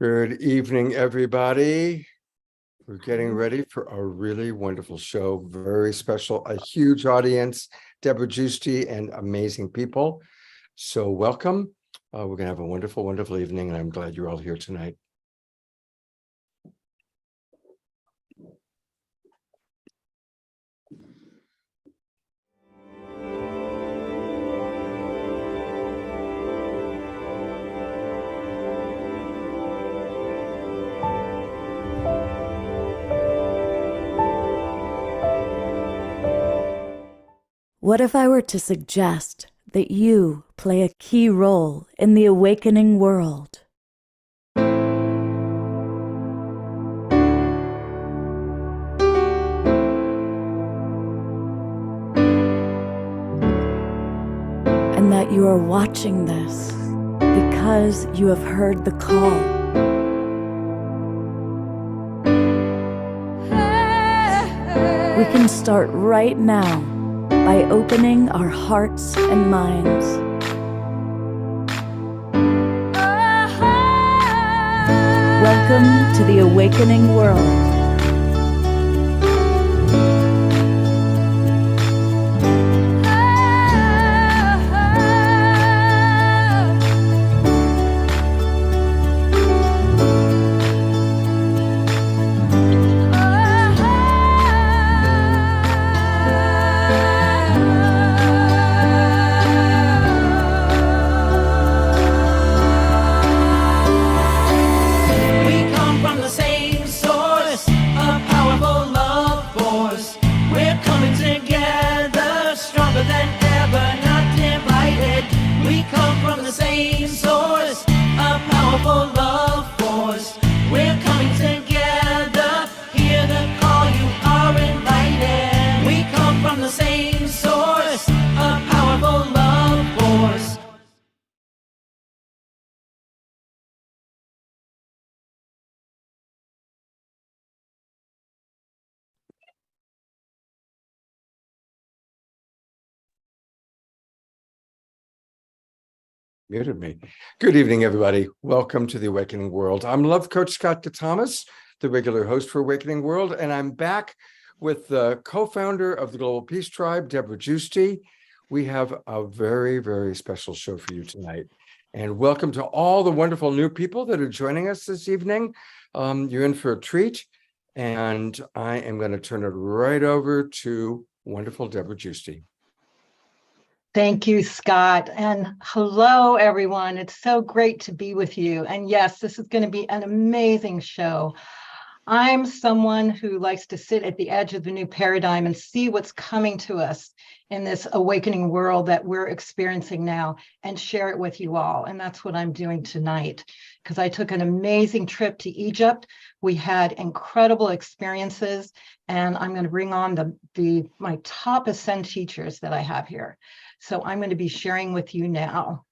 Good evening, everybody. We're getting ready for a really wonderful show. Very special, a huge audience, Debra, Giusti, and amazing people. So welcome. We're going to have a wonderful, wonderful evening, and I'm glad you're all here tonight. What if I were to suggest that you play a key role in the awakening world? And that you are watching this because you have heard the call. We can start right now by opening our hearts and minds. Welcome to the awakening world. Muted me. Good evening, everybody. Welcome to the Awakening World. I'm Love Coach Scott DeThomas, the regular host for Awakening World, and I'm back with the co-founder of the Global Peace Tribe, Debra Giusti. We have a very, very special show for you tonight. And welcome to all the wonderful new people that are joining us this evening. You're in for a treat, and I am going to turn it right over to wonderful Debra Giusti. Thank you, Scott. And hello, everyone. It's so great to be with you. And yes, this is going to be an amazing show. I'm someone who likes to sit at the edge of the new paradigm and see what's coming to us in this awakening world that we're experiencing now and share it with you all. And that's what I'm doing tonight, because I took an amazing trip to Egypt. We had incredible experiences, and I'm going to bring on my top Ascend teachers that I have here. So I'm going to be sharing with you now.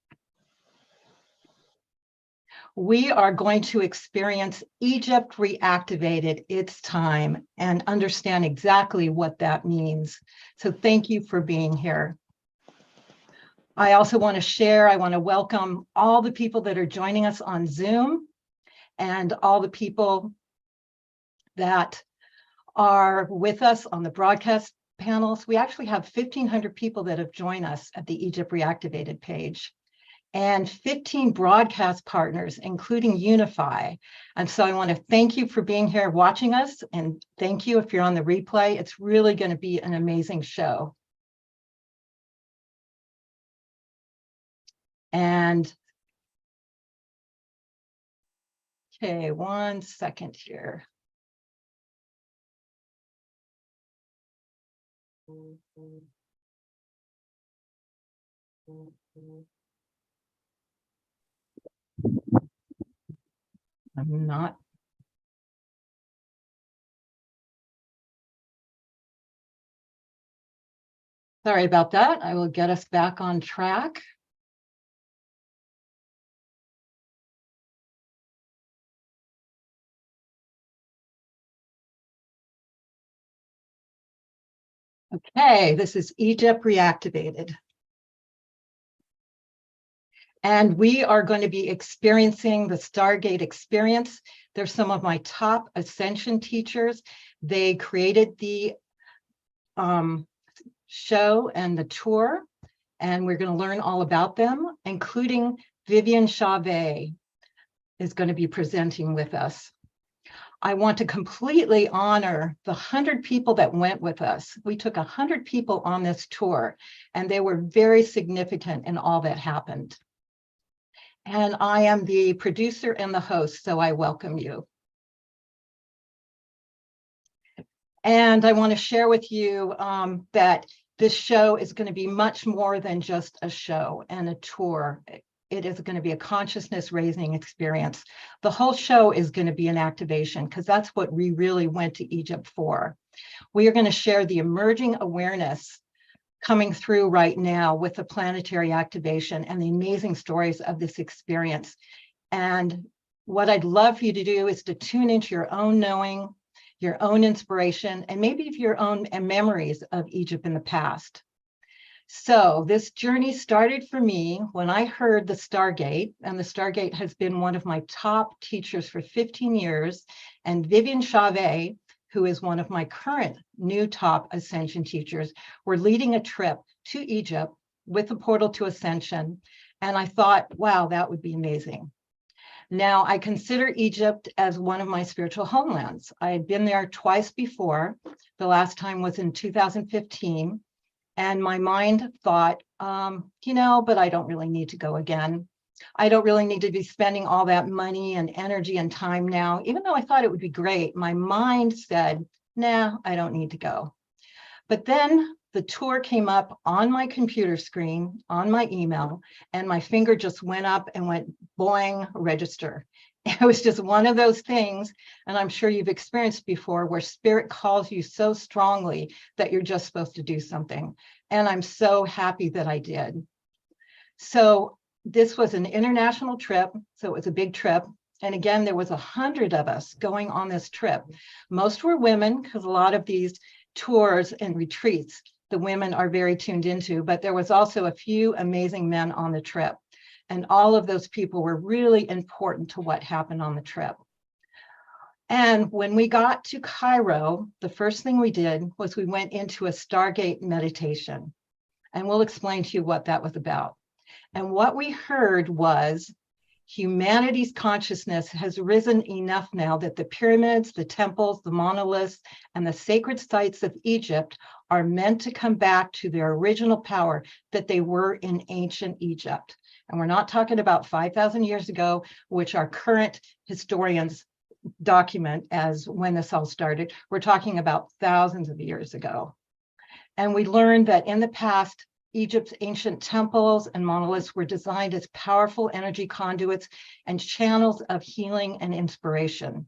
We are going to experience Egypt reactivated. It's time, and understand exactly what that means. So thank you for being here. I also want to welcome all the people that are joining us on Zoom and all the people that are with us on the broadcast panels. We actually have 1,500 people that have joined us at the Egypt Reactivated page, and 15 broadcast partners, including Unify. And so I want to thank you for being here watching us, and thank you if you're on the replay. It's really going to be an amazing show. And okay, 1 second here. I'm not. Sorry about that. I will get us back on track. Okay, this is Egypt Reactivated. And we are going to be experiencing the Stargate experience. They're some of my top ascension teachers. They created the show and the tour, and we're going to learn all about them, including Vivian Chauvet is going to be presenting with us. I want to completely honor the 100 people that went with us. We took 100 people on this tour, and they were very significant in all that happened. And I am the producer and the host, so I welcome you. And I want to share with you that this show is going to be much more than just a show and a tour. It is going to be a consciousness raising experience. The whole show is going to be an activation, because that's what we really went to Egypt for. We are going to share the emerging awareness coming through right now with the planetary activation and the amazing stories of this experience. And what I'd love for you to do is to tune into your own knowing, your own inspiration, and maybe your own memories of Egypt in the past. So this journey started for me when I heard the Stargate, and the Stargate has been one of my top teachers for 15 years. And Vivian Chauvet, who is one of my current new top ascension teachers, were leading a trip to Egypt with a portal to ascension. And I thought, wow, that would be amazing. Now, I consider Egypt as one of my spiritual homelands. I had been there twice before. The last time was in 2015. And my mind thought, but I don't really need to go again. I don't really need to be spending all that money and energy and time now. Even though I thought it would be great, my mind said, nah, I don't need to go. But then the tour came up on my computer screen, on my email, and my finger just went up and went boing, register. It was just one of those things, and I'm sure you've experienced before, where spirit calls you so strongly that you're just supposed to do something. And I'm so happy that I did. So this was an international trip, so it was a big trip. And again, there was 100 of us going on this trip. Most were women, because a lot of these tours and retreats, the women are very tuned into, but there was also a few amazing men on the trip. And all of those people were really important to what happened on the trip. And when we got to Cairo, the first thing we did was we went into a Stargate meditation. And we'll explain to you what that was about. And what we heard was humanity's consciousness has risen enough now that the pyramids, the temples, the monoliths, and the sacred sites of Egypt are meant to come back to their original power that they were in ancient Egypt. And we're not talking about 5,000 years ago, which our current historians document as when this all started. We're talking about thousands of years ago. And we learned that in the past, Egypt's ancient temples and monoliths were designed as powerful energy conduits and channels of healing and inspiration.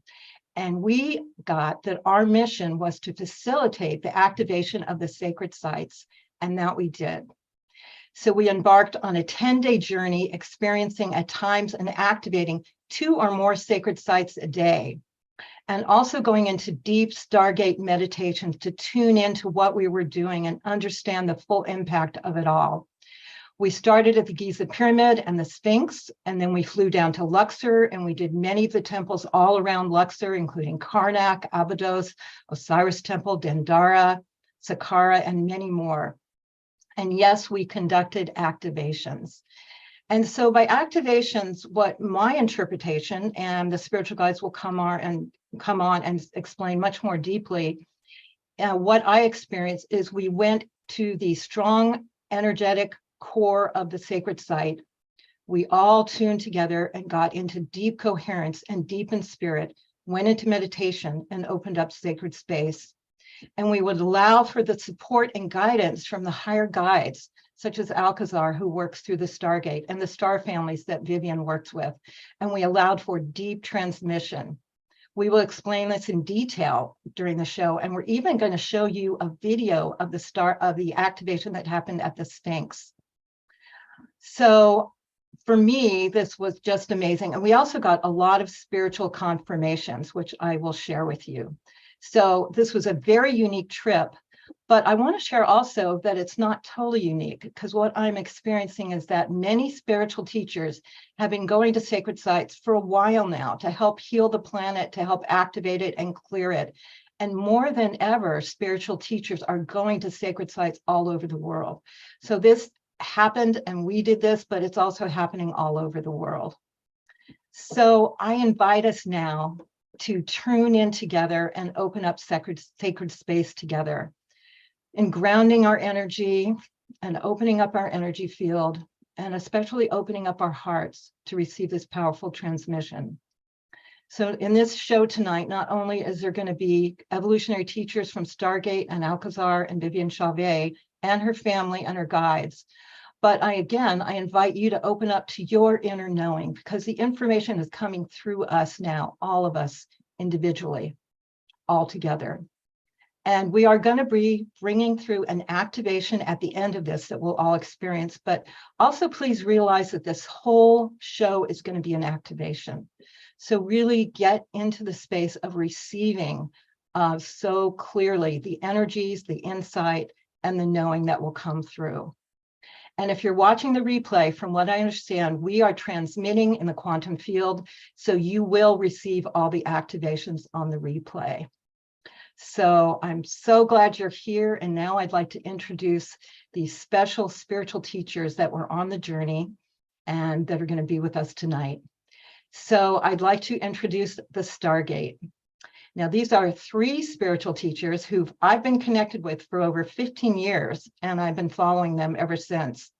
And we got that our mission was to facilitate the activation of the sacred sites, and that we did. So we embarked on a 10-day journey, experiencing at times and activating 2 or more sacred sites a day, and also going into deep Stargate meditations to tune into what we were doing and understand the full impact of it all. We started at the Giza Pyramid and the Sphinx, and then we flew down to Luxor, and we did many of the temples all around Luxor, including Karnak, Abydos, Osiris Temple, Dendara, Saqqara, and many more. And yes, we conducted activations. And so by activations, what my interpretation, and the spiritual guides will come on and explain much more deeply, what I experienced is we went to the strong energetic core of the sacred site. We all tuned together and got into deep coherence and deep in spirit, went into meditation and opened up sacred space. And we would allow for the support and guidance from the higher guides, such as Alcazar, who works through the Stargate, and the star families that Vivian works with. And we allowed for deep transmission. We will explain this in detail during the show. And we're even going to show you a video of the activation that happened at the Sphinx. So for me, this was just amazing. And we also got a lot of spiritual confirmations, which I will share with you. So this was a very unique trip. But I want to share also that it's not totally unique, because what I'm experiencing is that many spiritual teachers have been going to sacred sites for a while now to help heal the planet, to help activate it and clear it. And more than ever, spiritual teachers are going to sacred sites all over the world. So this happened and we did this, but it's also happening all over the world. So I invite us now to tune in together and open up sacred space together, in grounding our energy and opening up our energy field, and especially opening up our hearts to receive this powerful transmission. So in this show tonight, not only is there going to be evolutionary teachers from Stargate and Alcazar and Vivian Chauvet and her family and her guides, but I invite you to open up to your inner knowing, because the information is coming through us now, all of us individually, all together. And we are going to be bringing through an activation at the end of this that we'll all experience. But also please realize that this whole show is going to be an activation. So really get into the space of receiving so clearly the energies, the insight, and the knowing that will come through. And if you're watching the replay, from what I understand, we are transmitting in the quantum field, so you will receive all the activations on the replay. So I'm so glad you're here. And now I'd like to introduce these special spiritual teachers that were on the journey and that are going to be with us tonight. So I'd like to introduce the Stargate. Now, these are 3 spiritual teachers who I've been connected with for over 15 years, and I've been following them ever since.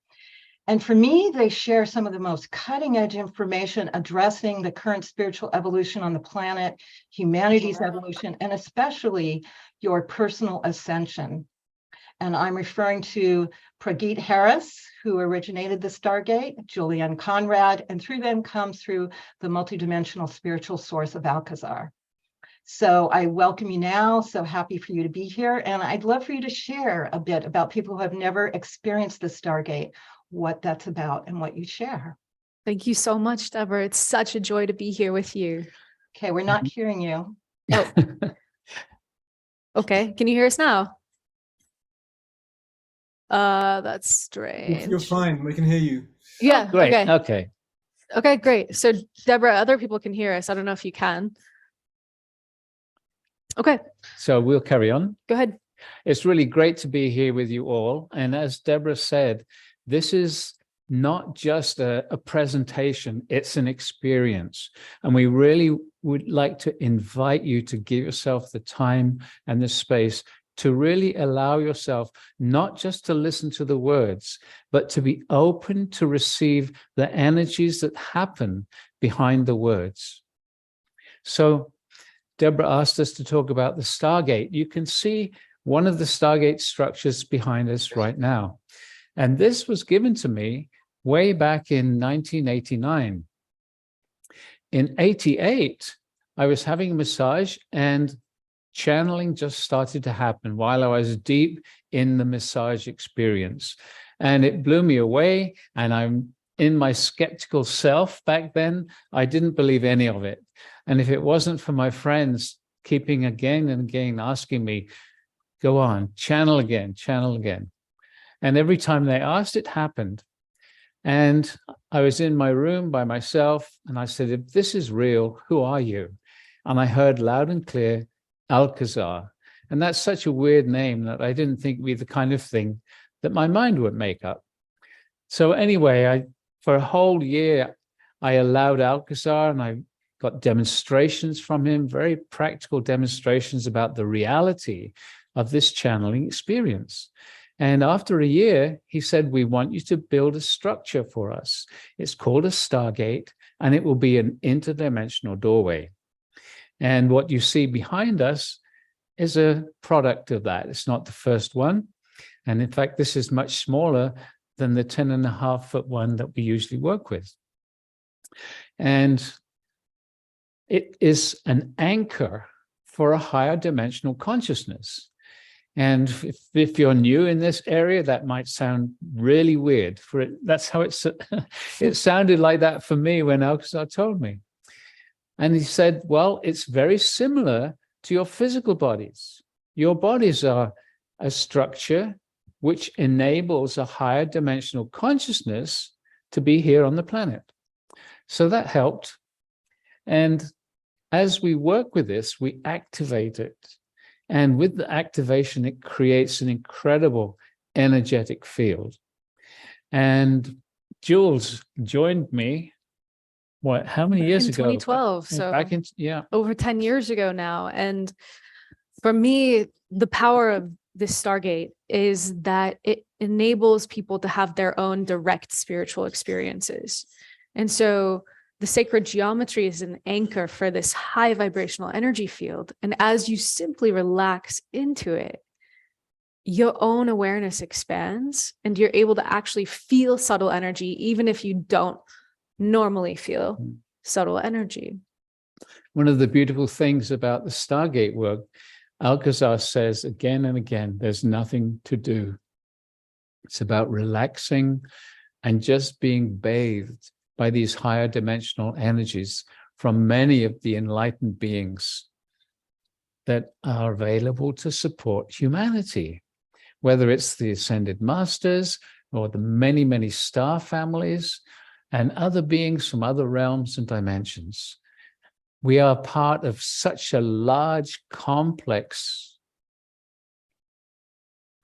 And for me, they share some of the most cutting edge information addressing the current spiritual evolution on the planet, humanity's evolution, and especially your personal ascension. And I'm referring to Prageet Harris, who originated the Stargate, Julianne Conrad, and through them comes through the multidimensional spiritual source of Alcazar. So I welcome you now. So happy for you to be here. And I'd love for you to share a bit about people who have never experienced the Stargate, what that's about and what you share. Thank you so much, Debra. It's such a joy to be here with you. Okay, we're not hearing you. Oh. Okay, can you hear us now? That's strange. You're fine. We can hear you. Yeah, Great. okay. Okay, great. So Debra, other people can hear us. I don't know if you can. Okay, So we'll carry on. go ahead. It's really great to be here with you all. And as Debra said, this is not just a presentation, it's an experience. And we really would like to invite you to give yourself the time and the space to really allow yourself not just to listen to the words, but to be open to receive the energies that happen behind the words. So Debra asked us to talk about the Stargate. You can see one of the Stargate structures behind us right now. And this was given to me way back in 1989. In 88, I was having a massage and channeling just started to happen while I was deep in the massage experience. And it blew me away. And I'm in my skeptical self back then, I didn't believe any of it. And if it wasn't for my friends keeping again and again asking me, go on, channel again, channel again. And every time they asked, it happened. And I was in my room by myself and I said, if this is real, who are you? And I heard loud and clear, Alcazar. And that's such a weird name that I didn't think would be the kind of thing that my mind would make up. So anyway, for a whole year, I allowed Alcazar, and I got demonstrations from him, very practical demonstrations about the reality of this channeling experience. And after a year, he said, we want you to build a structure for us. It's called a Stargate, and it will be an interdimensional doorway. And what you see behind us is a product of that. It's not the first one. And in fact, this is much smaller than the 10.5-foot one that we usually work with. And it is an anchor for a higher dimensional consciousness. And if you're new in this area, that might sound really weird. That's how it sounded like that for me when Alcazar told me. And he said, well, it's very similar to your physical bodies. Your bodies are a structure which enables a higher dimensional consciousness to be here on the planet. So that helped. And as we work with this, we activate it. And with the activation, it creates an incredible energetic field. And Jules joined me, how many years in ago? 2012. So Back in, yeah. over 10 years ago now. And for me, the power of this Stargate is that it enables people to have their own direct spiritual experiences. And so the sacred geometry is an anchor for this high vibrational energy field. And as you simply relax into it, your own awareness expands and you're able to actually feel subtle energy, even if you don't normally feel subtle energy. One of the beautiful things about the Stargate work, Alcazar says again and again, there's nothing to do. It's about relaxing and just being bathed by these higher dimensional energies from many of the enlightened beings that are available to support humanity, whether it's the Ascended Masters or the many, many star families and other beings from other realms and dimensions. We are part of such a large, complex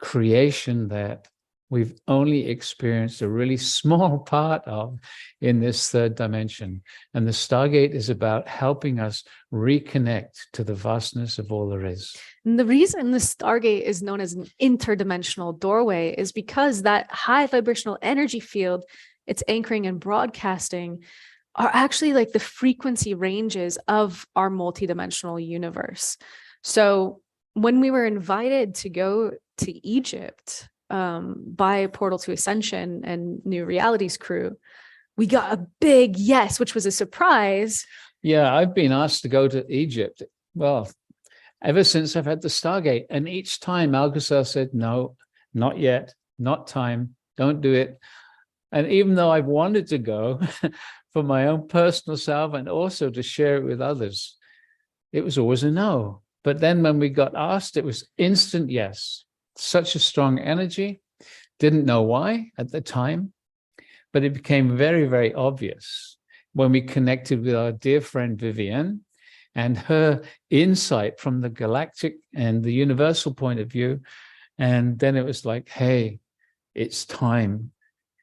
creation that we've only experienced a really small part of in this third dimension. And the Stargate is about helping us reconnect to the vastness of all there is. And the reason the Stargate is known as an interdimensional doorway is because that high vibrational energy field, its anchoring and broadcasting, are actually like the frequency ranges of our multidimensional universe. So when we were invited to go to Egypt by Portal to Ascension and New Realities crew, we got a big yes, which was a surprise. Yeah, I've been asked to go to Egypt. Well, ever since I've had the Stargate. And each time Alcazar said, no, not yet, not time, don't do it. And even though I've wanted to go for my own personal self and also to share it with others, it was always a no. But then when we got asked, it was instant yes. Such a strong energy. Didn't know why at the time, but it became very, very obvious when we connected with our dear friend Vivian and her insight from the galactic and the universal point of view. And then it was like, hey, it's time.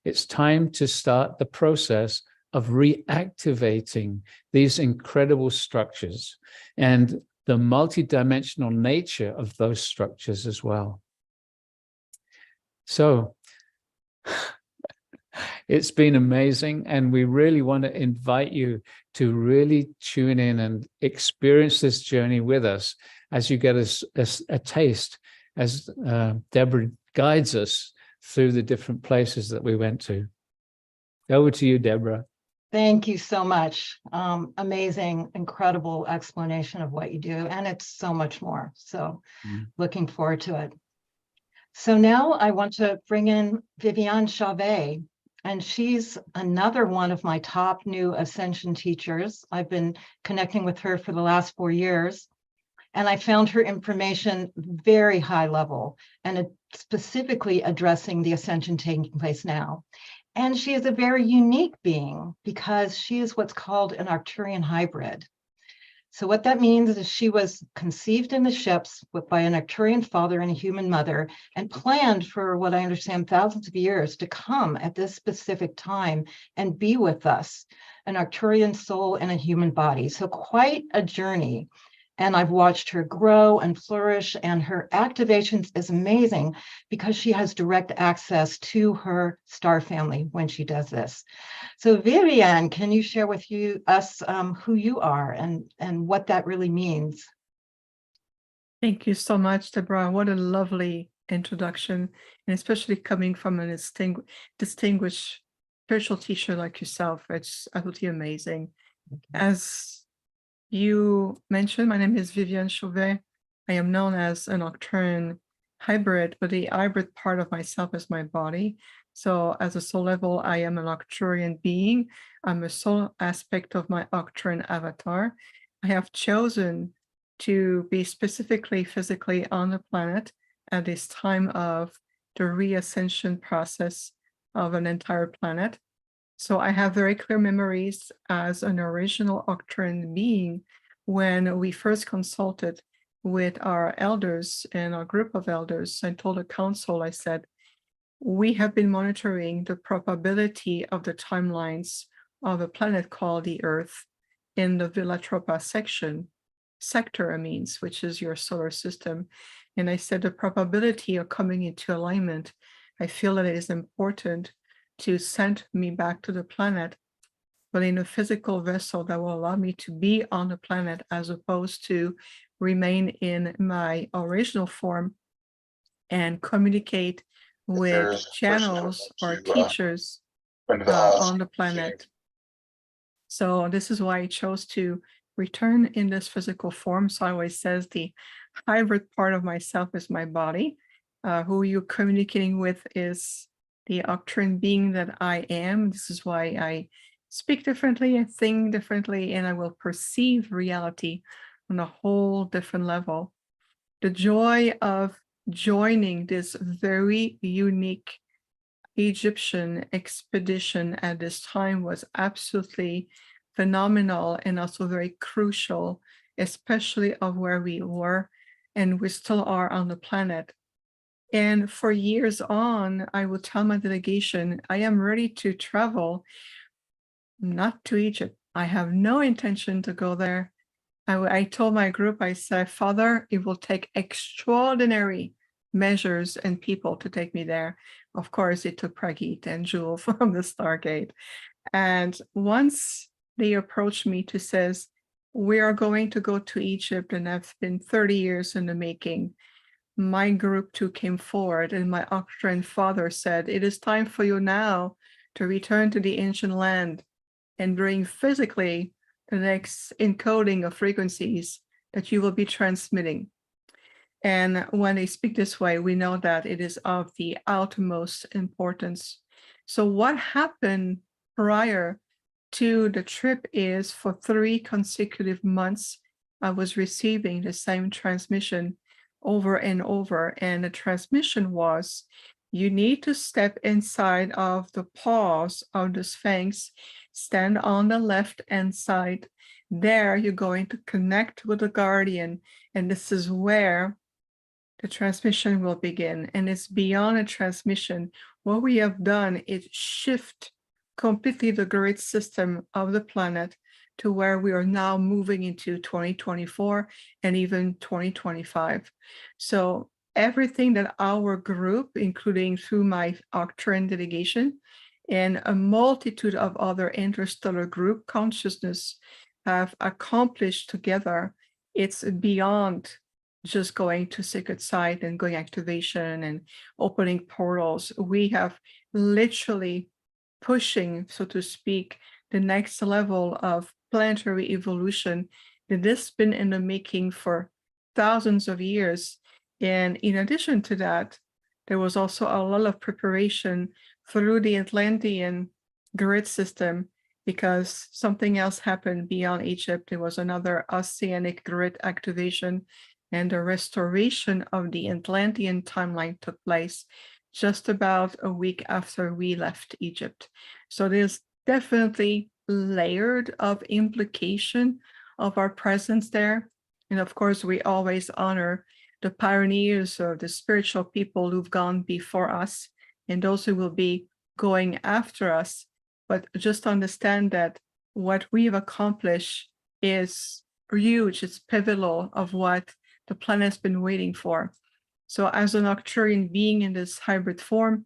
It's time to start the process of reactivating these incredible structures and the multidimensional nature of those structures as well. So it's been amazing, and we really want to invite you to really tune in and experience this journey with us as you get a taste, as Debra guides us through the different places that we went to. Over to you, Debra. Thank you so much. Amazing, incredible explanation of what you do. And it's so much more. So looking forward to it. So now I want to bring in Viviane Chauvet, and she's another one of my top new Ascension teachers. I've been connecting with her for the last 4 years, and I found her information very high level and specifically addressing the Ascension taking place now. And she is a very unique being because she is what's called an Arcturian hybrid. So what that means is she was conceived in the ships by an Arcturian father and a human mother, and planned for what I understand thousands of years to come at this specific time and be with us, an Arcturian soul in a human body. So quite a journey. And I've watched her grow and flourish, and her activations is amazing because she has direct access to her star family when she does this. So Vivian, can you share with us who you are and what that really means? Thank you so much, Debra. What a lovely introduction, and especially coming from a distinguished spiritual teacher like yourself. It's absolutely amazing. As you mentioned, my name is Viviane Chauvet. I am known as an Arcturian hybrid, but the hybrid part of myself is my body. So as a soul level, I am an Arcturian being. I'm a soul aspect of my Arcturian avatar. I have chosen to be specifically physically on the planet at this time of the reascension process of an entire planet. So I have very clear memories as an original Octarian being when we first consulted with our elders and our group of elders. I told the council, I said, we have been monitoring the probability of the timelines of a planet called the Earth in the Velatropa sector, which is your solar system. And I said the probability of coming into alignment, I feel that it is important to send me back to the planet, but in a physical vessel that will allow me to be on the planet as opposed to remain in my original form and communicate with channels or teachers on the planet. So this is why I chose to return in this physical form. So I always says the hybrid part of myself is my body. Who you're communicating with is the Octarian being that I am. This is why I speak differently, I think differently, and I will perceive reality on a whole different level. The joy of joining this very unique Egyptian expedition at this time was absolutely phenomenal and also very crucial, especially of where we were and we still are on the planet. And for years on, I would tell my delegation, I am ready to travel, not to Egypt. I have no intention to go there. I told my group, I said, Father, it will take extraordinary measures and people to take me there. Of course, it took Prageet and Jewel from the Stargate. And once they approached me to says, we are going to go to Egypt, and I've been 30 years in the making. My group too came forward, and my Octarian father said, it is time for you now to return to the ancient land and bring physically the next encoding of frequencies that you will be transmitting. And when they speak this way, we know that it is of the utmost importance. So what happened prior to the trip is for 3 consecutive months, I was receiving the same transmission over and over. And the transmission was, you need to step inside of the paws of the Sphinx, stand on the left-hand side. There, you're going to connect with the guardian. And this is where the transmission will begin. And it's beyond a transmission. What we have done is shift completely the grid system of the planet to where we are now moving into 2024 and even 2025. So everything that our group, including through my Octarian delegation and a multitude of other interstellar group consciousness have accomplished together, it's beyond just going to sacred site and going activation and opening portals. We have literally pushing, so to speak, the next level of planetary evolution that has been in the making for thousands of years. And in addition to that, there was also a lot of preparation through the Atlantean grid system, because something else happened beyond Egypt. There was another oceanic grid activation, and the restoration of the Atlantean timeline took place just about a week after we left Egypt. So there's definitely layered of implication of our presence there. And of course, we always honor the pioneers or the spiritual people who've gone before us and those who will be going after us. But just understand that what we've accomplished is huge. It's pivotal of what the planet's been waiting for. So as an Octarian being in this hybrid form,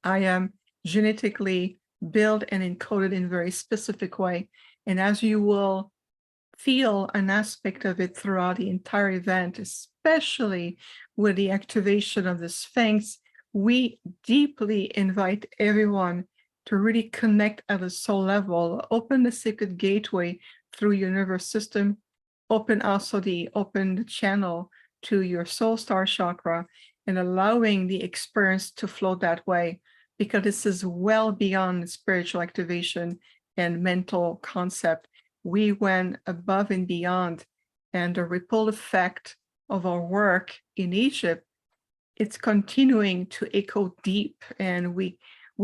I am genetically built and encoded in a very specific way. And as you will feel an aspect of it throughout the entire event, especially with the activation of the Sphinx, we deeply invite everyone to really connect at a soul level, open the sacred gateway through your nervous system, open the channel to your soul star chakra, and allowing the experience to flow that way, because this is well beyond spiritual activation and mental concept. We went above and beyond, and the ripple effect of our work in Egypt it's continuing to echo deep, and we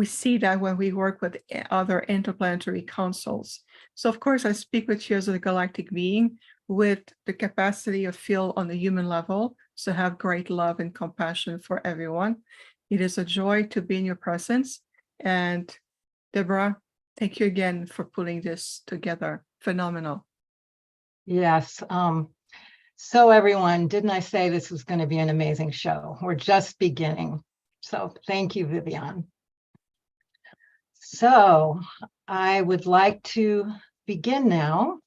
see that when we work with other interplanetary councils. So of course, I speak with you as a galactic being with the capacity of feel on the human level, so have great love and compassion for everyone. It is a joy to be in your presence. And Debra, thank you again for pulling this together. Phenomenal. Yes. So everyone, didn't I say this was going to be an amazing show? We're just beginning. So thank you, Vivian. So I would like to begin now.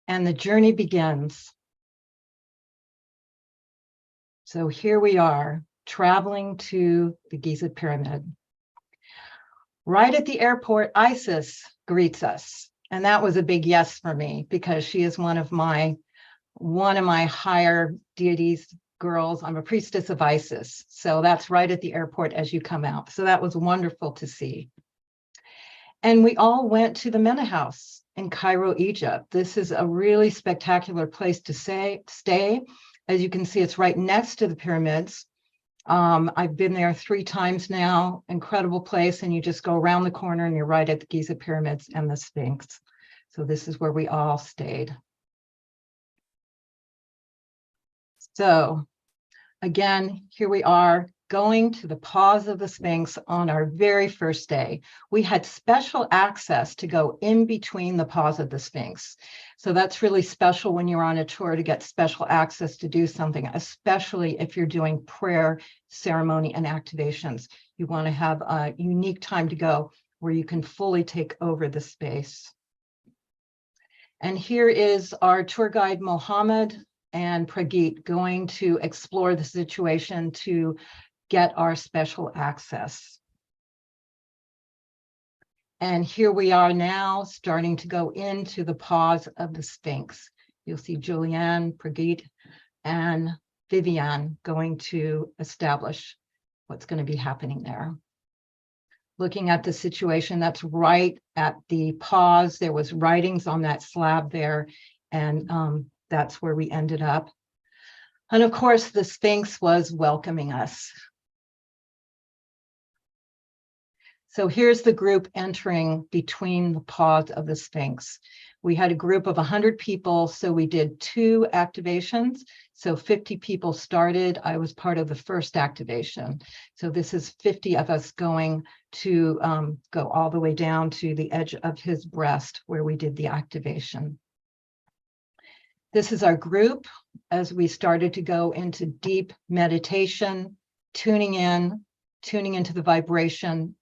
And the journey begins. So here we are, traveling to the Giza pyramid. Right at the airport, Isis greets us. And that was a big yes for me, because she is one of my higher deities girls. I'm a priestess of Isis. So that's right at the airport as you come out. So that was wonderful to see. And we all went to the Mena House in Cairo, Egypt. This is a really spectacular place to stay. As you can see, it's right next to the pyramids. I've been there 3 times now. Incredible place. And you just go around the corner and you're right at the Giza pyramids and the Sphinx. So this is where we all stayed. So again, here we are going to the pause of the Sphinx on our very first day. We had special access to go in between the pause of the Sphinx. So that's really special when you're on a tour to get special access to do something, especially if you're doing prayer, ceremony, and activations. You want to have a unique time to go where you can fully take over the space. And here is our tour guide, Mohammed and Pragit, going to explore the situation to get our special access. And here we are now starting to go into the pause of the Sphinx. You'll see Julianne, Pragit, and Vivian going to establish what's going to be happening there. Looking at the situation, that's right at the pause. There was writings on that slab there, and that's where we ended up. And of course, the Sphinx was welcoming us. So here's the group entering between the pause of the Sphinx. We had a group of 100 people, so we did 2 activations. So 50 people started. I was part of the first activation. So this is 50 of us going to go all the way down to the edge of his breast where we did the activation. This is our group as we started to go into deep meditation, tuning into the vibration.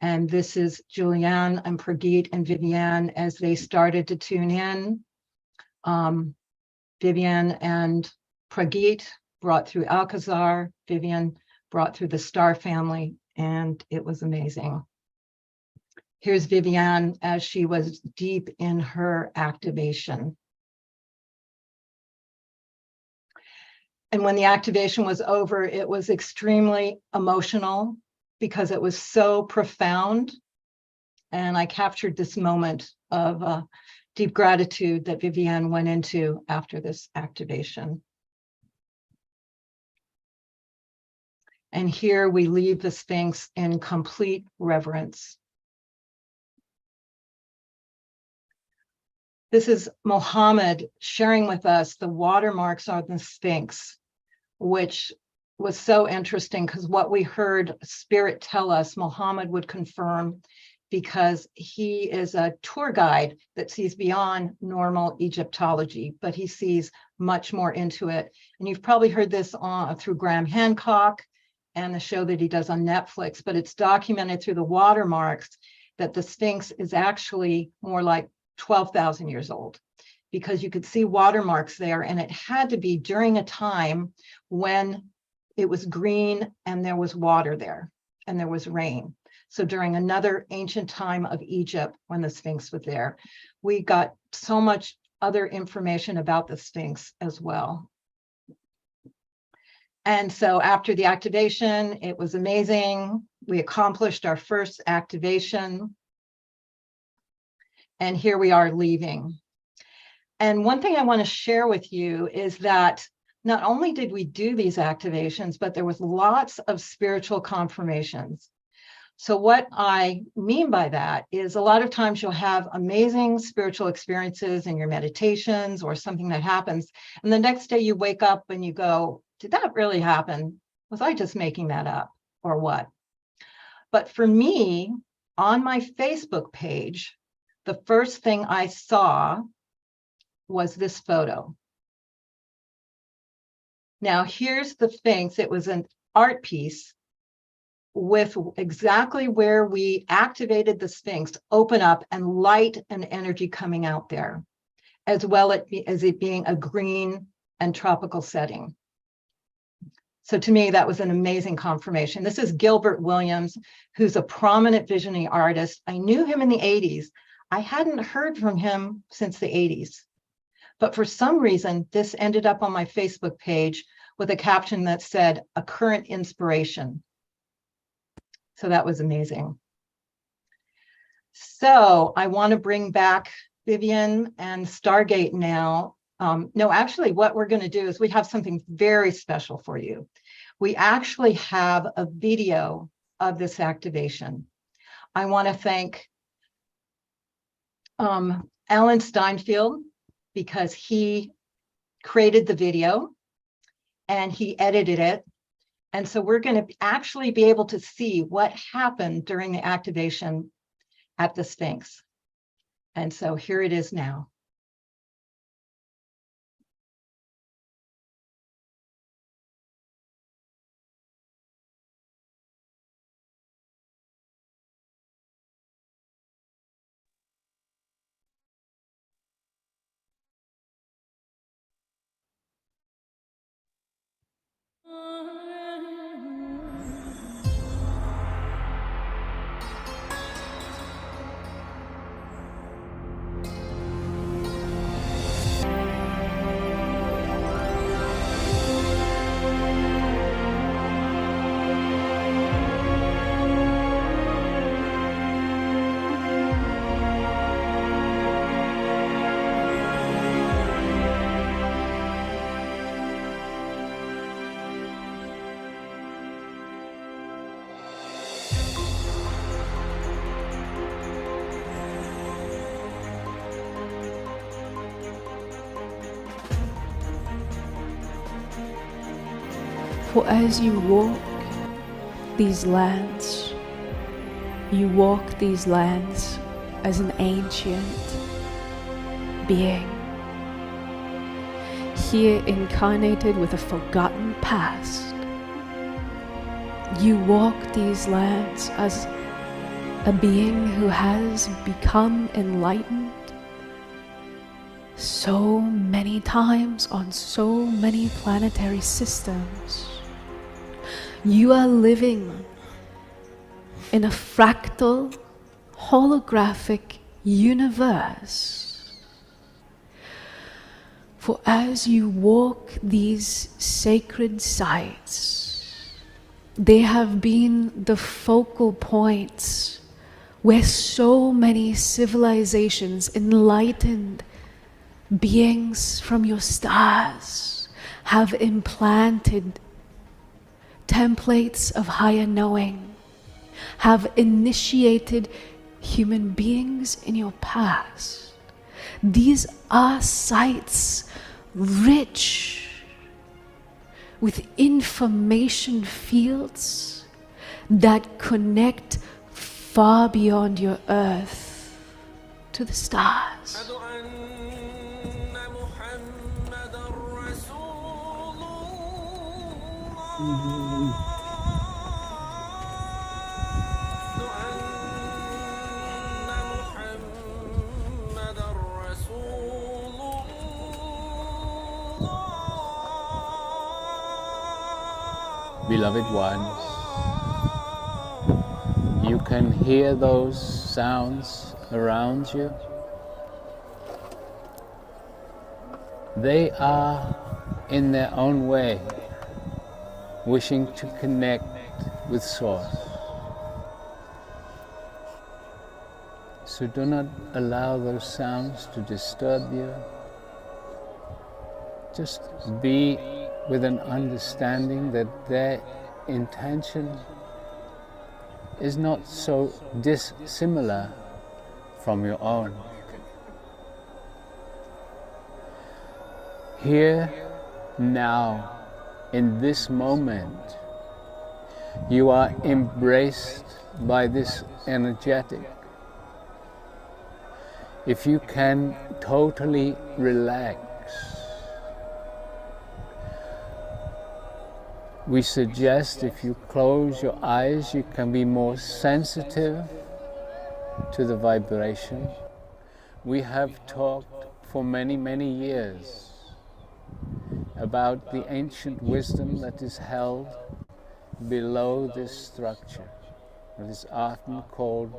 And this is Julianne and Pragit and Viviane as they started to tune in. Vivian and Pragit brought through Alcazar. Vivian brought through the star family, and it was amazing. Here's Viviane as she was deep in her activation. And when the activation was over, it was extremely emotional because it was so profound. And I captured this moment of deep gratitude that Viviane went into after this activation. And here we leave the Sphinx in complete reverence. This is Mohammed sharing with us the watermarks on the Sphinx, which was so interesting because what we heard Spirit tell us, Mohammed would confirm, because he is a tour guide that sees beyond normal Egyptology, but he sees much more into it. And you've probably heard this through Graham Hancock and the show that he does on Netflix, but it's documented through the watermarks that the Sphinx is actually more like 12,000 years old, because you could see watermarks there, and it had to be during a time when it was green and there was water there and there was rain. So during another ancient time of Egypt when the Sphinx was there, we got so much other information about the Sphinx as well. And so after the activation, it was amazing. We accomplished our first activation. And here we are leaving. And one thing I want to share with you is that not only did we do these activations, but there was lots of spiritual confirmations. So what I mean by that is a lot of times you'll have amazing spiritual experiences in your meditations or something that happens. And the next day you wake up and you go, did that really happen? Was I just making that up or what? But for me, on my Facebook page, the first thing I saw was this photo. Now here's the Sphinx. It was an art piece with exactly where we activated the Sphinx open up and light and energy coming out there, as well as it being a green and tropical setting. So to me, that was an amazing confirmation. This is Gilbert Williams, who's a prominent visionary artist. I knew him in the 80s. I hadn't heard from him since the 80s. But for some reason, this ended up on my Facebook page with a caption that said, "A current inspiration." So that was amazing. So I want to bring back Vivian and Stargate now. No, actually, what we're going to do is we have something very special for you. We actually have a video of this activation. I want to thank Alan Steinfeld, because he created the video and he edited it. And so we're going to actually be able to see what happened during the activation at the Sphinx. And so here it is now. For as you walk these lands, you walk these lands as an ancient being, here incarnated with a forgotten past. You walk these lands as a being who has become enlightened so many times on so many planetary systems. You are living in a fractal, holographic universe. For as you walk these sacred sites, they have been the focal points where so many civilizations, enlightened beings from your stars, have implanted templates of higher knowing, have initiated human beings in your past. These are sites rich with information fields that connect far beyond your earth to the stars. Beloved ones, you can hear those sounds around you. They are, in their own way, wishing to connect with Source. So do not allow those sounds to disturb you. Just be with an understanding that their intention is not so dissimilar from your own. Here, now, in this moment, you are embraced by this energetic. If you can totally relax, we suggest if you close your eyes, you can be more sensitive to the vibration. We have talked for many, many years about the ancient wisdom that is held below this structure. It is often called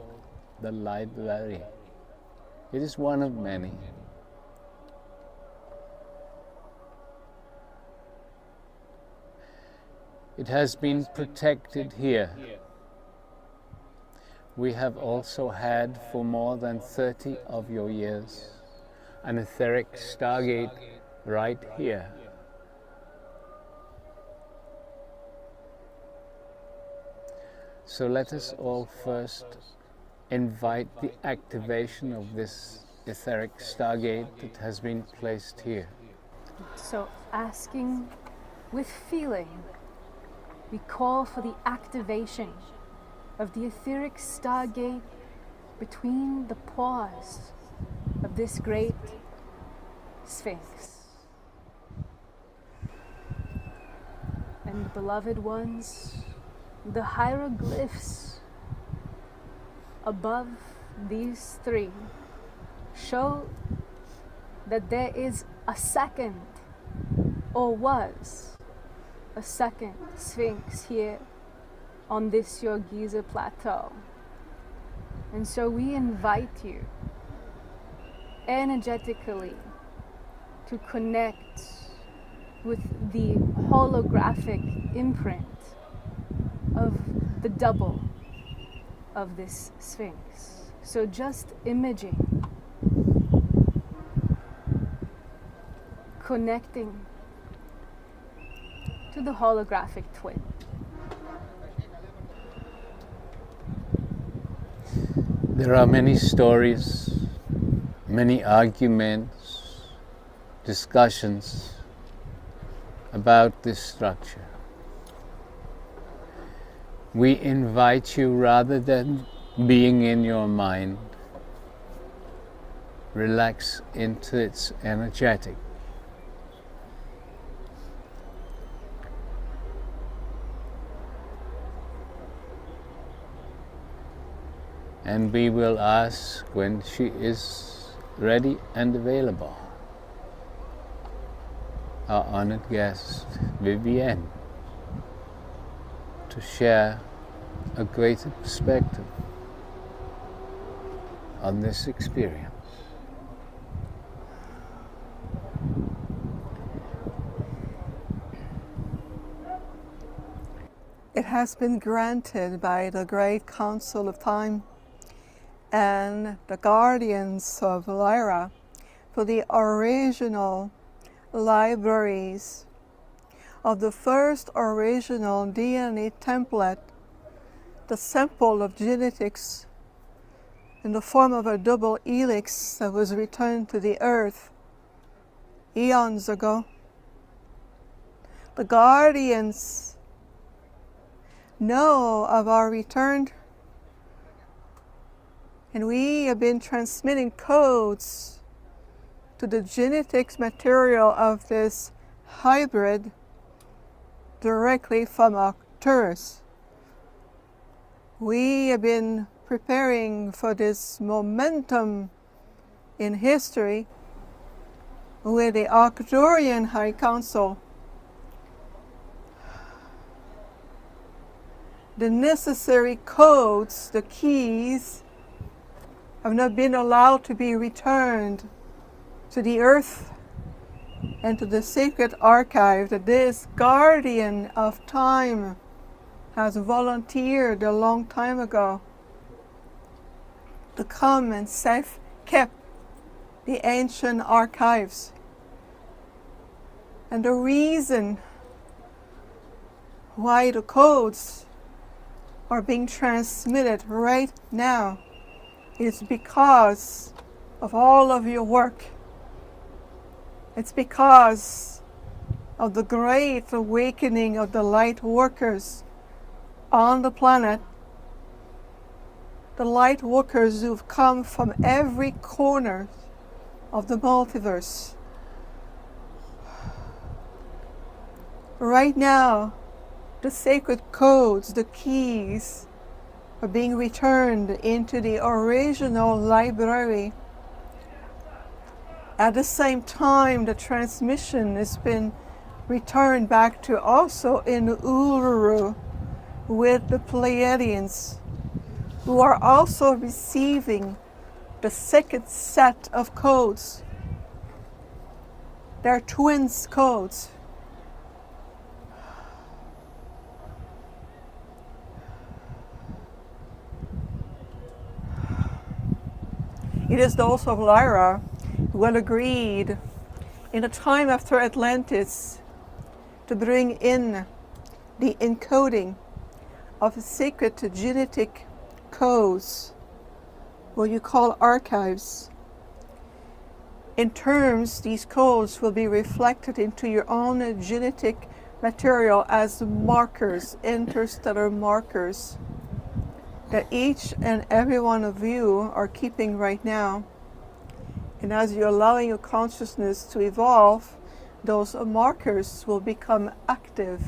the library. It is one of many. It has been protected here. We have also had for more than 30 of your years an etheric Stargate right here. So let us all first invite the activation of this etheric Stargate that has been placed here. So asking with feeling, we call for the activation of the etheric Stargate between the paws of this great Sphinx. And beloved ones, the hieroglyphs above these three show that there is a second, or was a second Sphinx here on this your Giza plateau. And so we invite you energetically to connect with the holographic imprint of the double of this Sphinx. So just imaging, connecting to the holographic twin. There are many stories, many arguments, discussions about this structure. We invite you, rather than being in your mind, relax into its energetic. And we will ask when she is ready and available, our honored guest, Vivian, to share a greater perspective on this experience. It has been granted by the Great Council of Time and the guardians of Lyra for the original libraries of the first original DNA template, the sample of genetics in the form of a double helix that was returned to the earth eons ago. The guardians know of our return, and we have been transmitting codes to the genetics material of this hybrid directly from Arcturus. We have been preparing for this momentum in history with the Arcturian High Council. The necessary codes, the keys, have not been allowed to be returned to the earth and to the sacred archive that this guardian of time has volunteered a long time ago. to come and safe kept the ancient archives. And the reason why the codes are being transmitted right now is because of all of your work. It's because of the great awakening of the light workers on the planet, the light workers who've come from every corner of the multiverse. Right now, the sacred codes, the keys, are being returned into the original library. At the same time, the transmission has been returned back to also in Uluru with the Pleiadians, who are also receiving the second set of codes. They're twins codes. It is those of Lyra who had agreed in the time after Atlantis to bring in the encoding of secret genetic codes, what you call archives. In terms, these codes will be reflected into your own genetic material as markers, interstellar markers, that each and every one of you are keeping right now. And as you're allowing your consciousness to evolve, those markers will become active.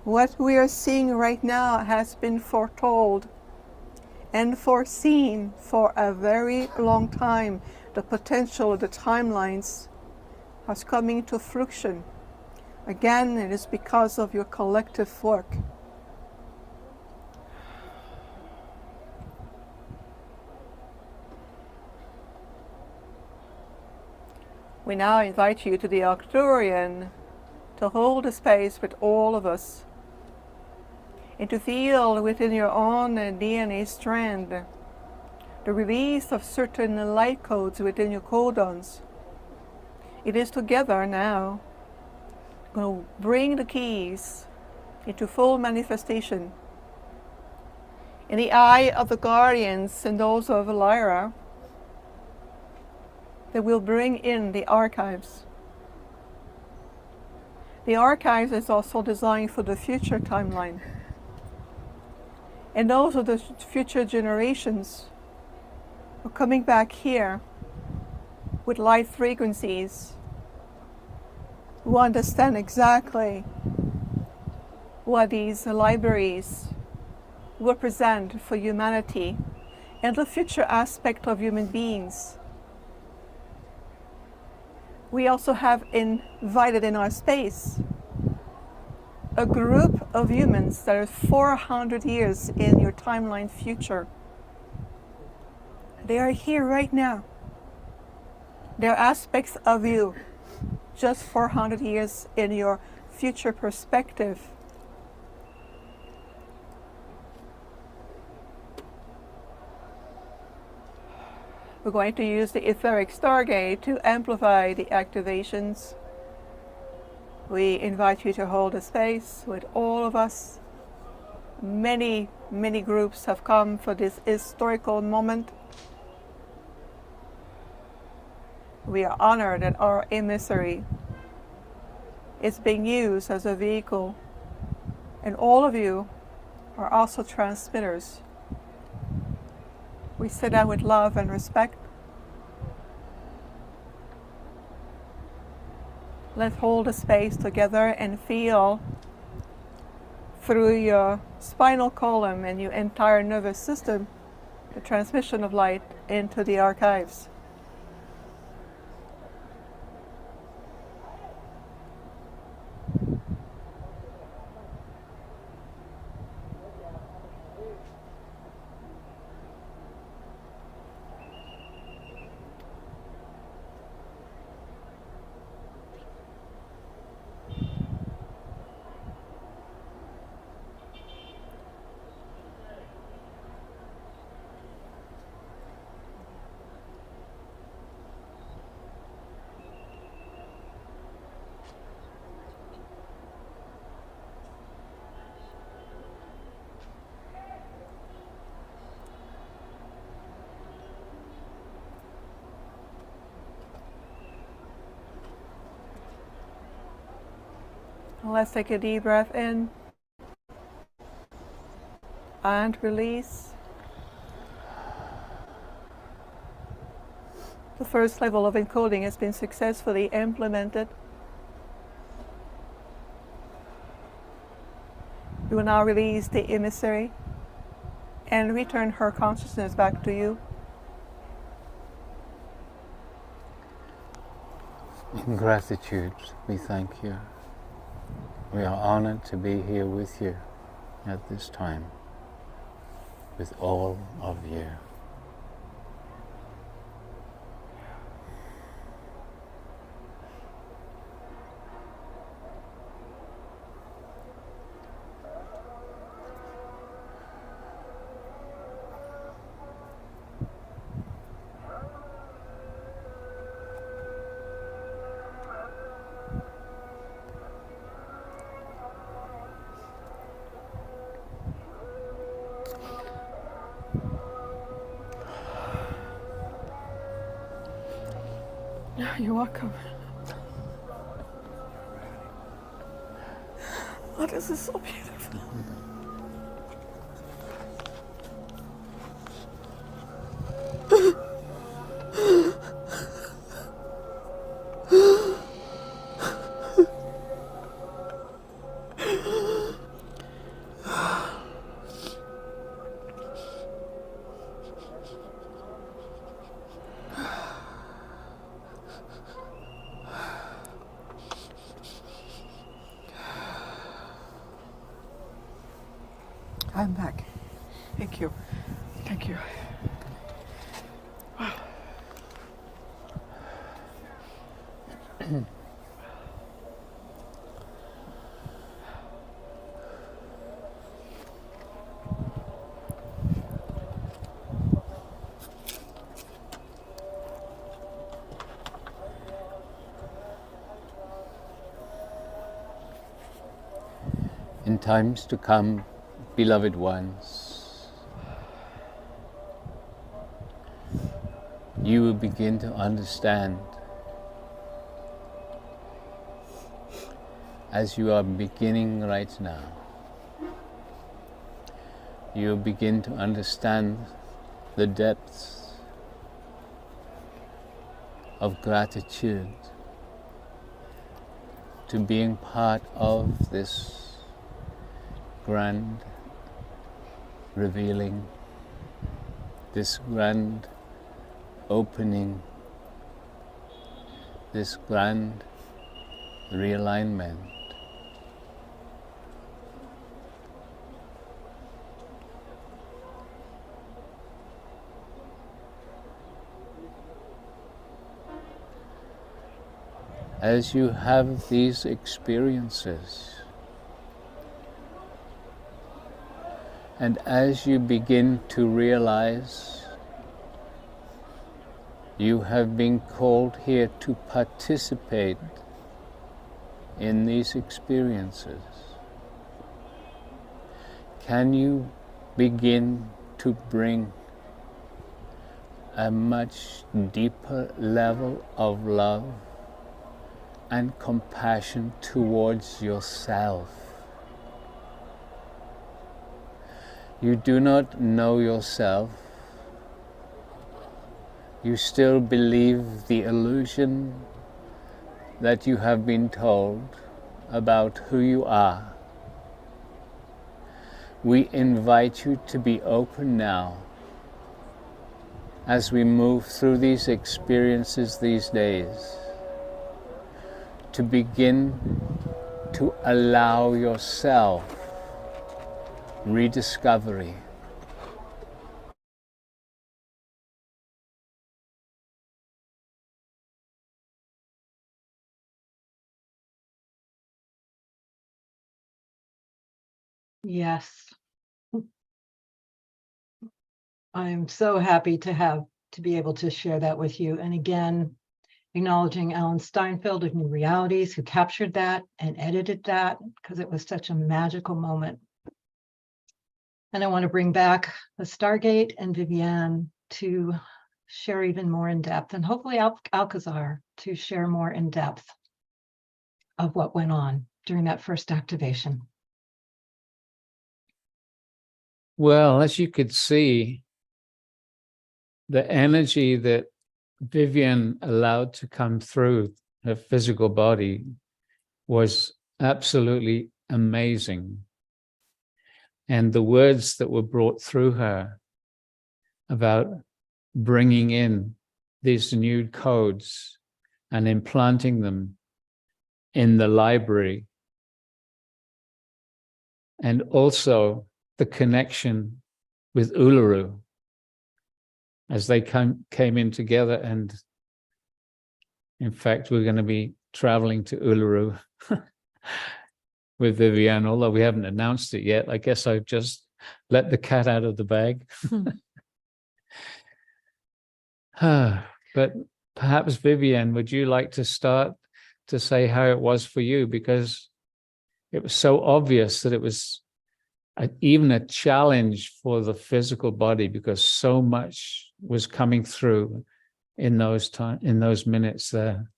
What we are seeing right now has been foretold and foreseen for a very long time. The potential of the timelines has come into fruition. Again, it is because of your collective work. We now invite you to the Arcturian to hold a space with all of us and to feel within your own DNA strand the release of certain light codes within your codons. It is together now going to bring the keys into full manifestation. In the eye of the guardians and those of Lyra, that will bring in the archives. The archives is also designed for the future timeline. And those are the future generations are coming back here with light frequencies who understand exactly what these libraries represent for humanity and the future aspect of human beings. We also have invited in our space a group of humans that are 400 years in your timeline future. They are here right now. They're aspects of you, just 400 years in your future perspective. We're going to use the etheric Stargate to amplify the activations. We invite you to hold a space with all of us. Many groups have come for this historical moment. We are honored that our emissary is being used as a vehicle, and all of you are also transmitters. We say that with love and respect. Let's hold a space together and feel through your spinal column and your entire nervous system the transmission of light into the archives. Let's take a deep breath in and release. The first level of encoding has been successfully implemented. You will now release the emissary and return her consciousness back to you. In gratitude, we thank you. We are honored to be here with you at this time, with all of you. You're welcome. Oh, this is so beautiful. I'm back. Thank you. Thank you. In times to come, beloved ones, you will begin to understand, as you are beginning right now, you will begin to understand the depths of gratitude to being part of this grand revealing, this grand opening, this grand realignment. As you have these experiences, and as you begin to realize you have been called here to participate in these experiences, can you begin to bring a much deeper level of love and compassion towards yourself? You do not know yourself. You still believe the illusion that you have been told about who you are. We invite you to be open now as we move through these experiences these days, to begin to allow yourself rediscovery. Yes. I'm so happy to be able to share that with you. And again, acknowledging Alan Steinfeld of New Realities, who captured that and edited that, because it was such a magical moment. And I want to bring back the Stargate and Viviane to share even more in depth, and hopefully Alcazar to share more in depth of what went on during that first activation? Well, as you could see, the energy that Vivian allowed to come through her physical body was absolutely amazing. And the words that were brought through her about bringing in these new codes and implanting them in the library, and also the connection with Uluru as they came in together. And in fact, we're going to be traveling to Uluru with Viviane, although we haven't announced it yet. I guess I've just let the cat out of the bag. But perhaps, Viviane, would you like to start to say how it was for you? Because it was so obvious that it was even a challenge for the physical body, because so much was coming through in those minutes there.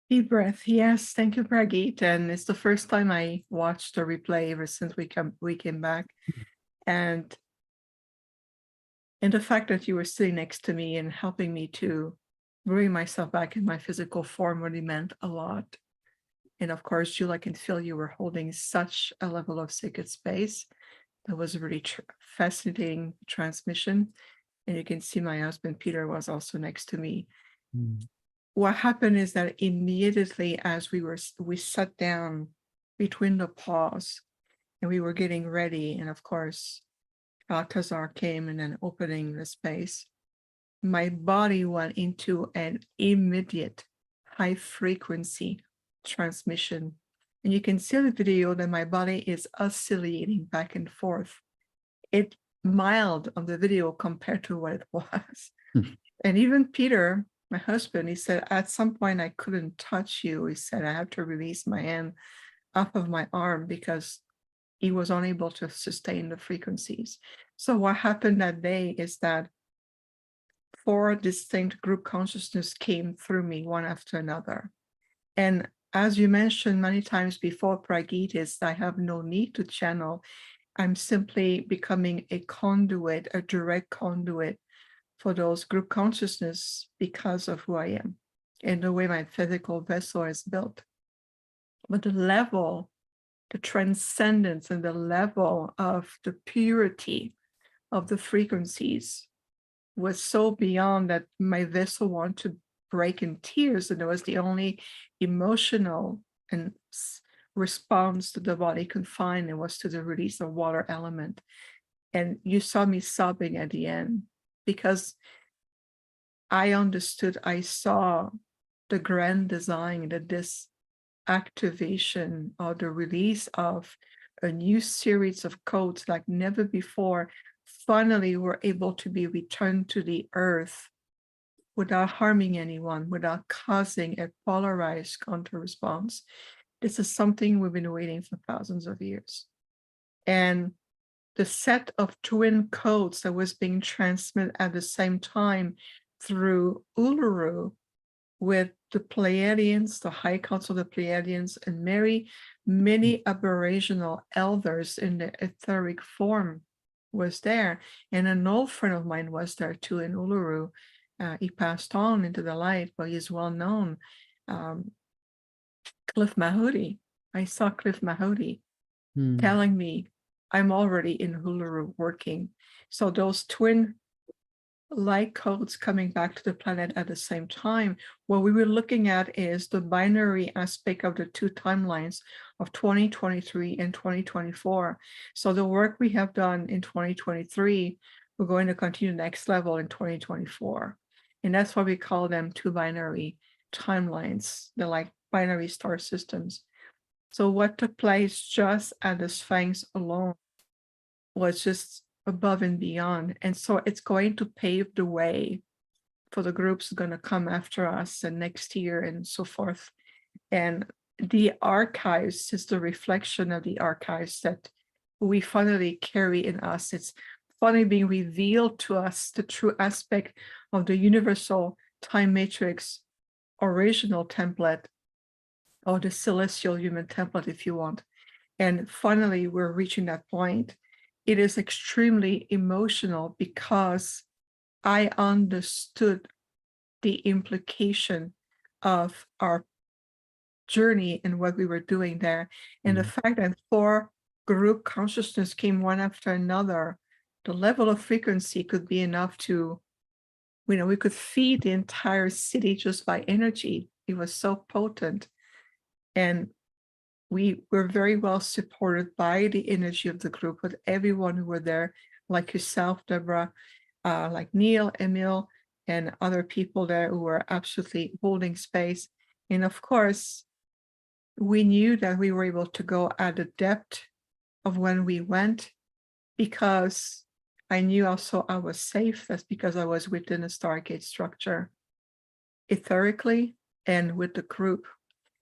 Deep breath. Yes, thank you, Pragit. And it's the first time I watched the replay ever since we came back. And the fact that you were sitting next to me and helping me to bring myself back in my physical form really meant a lot. And of course, Jules, I can feel you were holding such a level of sacred space. That was a really fascinating transmission. And you can see my husband, Peter, was also next to me. What happened is that immediately as we sat down between the pause and we were getting ready, and of course, Balthazar came and then opening the space, my body went into an immediate high frequency transmission. And you can see in the video that my body is oscillating back and forth. It mild on the video compared to what it was. And even Peter, my husband, he said, at some point I couldn't touch you. He said, I have to release my hand off of my arm because he was unable to sustain the frequencies. So what happened that day is that 4 distinct group consciousness came through me one after another. And as you mentioned many times before, Pragit, is I have no need to channel. I'm simply becoming a conduit, a direct conduit for those group consciousness because of who I am and the way my physical vessel is built. But the level, the transcendence and the level of the purity of the frequencies was so beyond that my vessel wanted to break in tears, and it was the only emotional and response that the body could find. It was to the release of water element. And you saw me sobbing at the end because I understood, I saw the grand design that this activation or the release of a new series of codes like never before finally were able to be returned to the earth without harming anyone, without causing a polarized counter response. This is something we've been waiting for thousands of years. And the set of twin codes that was being transmitted at the same time through Uluru with the Pleiadians, the High Council of the Pleiadians, and many aberrational elders in the etheric form was there. And an old friend of mine was there too in Uluru. He passed on into the light, but he's well known. Cliff Mahody. I saw Cliff Mahody telling me, I'm already in Uluru working. So those twin light codes coming back to the planet at the same time, what we were looking at is the binary aspect of the 2 timelines of 2023 and 2024. So the work we have done in 2023, we're going to continue the next level in 2024. And that's why we call them 2 binary timelines. They're like binary star systems. So what took place just at the Sphinx alone was just above and beyond. And so it's going to pave the way for the groups going to come after us and next year and so forth. And the archives is the reflection of the archives that we finally carry in us. It's finally being revealed to us, the true aspect of the universal time matrix original template or the celestial human template, if you want. And finally, we're reaching that point. It is extremely emotional because I understood the implication of our journey and what we were doing there. And the fact that 4 group consciousness came one after another, the level of frequency could be enough to, we could feed the entire city just by energy. It was so potent. And we were very well supported by the energy of the group, with everyone who were there, like yourself, Debra, like Neil, Emil, and other people there who were absolutely holding space. And of course, we knew that we were able to go at the depth of when we went, because I knew also I was safe. That's because I was within a Stargate structure, etherically and with the group.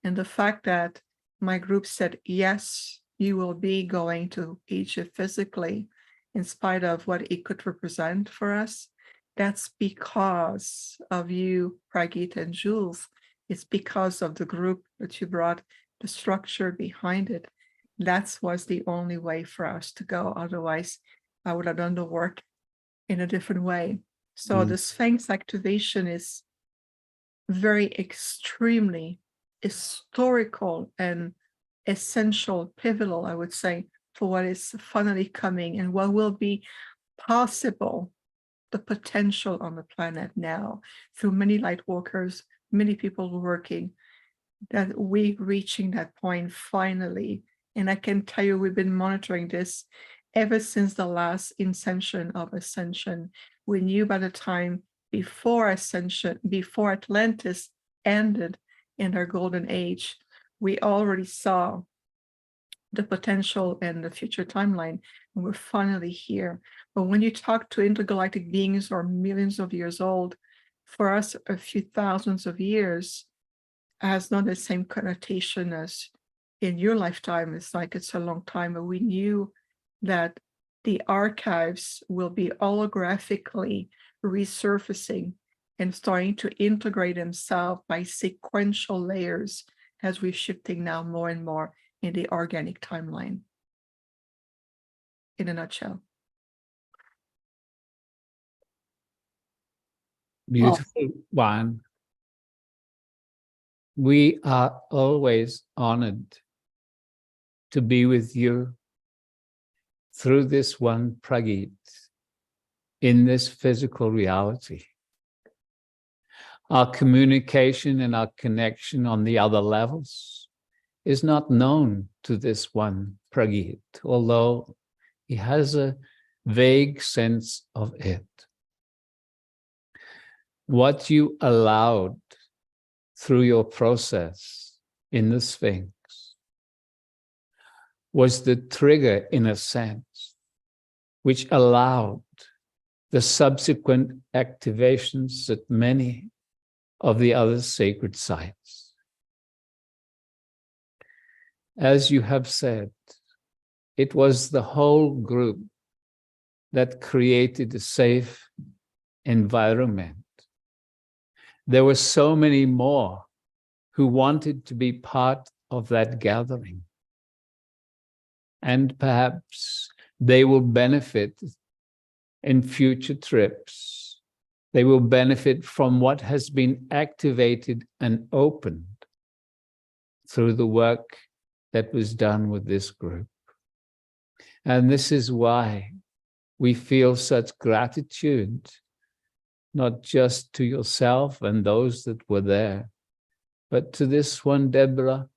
And the fact that my group said, yes, you will be going to Egypt physically, in spite of what it could represent for us, that's because of you, Pragit and Jules. It's because of the group that you brought, the structure behind it. That was the only way for us to go. Otherwise, I would have done the work in a different way. So the Sphinx activation is very extremely historical and essential, pivotal, I would say, for what is finally coming and what will be possible, the potential on the planet now, through many light workers, many people working, that we reaching that point finally. And I can tell you, we've been monitoring this ever since the last ascension of Ascension. We knew by the time before Ascension, before Atlantis ended in their golden age, we already saw the potential and the future timeline, and we're finally here. But when you talk to intergalactic beings who are millions of years old, for us, a few thousands of years has not the same connotation as in your lifetime. It's like it's a long time, but we knew that the archives will be holographically resurfacing and starting to integrate themselves by sequential layers as we're shifting now more and more in the organic timeline. In a nutshell. Beautiful one. We are always honored to be with you through this one Pragit in this physical reality. Our communication and our connection on the other levels is not known to this one Pragit, although he has a vague sense of it. What you allowed through your process in the Sphinx was the trigger, in a sense, which allowed the subsequent activations at many of the other sacred sites. As you have said, it was the whole group that created a safe environment. There were so many more who wanted to be part of that gathering. And perhaps they will benefit in future trips. They will benefit from what has been activated and opened through the work that was done with this group. And this is why we feel such gratitude, not just to yourself and those that were there, but to this one Debra,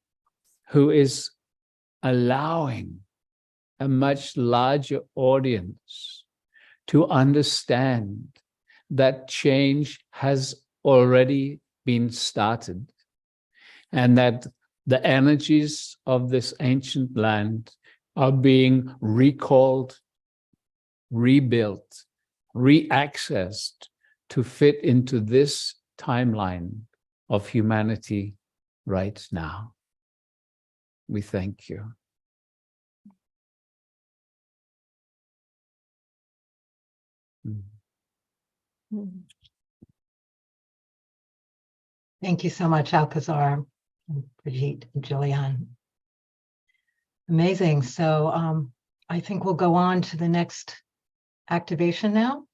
who is allowing a much larger audience to understand that change has already been started, and that the energies of this ancient land are being recalled, rebuilt, reaccessed to fit into this timeline of humanity right now. We thank you. Thank you so much, Alcazar. and Brigitte and Julianne. Amazing. So I think we'll go on to the next activation now.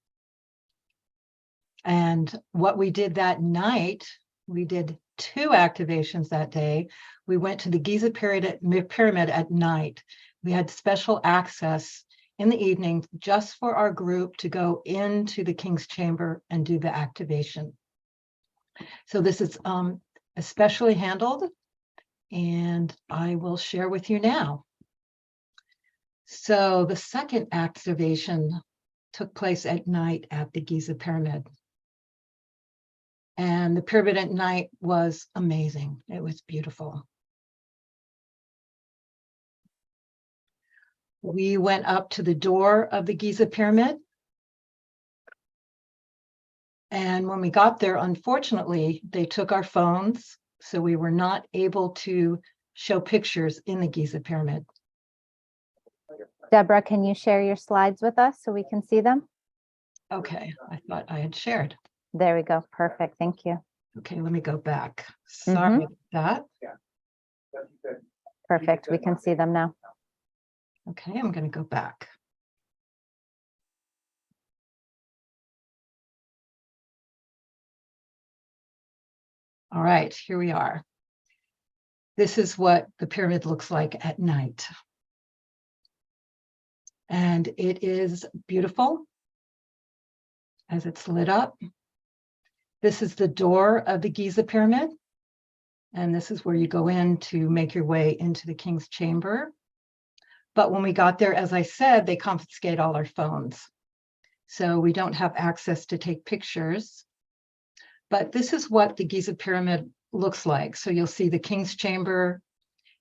And what we did that night, we did 2 activations that day. We went to the Giza pyramid at night. We had special access in the evening just for our group to go into the King's Chamber and do the activation. So this is especially handled, and I will share with you now. So the second activation took place at night at the Giza pyramid. And the pyramid at night was amazing. It was beautiful. We went up to the door of the Giza pyramid. And when we got there, unfortunately, they took our phones, so we were not able to show pictures in the Giza pyramid. Debra, can you share your slides with us so we can see them? Okay, I thought I had shared. There we go. Perfect. Thank you. Okay, let me go back. Sorry about that. Perfect. We can see them now. Okay, I'm going to go back. All right, here we are. This is what the pyramid looks like at night. And it is beautiful as it's lit up. This is the door of the Giza pyramid. And this is where you go in to make your way into the King's Chamber. But when we got there, as I said, they confiscate all our phones. So we don't have access to take pictures. But this is what the Giza pyramid looks like. So you'll see the King's Chamber,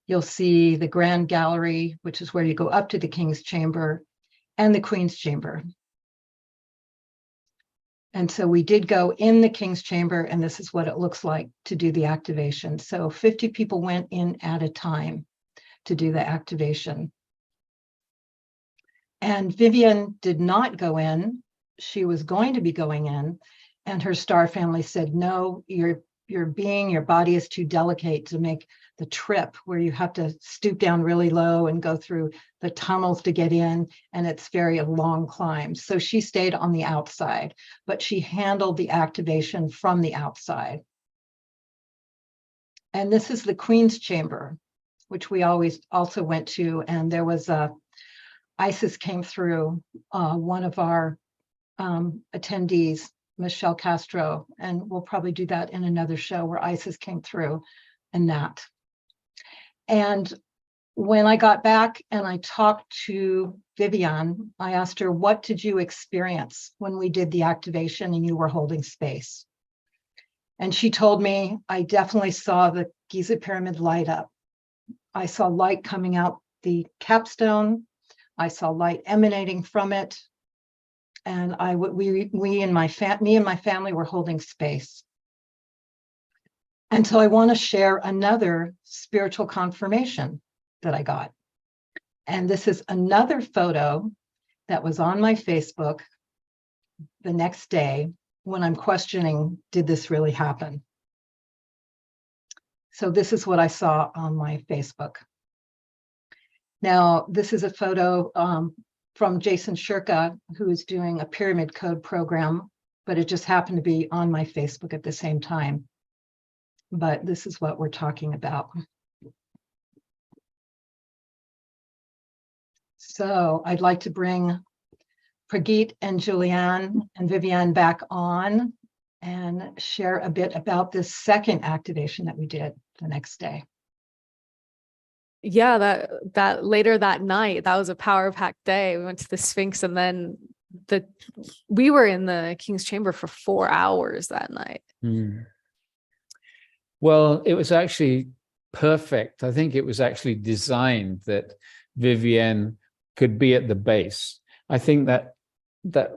you'll see the Grand Gallery, which is where you go up to the King's Chamber, and the Queen's Chamber. And so we did go in the King's Chamber, and this is what it looks like to do the activation. So 50 people went in at a time to do the activation. And Vivian did not go in. She was going to be going in, and her star family said, no, your body is too delicate to make the trip where you have to stoop down really low and go through the tunnels to get in, and it's very long climb. So she stayed on the outside, but she handled the activation from the outside. And this is the Queen's Chamber, which we always also went to, and there was ISIS came through, one of our attendees, Michelle Castro, and we'll probably do that in another show where ISIS came through and that. And when I got back and I talked to Viviane, I asked her, what did you experience when we did the activation and you were holding space? And she told me, I definitely saw the Giza pyramid light up. I saw light coming out the capstone. I saw light emanating from it. And me and my family were holding space. And so I want to share another spiritual confirmation that I got. And this is another photo that was on my Facebook the next day when I'm questioning, did this really happen? So this is what I saw on my Facebook. Now, this is a photo from Jason Shirka, who is doing a pyramid code program, but it just happened to be on my Facebook at the same time. But this is what we're talking about. So I'd like to bring Brigitte and Julianne and Viviane back on and share a bit about this second activation that we did the next day. Yeah, that later that night, that was a power-packed day. We went to the Sphinx, and then we were in the King's Chamber for 4 hours that night. Well, it was actually perfect. I think it was actually designed that Vivian could be at the base. I think that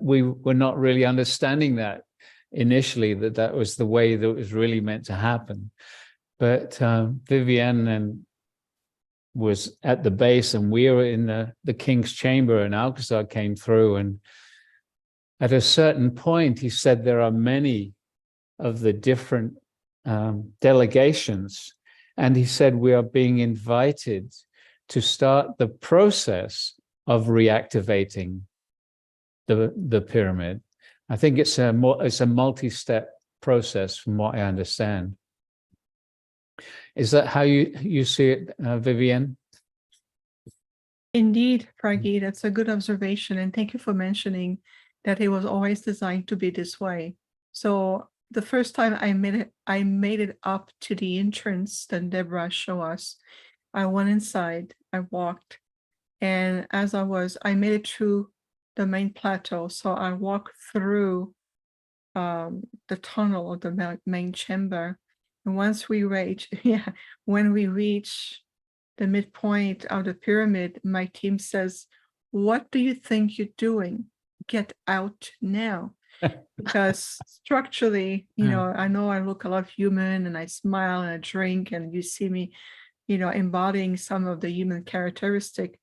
we were not really understanding that initially, that was the way that it was really meant to happen. But Vivian was at the base, and we were in the King's Chamber, and Alcazar came through, and at a certain point he said there are many of the different delegations, And he said, we are being invited to start the process of reactivating the pyramid. I think it's a multi-step process from what I understand. Is that how you see it, Vivian? Indeed, Pragit, that's a good observation. And thank you for mentioning that it was always designed to be this way. So the first time I made it up to the entrance that Debra showed us. I went inside, I walked, and as I made it through the main plateau. So I walked through the tunnel of the main chamber. And once we reach, when we reach the midpoint of the pyramid, my team says, "What do you think you're doing? Get out now." Because structurally, I know I look a lot human and I smile and I drink and you see me, embodying some of the human characteristic.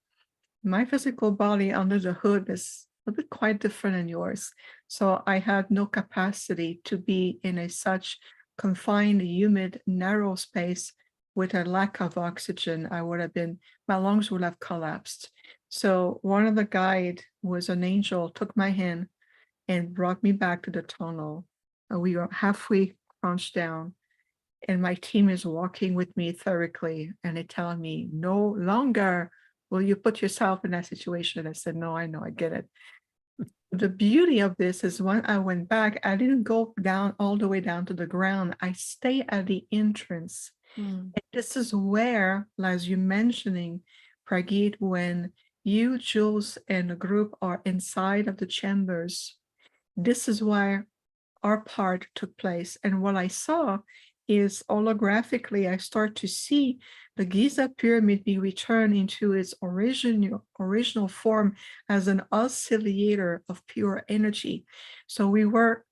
My physical body under the hood is a bit quite different than yours. So I had no capacity to be in a such confined, humid, narrow space with a lack of oxygen. My lungs would have collapsed. So one of the guide was an angel, took my hand and brought me back to the tunnel. We were halfway crouched down, and my team is walking with me etherically, and they tell me, "No longer will you put yourself in that situation." I said, "No, I know, I get it." The beauty of this is when I went back, I didn't go down all the way down to the ground. I stay at the entrance. And this is where, as you're mentioning, Pragit, when you, Jules, and the group are inside of the chambers, this is where our part took place. And what I saw is holographically, I start to see the Giza pyramid be returned into its original form as an oscillator of pure energy. So we were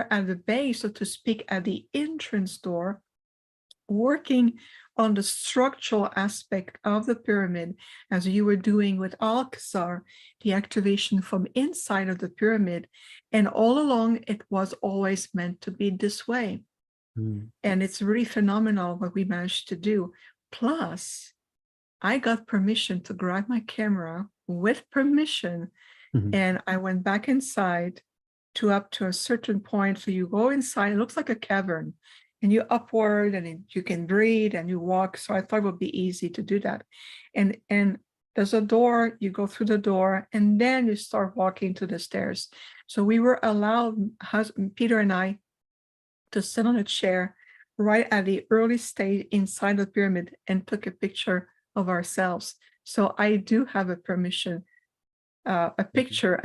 at the base, so to speak, at the entrance door, working on the structural aspect of the pyramid, as you were doing with Alcazar, the activation from inside of the pyramid. And all along, it was always meant to be this way. And it's really phenomenal what we managed to do. Plus, I got permission to grab my camera with permission, and I went back inside up to a certain point. So you go inside, it looks like a cavern, and you upward, and you can breathe and you walk. So I thought it would be easy to do that. And there's a door, you go through the door, and then you start walking to the stairs. So we were allowed, Peter and I, to sit on a chair right at the early stage inside the pyramid and took a picture of ourselves. So I do have a permission, a picture,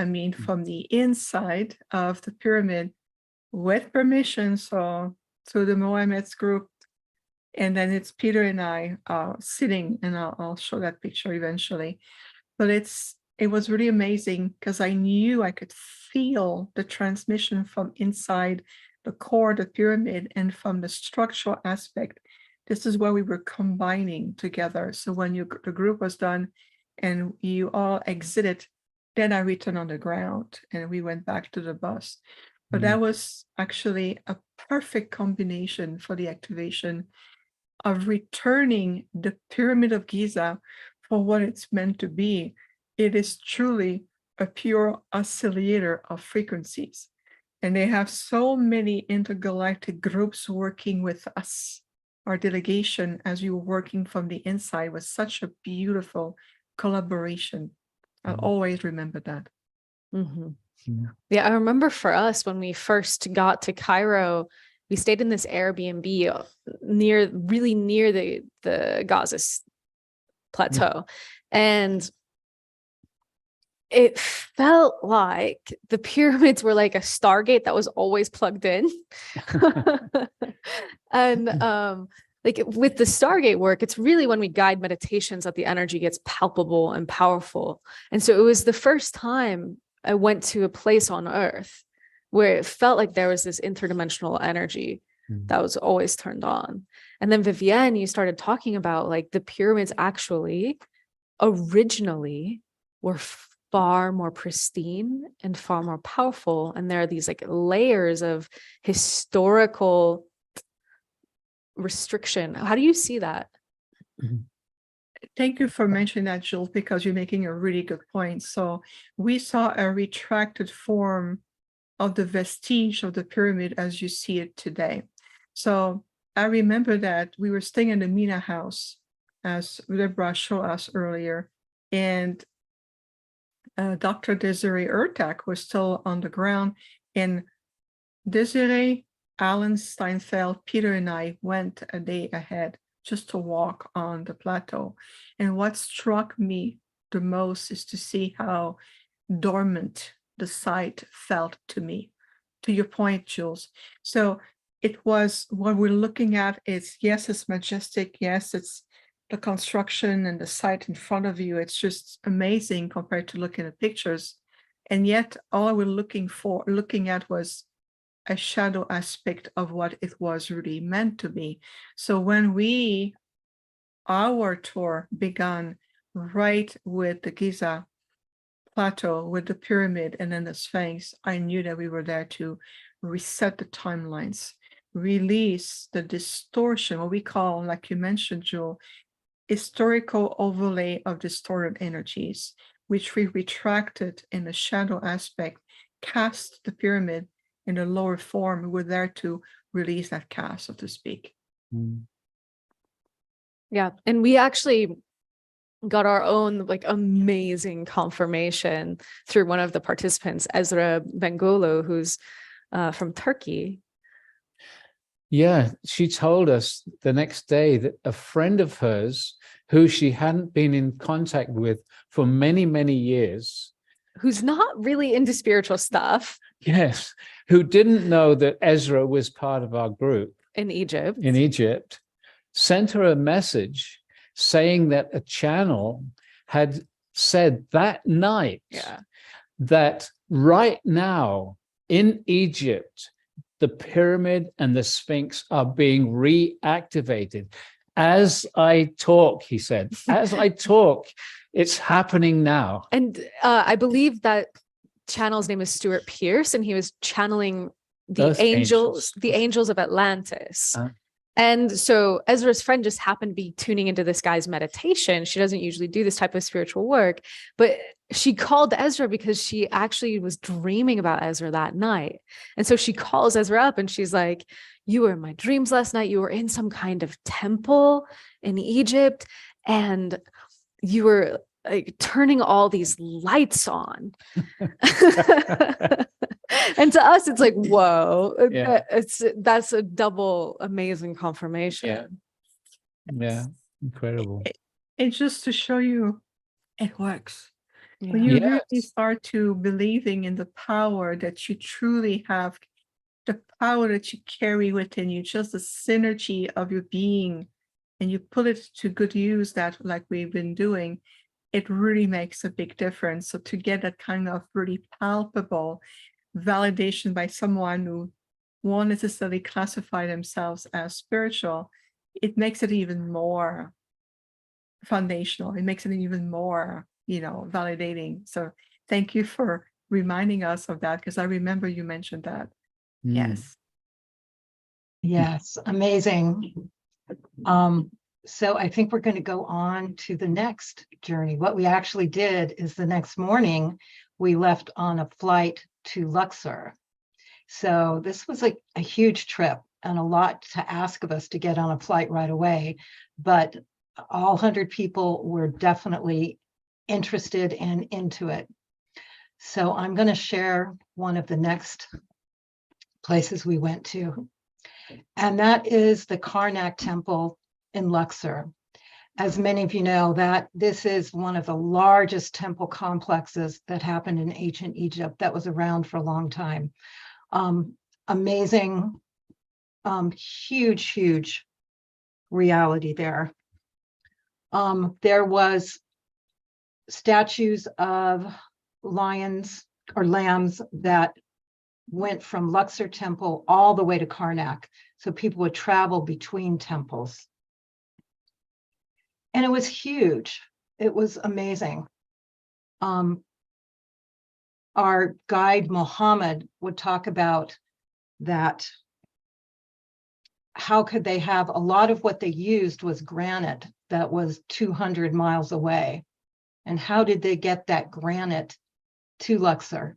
from the inside of the pyramid with permission. So through the Mohammed's group, and then it's Peter and I sitting, and I'll show that picture eventually. But it was really amazing because I knew I could feel the transmission from inside the core of the pyramid and from the structural aspect. This is where we were combining together. So when the group was done and you all exited, then I returned on the ground and we went back to the bus. But that was actually a perfect combination for the activation of returning the Pyramid of Giza for what it's meant to be. It is truly a pure oscillator of frequencies. And they have so many intergalactic groups working with us. Our delegation, as you were working from the inside, was such a beautiful collaboration. I'll always remember that. Yeah, I remember for us when we first got to Cairo, we stayed in this Airbnb really near the Gaza plateau. And it felt like the pyramids were like a Stargate that was always plugged in. And like with the Stargate work, it's really when we guide meditations that the energy gets palpable and powerful. And so it was the first time I went to a place on Earth where it felt like there was this interdimensional energy that was always turned on. And then Viviane, you started talking about like the pyramids actually originally were far more pristine and far more powerful. And there are these like layers of historical restriction. How do you see that? Thank you for mentioning that, Jules, because you're making a really good point. So we saw a retracted form of the vestige of the pyramid as you see it today. So I remember that we were staying in the Mina house, as Debra showed us earlier, and Dr. Desiree Ertak was still on the ground, and Desiree, Alan Steinfeld, Peter, and I went a day ahead just to walk on the plateau. And what struck me the most is to see how dormant the site felt to me, to your point, Jules. So it was what we're looking at is, yes, it's majestic. Yes, it's the construction and the site in front of you. It's just amazing compared to looking at pictures. And yet all we're looking at was a shadow aspect of what it was really meant to be. So when our tour began right with the Giza plateau, with the pyramid and then the Sphinx, I knew that we were there to reset the timelines, release the distortion, what we call, like you mentioned, Jewel, historical overlay of distorted energies, which we retracted in the shadow aspect, cast the pyramid in a lower form. We were there to release that cast, so to speak. Yeah. And we actually got our own like amazing confirmation through one of the participants, Ezra Bengolo, who's from Turkey. Yeah, she told us the next day that a friend of hers, who she hadn't been in contact with for many, many years, who's not really into spiritual stuff. Yes, who didn't know that Ezra was part of our group in Egypt, sent her a message saying that a channel had said that night that right now in Egypt, the pyramid and the Sphinx are being reactivated. As I talk, he said, as I talk, it's happening now. And I believe that channel's name is Stuart Pierce, and he was channeling the angels of Atlantis. And so Ezra's friend just happened to be tuning into this guy's meditation. She doesn't usually do this type of spiritual work, but she called Ezra because she actually was dreaming about Ezra that night. And so she calls Ezra up and she's like, you were in my dreams last night. You were in some kind of temple in Egypt, and you were like turning all these lights on. And to us, it's like, whoa, that's a double amazing confirmation. Yeah, incredible. And just to show you, it works. When you really start to believing in the power that you truly have, the power that you carry within you, just the synergy of your being, and you put it to good use, that like we've been doing, it really makes a big difference. So to get that kind of really palpable validation by someone who won't necessarily classify themselves as spiritual, it makes it even more foundational. It makes it even more, validating. So thank you for reminding us of that, because I remember you mentioned that. Yes, amazing. So I think we're going to go on to the next journey. What we actually did is the next morning, we left on a flight to Luxor. So this was like a huge trip and a lot to ask of us to get on a flight right away. But all 100 people were definitely interested and into it. So I'm going to share one of the next places we went to. And that is the Karnak Temple in Luxor. As many of you know, that this is one of the largest temple complexes that happened in ancient Egypt, that was around for a long time. Amazing, huge reality there. There was statues of lions or lambs that went from Luxor Temple all the way to Karnak. So people would travel between temples. And it was huge. It was amazing. Our guide, Mohammed, would talk about that how could they have a lot of what they used was granite that was 200 miles away? And how did they get that granite to Luxor?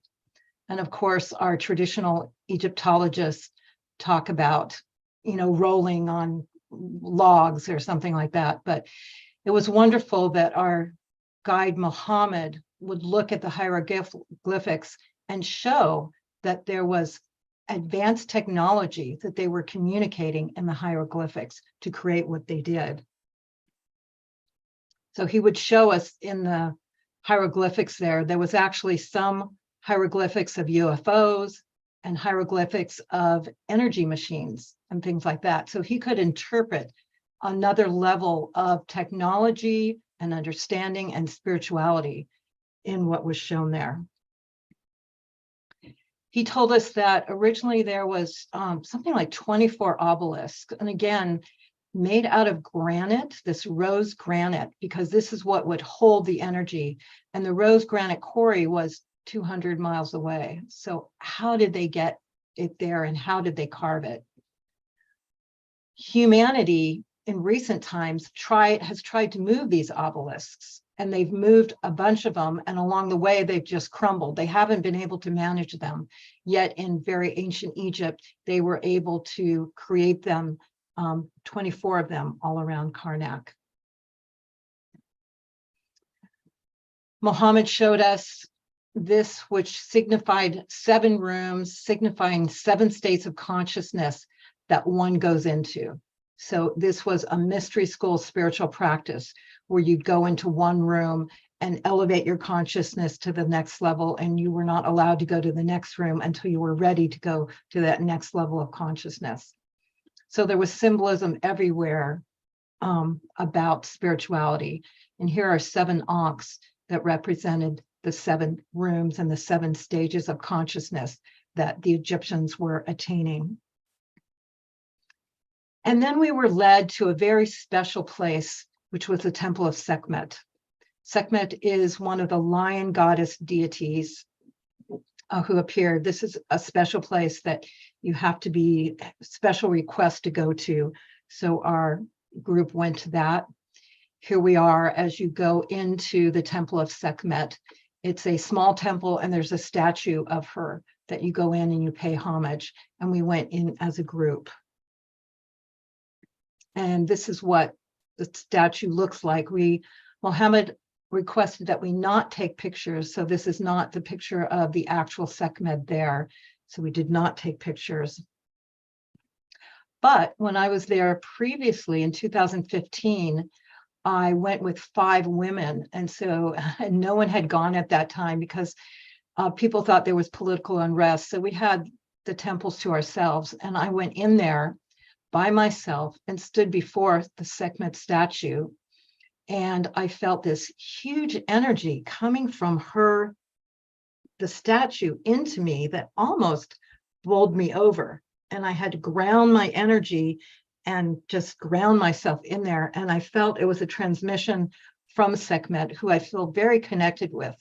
And of course, our traditional Egyptologists talk about, rolling on logs or something like that. But it was wonderful that our guide Muhammad would look at the hieroglyphics and show that there was advanced technology that they were communicating in the hieroglyphics to create what they did. So he would show us in the hieroglyphics there was actually some hieroglyphics of UFOs and hieroglyphics of energy machines and things like that. So he could interpret another level of technology and understanding and spirituality in what was shown there. He told us that originally there was something like 24 obelisks, and again, made out of granite, this rose granite, because this is what would hold the energy. And the rose granite quarry was 200 miles away. So how did they get it there, and how did they carve it? Humanity in recent times has tried to move these obelisks, and they've moved a bunch of them, and along the way they've just crumbled. They haven't been able to manage them. Yet in very ancient Egypt, they were able to create them, 24 of them all around Karnak. Muhammad showed us this, which signified 7 rooms, signifying 7 states of consciousness that one goes into. So this was a mystery school spiritual practice where you'd go into one room and elevate your consciousness to the next level, and you were not allowed to go to the next room until you were ready to go to that next level of consciousness. So there was symbolism everywhere about spirituality. And here are 7 ankhs that represented the 7 rooms and the 7 stages of consciousness that the Egyptians were attaining. And then we were led to a very special place, which was the Temple of Sekhmet. Sekhmet is one of the lion goddess deities who appeared. This is a special place that you have to be special request to go to. So our group went to that. Here we are as you go into the Temple of Sekhmet. It's a small temple, and there's a statue of her that you go in and you pay homage. And we went in as a group. And this is what the statue looks like. Muhammad requested that we not take pictures. So this is not the picture of the actual Sekhmet there. So we did not take pictures. But when I was there previously in 2015, I went with 5 women. And so no one had gone at that time because people thought there was political unrest. So we had the temples to ourselves. And I went in there by myself and stood before the Sekhmet statue. And I felt this huge energy coming from her, the statue, into me that almost bowled me over. And I had to ground my energy and just ground myself in there. And I felt it was a transmission from Sekhmet, who I feel very connected with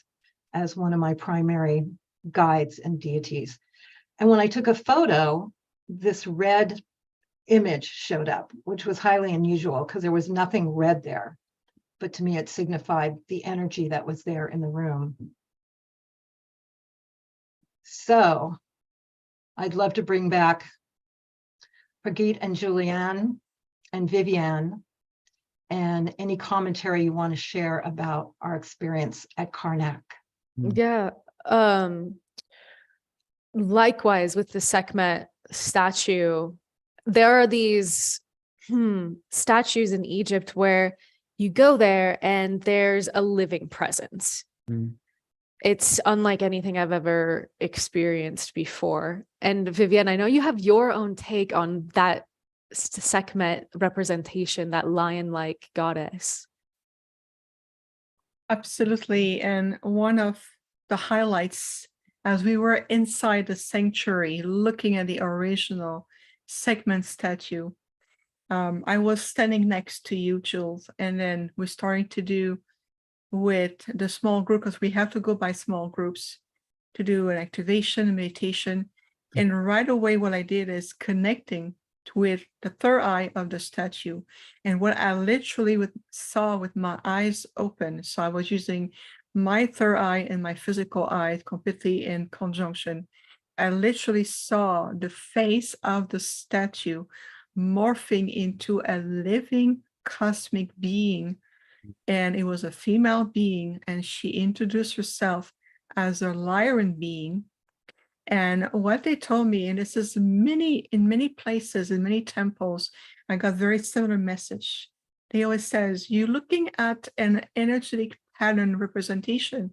as one of my primary guides and deities. And when I took a photo, this red image showed up, which was highly unusual because there was nothing red there. But to me, it signified the energy that was there in the room. So I'd love to bring back Brigitte and Julianne and Viviane, and any commentary you want to share about our experience at Karnak. Yeah. Likewise with the Sekhmet statue, there are these statues in Egypt where you go there and there's a living presence. It's unlike anything I've ever experienced before. And Vivian, I know you have your own take on that Sekhmet representation, that lion-like goddess. Absolutely. And one of the highlights, as we were inside the sanctuary looking at the original Sekhmet statue, I was standing next to you, Jules, and then we're starting to do with the small group, because we have to go by small groups to do an activation, meditation. And right away, what I did is connecting with the third eye of the statue. And what I literally saw with my eyes open, so I was using my third eye and my physical eye completely in conjunction. I literally saw the face of the statue morphing into a living cosmic being. And it was a female being, and she introduced herself as a Lyran being. And what they told me, and this is in many places, in many temples, I got very similar message. They always says, you're looking at an energetic pattern representation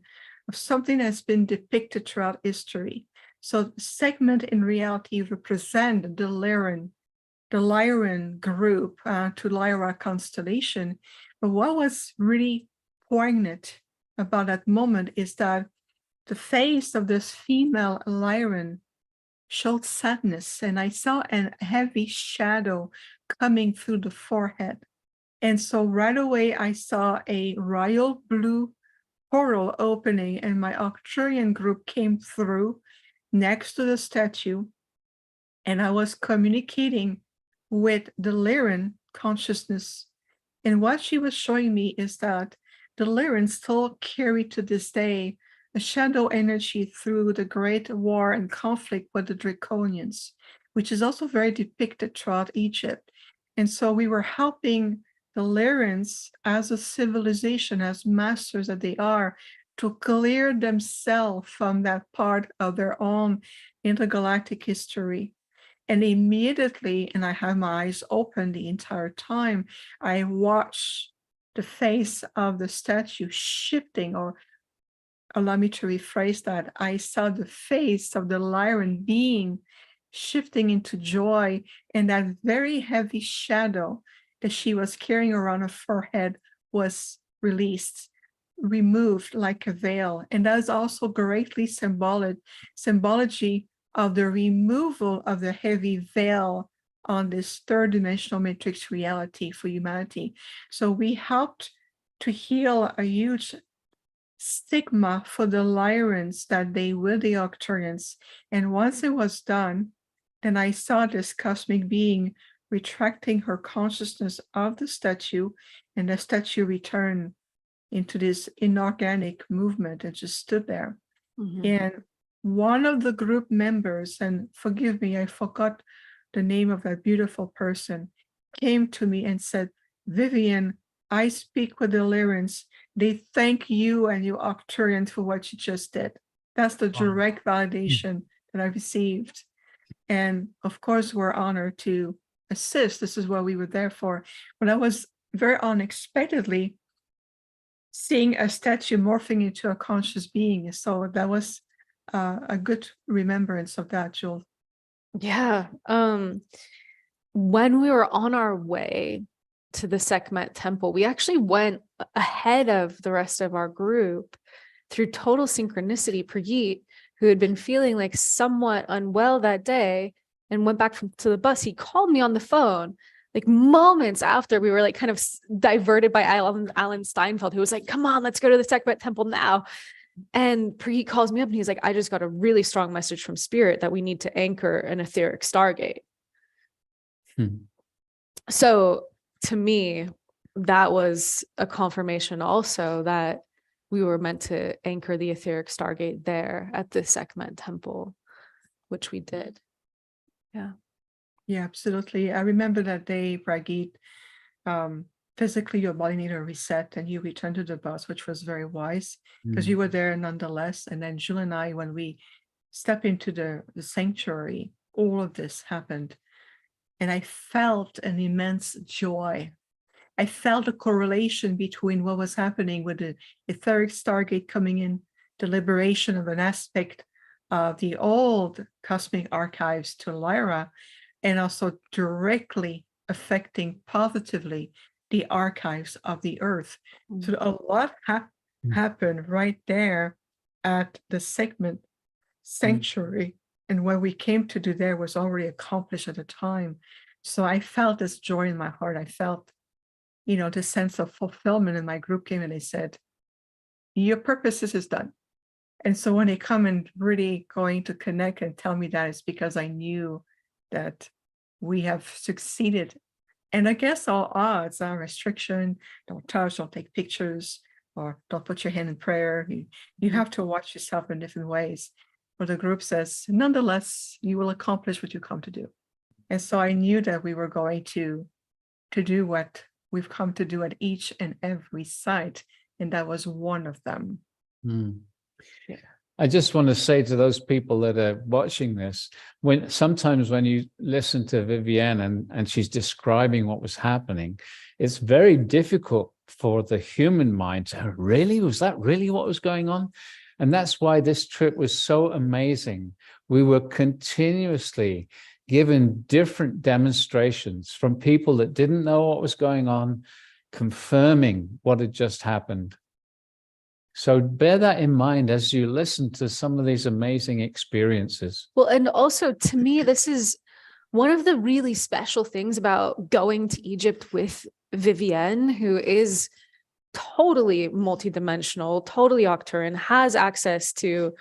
of something that's been depicted throughout history. So Sekhmet in reality represent the Lyran group to Lyra constellation. But what was really poignant about that moment is that the face of this female Lyran showed sadness, and I saw a heavy shadow coming through the forehead. And so right away I saw a royal blue portal opening, and my Arcturian group came through next to the statue, and I was communicating with the Lyran consciousness. And what she was showing me is that the Lyran still carry to this day a shadow energy through the great war and conflict with the Draconians, which is also very depicted throughout Egypt. And so we were helping the Lyrans as a civilization, as masters that they are, to clear themselves from that part of their own intergalactic history. And immediately, and I had my eyes open the entire time, I watched the face of the statue shifting, or allow me to rephrase that. I saw the face of the Lyran being shifting into joy, and that very heavy shadow that she was carrying around her forehead was released, removed like a veil. And that is also greatly symbology of the removal of the heavy veil on this third dimensional matrix reality for humanity. So we helped to heal a huge stigma for the Lyrans that they were the Arcturians. And once it was done, then I saw this cosmic being retracting her consciousness of the statue, and the statue returned into this inorganic movement and just stood there. Mhm. And one of the group members, and forgive me, I forgot the name of that beautiful person, came to me and said, Vivian, I speak with the Lyrans. They thank you and your Arcturians for what you just did. That's the direct validation that I received. And of course, we're honored to assist. This is what we were there for. But I was very unexpectedly seeing a statue morphing into a conscious being. So that was a good remembrance of that, Jewel. Yeah. When we were on our way to the Sekhmet temple, we actually went ahead of the rest of our group through total synchronicity. Prayeet, who had been feeling like somewhat unwell that day and went back to the bus, he called me on the phone like moments after we were like kind of diverted by Alan Steinfeld, who was like, come on, let's go to the Sekhmet temple now. And Prayeet calls me up and he's like, I just got a really strong message from Spirit that we need to anchor an etheric Stargate. So to me, that was a confirmation also that we were meant to anchor the etheric Stargate there at the Sekhmet temple, which we did. Yeah. Yeah, absolutely. I remember that day, Prayeet, physically your body needed a reset and you returned to the bus, which was very wise because you were there nonetheless. And then Jules and I, when we stepped into the sanctuary, all of this happened. And I felt an immense joy. I felt a correlation between what was happening with the etheric Stargate coming in, the liberation of an aspect of the old cosmic archives to Lyra, and also directly affecting positively the archives of the earth. So a lot happened right there at the Sekhmet sanctuary. And what we came to do there was already accomplished at the time. So I felt this joy in my heart. I felt, this sense of fulfillment. And my group came and they said, your purpose is done. And so when they come and really going to connect and tell me that, it's because I knew that we have succeeded. And against all odds, our restriction, don't touch, don't take pictures, or don't put your hand in prayer. You have to watch yourself in different ways. But the group says, nonetheless, you will accomplish what you come to do. And so I knew that we were going to do what we've come to do at each and every site. And that was one of them. Mm. I just want to say to those people that are watching this, sometimes when you listen to Viviane and she's describing what was happening, it's very difficult for the human mind to, really, was that really what was going on? And that's why this trip was so amazing. We were continuously given different demonstrations from people that didn't know what was going on, confirming what had just happened. So bear that in mind as you listen to some of these amazing experiences. Well, and also to me, this is one of the really special things about going to Egypt with Vivian, who is totally multidimensional, totally Octurian, has access to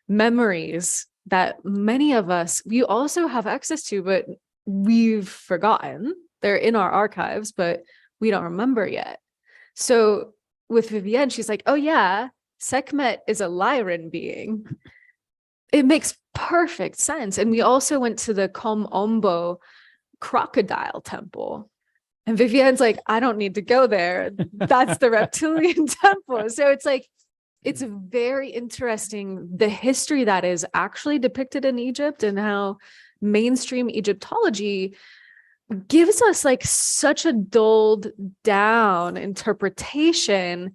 memories that many of us, we also have access to, but we've forgotten. They're in our archives, but we don't remember yet. So with Viviane, she's like, oh yeah, Sekhmet is a Lyran being. It makes perfect sense. And we also went to the Kom-Ombo crocodile temple. And Viviane's like, I don't need to go there. That's the reptilian temple. So it's like, it's very interesting, the history that is actually depicted in Egypt and how mainstream Egyptology gives us like such a dulled down interpretation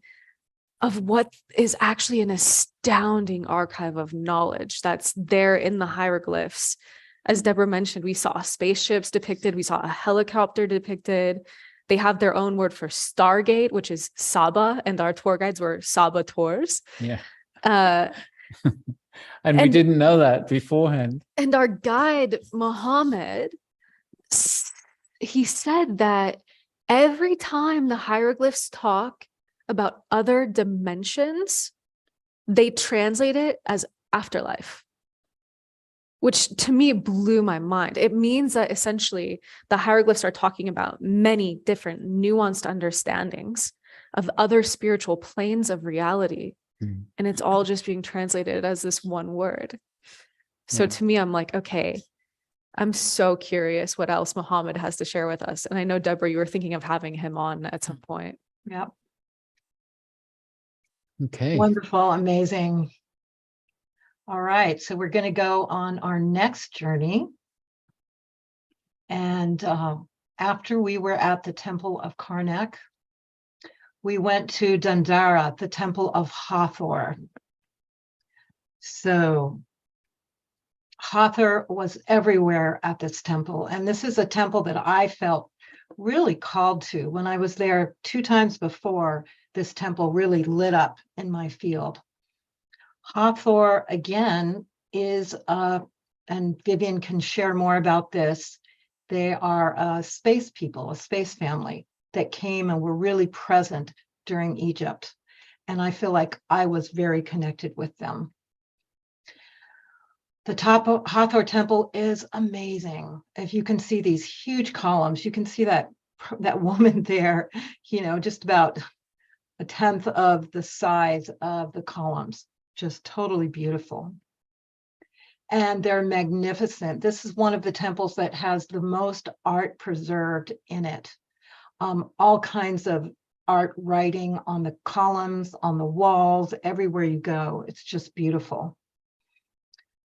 of what is actually an astounding archive of knowledge that's there in the hieroglyphs. As Debra mentioned, we saw spaceships depicted, we saw a helicopter depicted. They have their own word for Stargate, which is Saba, and our tour guides were saboteurs. Yeah. And we didn't know that beforehand. And our guide, Muhammad, he said that every time the hieroglyphs talk about other dimensions, they translate it as afterlife, which to me blew my mind. It means that essentially the hieroglyphs are talking about many different nuanced understandings of other spiritual planes of reality. Mm. And it's all just being translated as this one word. So to me, I'm like, okay, I'm so curious what else Muhammad has to share with us. And I know, Debra, you were thinking of having him on at some point. Yep. Okay. Wonderful, amazing. All right, so we're going to go on our next journey. And after we were at the Temple of Karnak, we went to Dendara, the Temple of Hathor. So Hathor was everywhere at this temple. And this is a temple that I felt really called to. When I was there 2 times before, this temple really lit up in my field. Hathor, again, is, and Vivian can share more about this, they are a space people, a space family that came and were really present during Egypt. And I feel like I was very connected with them. The top of Hathor temple is amazing. If you can see these huge columns, you can see that woman there, you know, just about 1/10 of the size of the columns. Just totally beautiful. And they're magnificent. This is one of the temples that has the most art preserved in it. All kinds of art writing on the columns, on the walls, everywhere you go. It's just beautiful.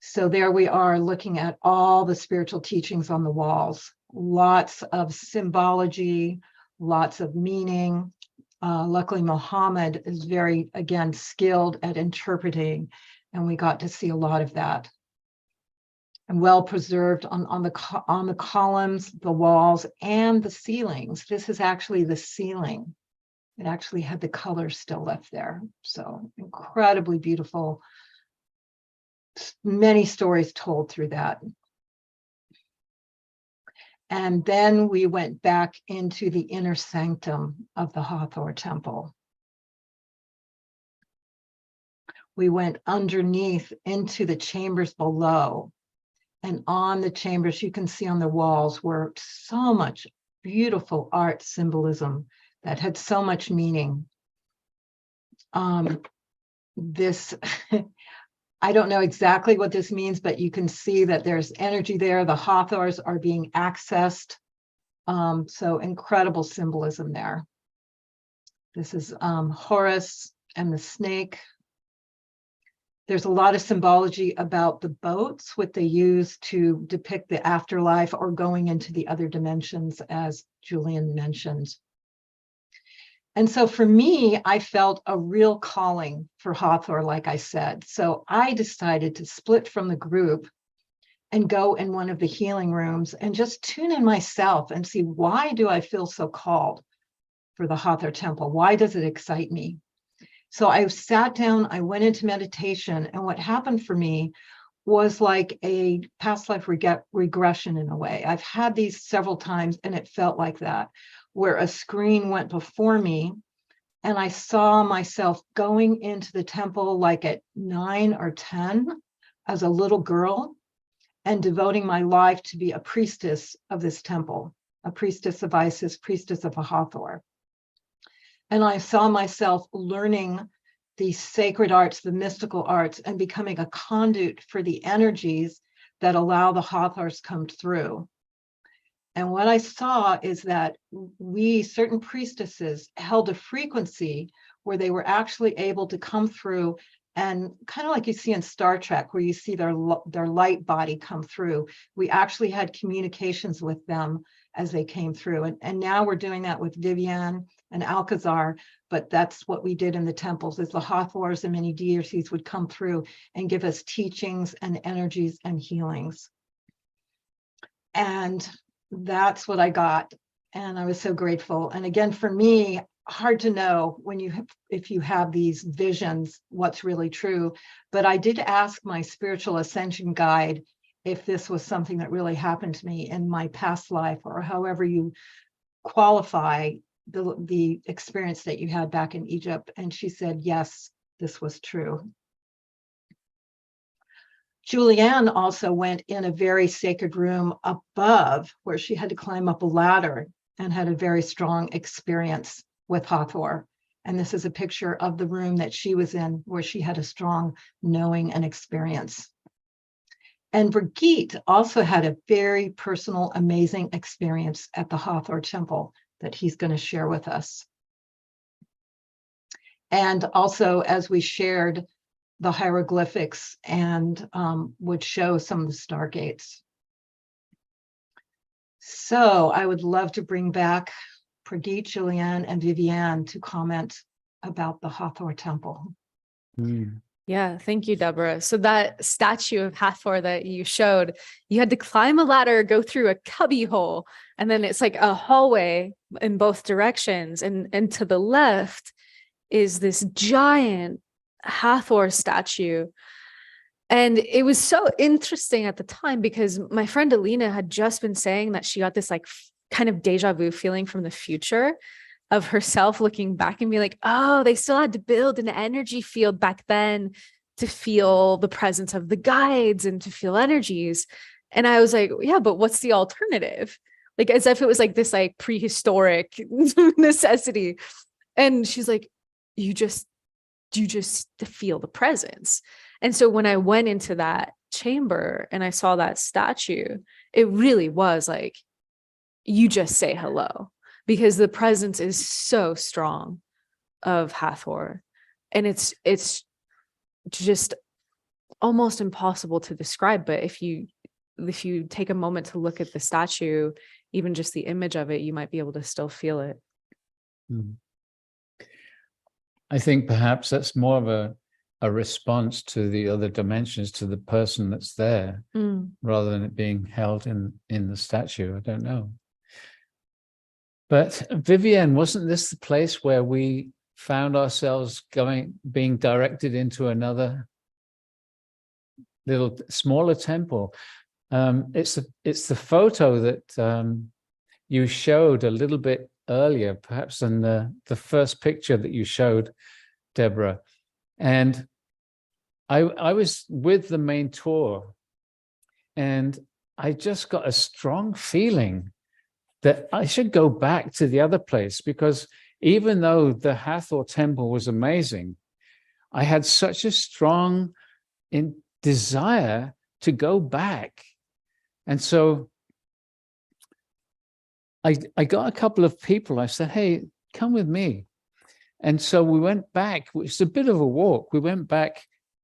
So there we are looking at all the spiritual teachings on the walls. Lots of symbology, lots of meaning. Luckily, Muhammad is very, again, skilled at interpreting, and we got to see a lot of that. And well preserved on the columns, the walls, and the ceilings. This is actually the ceiling. It actually had the color still left there. So incredibly beautiful. Many stories told through that. And then we went back into the inner sanctum of the Hathor temple. We went underneath into the chambers below. And on the chambers, you can see on the walls were so much beautiful art symbolism that had so much meaning. This, I don't know exactly what this means, but you can see that there's energy there. The Hathors are being accessed. So incredible symbolism there. This is Horus and the snake. There's a lot of symbology about the boats, what they use to depict the afterlife or going into the other dimensions, as Julian mentioned. And so for me, I felt a real calling for Hathor, like I said. So I decided to split from the group and go in one of the healing rooms and just tune in myself and see, why do I feel so called for the Hathor temple? Why does it excite me? So I sat down, I went into meditation, and what happened for me was like a past life regression in a way. I've had these several times, and it felt like that, where a screen went before me, and I saw myself going into the temple like at 9 or 10 as a little girl, and devoting my life to be a priestess of this temple, a priestess of Isis, priestess of Hathor. And I saw myself learning the sacred arts, the mystical arts, and becoming a conduit for the energies that allow the Hathors come through. And what I saw is that we, certain priestesses, held a frequency where they were actually able to come through, and kind of like you see in Star Trek, where you see their light body come through. We actually had communications with them as they came through. And now we're doing that with Vivian and Alcazar, but that's what we did in the temples, is the Hathors and many deities would come through and give us teachings and energies and healings. And that's what I got. And I was so grateful. And again, for me, hard to know when if you have these visions, what's really true. But I did ask my spiritual ascension guide if this was something that really happened to me in my past life, or however you qualify the experience that you had back in Egypt. And she said, yes, this was true. Juliane also went in a very sacred room above, where she had to climb up a ladder, and had a very strong experience with Hathor. And this is a picture of the room that she was in, where she had a strong knowing and experience. And Brigitte also had a very personal, amazing experience at the Hathor temple that he's going to share with us. And also, as we shared the hieroglyphics, and would show some of the stargates. So I would love to bring back Brigitte, Juliane, and Viviane to comment about the Hathor temple. Yeah, thank you, Debra. So that statue of Hathor that you showed, you had to climb a ladder, go through a cubby hole, and then it's like a hallway in both directions. And to the left is this giant Hathor statue. And it was so interesting at the time, because my friend Alina had just been saying that she got this like kind of deja vu feeling from the future of herself looking back and be like, oh, they still had to build an energy field back then to feel the presence of the guides and to feel energies. And I was like, yeah, but what's the alternative? Like, as if it was like this like prehistoric necessity. And she's like, you just feel the presence. And so when I went into that chamber and I saw that statue, it really was like, you just say hello, because the presence is so strong of Hathor. And it's just almost impossible to describe. But if you take a moment to look at the statue, even just the image of it, you might be able to still feel it. I think perhaps that's more of a response to the other dimensions, to the person that's there, rather than it being held in the statue. I don't know. But Vivian, wasn't this the place where we found ourselves being directed into another little smaller temple? It's the photo that you showed a little bit earlier, perhaps in the first picture that you showed, Debra. And I was with the main tour, And I just got a strong feeling that I should go back to the other place, because even though the Hathor temple was amazing, I had such a strong desire to go back. And so I got a couple of people. I said, hey, come with me. And so we went back. It's a bit of a walk. We went back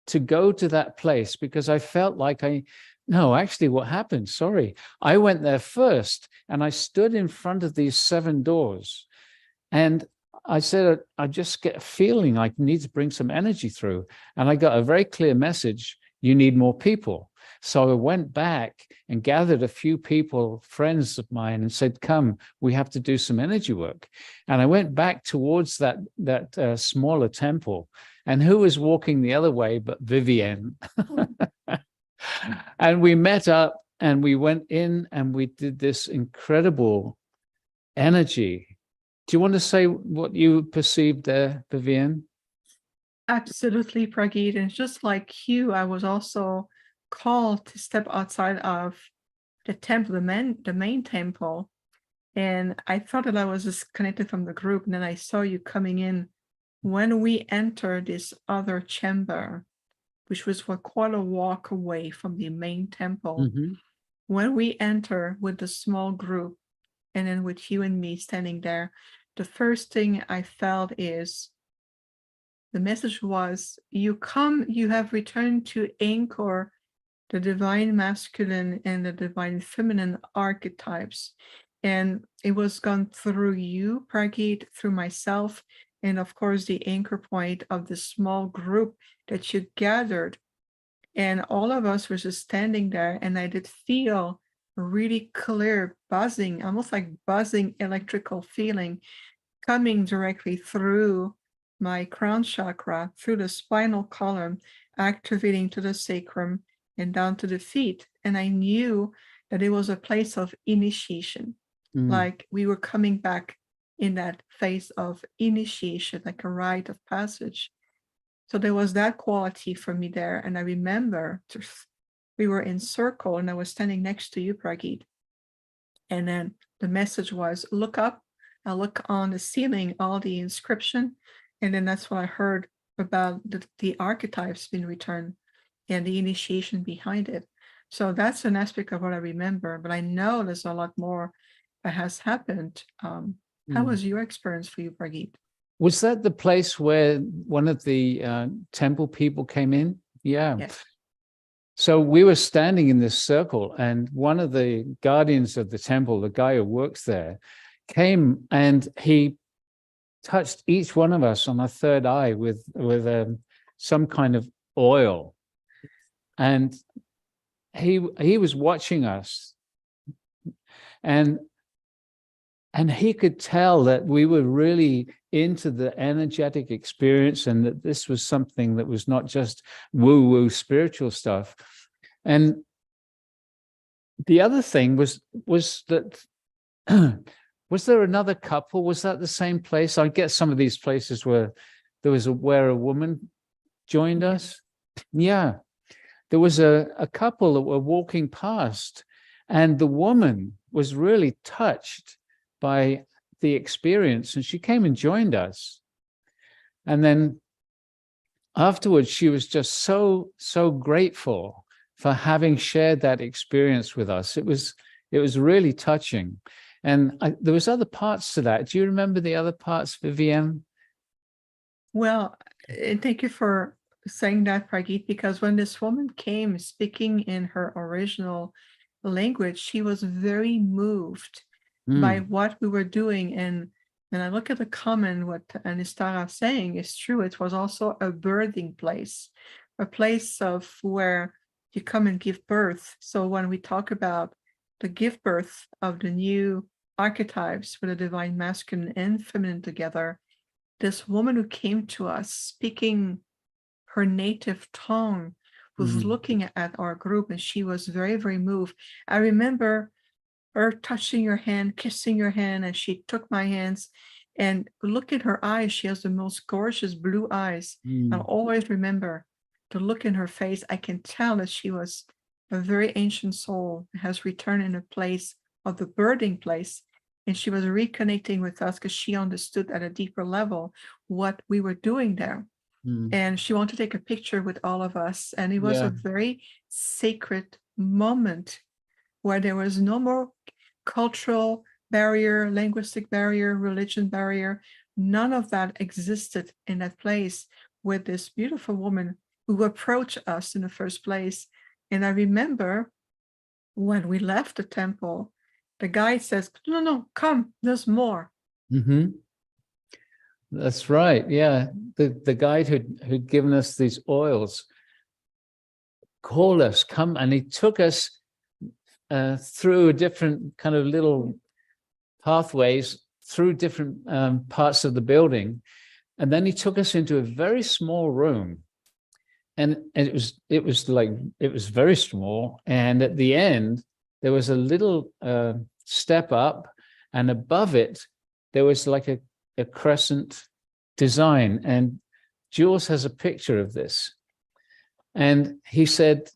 to go to that place because I felt like no, actually what happened, sorry. I went there first and I stood in front of these 7 doors. And I said, I just get a feeling I need to bring some energy through. And I got a very clear message, you need more people. So I went back and gathered a few people, friends of mine, and said, come, we have to do some energy work. And I went back towards that smaller temple. And who was walking the other way but Vivian? And we met up and we went in and we did this incredible energy. Do you want to say what you perceived there, Vivian? Absolutely, Pragit. And just like you, I was also called to step outside of the temple, the main temple. And I thought that I was disconnected from the group. And then I saw you coming in when we entered this other chamber, which was quite a walk away from the main temple. Mm-hmm. When we enter with the small group, and then with you and me standing there, the first thing I felt is the message was, you have returned to anchor the divine masculine and the divine feminine archetypes. And it was gone through you, Pragit, through myself, and of course the anchor point of the small group that you gathered. And all of us were just standing there, and I did feel a really clear buzzing, almost like buzzing electrical feeling coming directly through my crown chakra, through the spinal column, activating to the sacrum and down to the feet. And I knew that it was a place of initiation, like we were coming back in that phase of initiation, like a rite of passage. So there was that quality for me there. And I remember we were in circle and I was standing next to you, Pragit. And then the message was, look up. I look on the ceiling, all the inscription. And then that's what I heard about the archetypes being returned and the initiation behind it. So that's an aspect of what I remember, but I know there's a lot more that has happened. How was your experience for you, Pragit? Was that the place where one of the temple people came in? Yeah. Yes. So we were standing in this circle, and one of the guardians of the temple, the guy who works there, came and he touched each one of us on our third eye with some kind of oil. And he was watching us, and he could tell that we were really into the energetic experience, and that this was something that was not just woo-woo spiritual stuff. And the other thing was that was there another couple? Was that the same place? I get some of these places where there was where a woman joined us. Yeah. There was a couple that were walking past, and the woman was really touched by the experience, and she came and joined us. And then afterwards, she was just so grateful for having shared that experience with us. It was really touching. And there was other parts to that. Do you remember the other parts, Viviane? Well, thank you for saying that, Pragit, because when this woman came speaking in her original language, she was very moved by what we were doing. And I look at the comment, what Anistara saying is true. It was also a birthing place, a place of where you come and give birth. So when we talk about the give birth of the new archetypes with the divine masculine and feminine together, this woman who came to us speaking her native tongue was looking at our group, and she was very, very moved. I remember her touching your hand, kissing your hand, and she took my hands, and look at her eyes. She has the most gorgeous blue eyes. I'll always remember the look in her face. I can tell that she was a very ancient soul has returned in a place of the birthing place. And she was reconnecting with us because she understood at a deeper level what we were doing there. And she wanted to take a picture with all of us. And it was a very sacred moment where there was no more cultural barrier, linguistic barrier, religion barrier. None of that existed in that place with this beautiful woman who approached us in the first place. And I remember when we left the temple, the guide says, no, come, there's more. That's right. Yeah. The guide who'd given us these oils called us, come, and he took us through different kind of little pathways through different parts of the building. And then he took us into a very small room. And it was very small. And at the end, there was a little step up, and above it, there was like a crescent design. And Jules has a picture of this. And he said,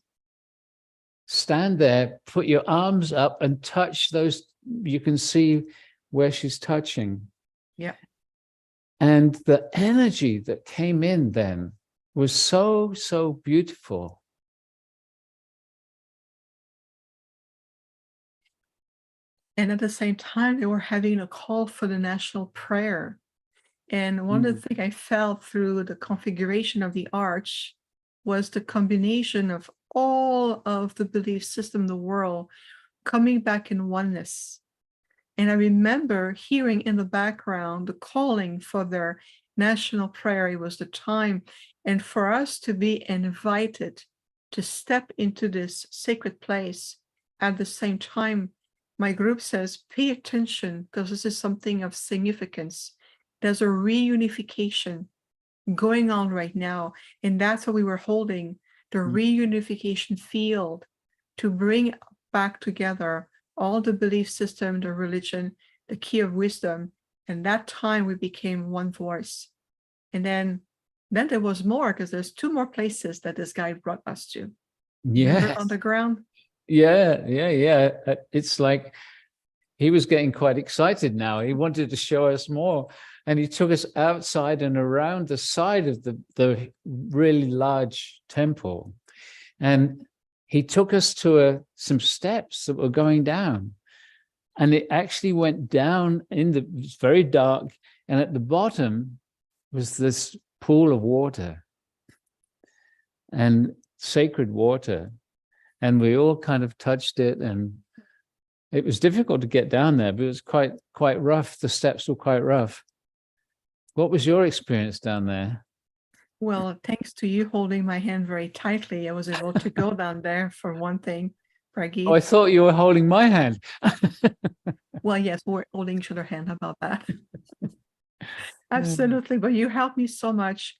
stand there, put your arms up and touch those. You can see where she's touching. Yeah. And the energy that came in then was so, so beautiful. And at the same time, they were having a call for the national prayer. And one of the things I felt through the configuration of the arch was the combination of all of the belief system in the world coming back in oneness. And I remember hearing in the background the calling for their national prayer. It was the time. And for us to be invited to step into this sacred place at the same time, my group says, pay attention, because this is something of significance. There's a reunification going on right now. And that's what we were holding, the reunification field, to bring back together all the belief system, the religion, the key of wisdom. And that time we became one voice. And then there was more, because there's 2 more places that this guy brought us to. Yeah. On the ground. Yeah. It's like he was getting quite excited now. He wanted to show us more. And he took us outside and around the side of the really large temple. And he took us to some steps that were going down. And it actually went down it was very dark. And at the bottom was this pool of water and sacred water. And we all kind of touched it, and it was difficult to get down there, but it was quite rough. The steps were quite rough. What was your experience down there? Well, thanks to you holding my hand very tightly, I was able to go down there for one thing, Praggy. Oh, I thought you were holding my hand. Well, yes, we're holding each other's hand. How about that? Absolutely. But you helped me so much.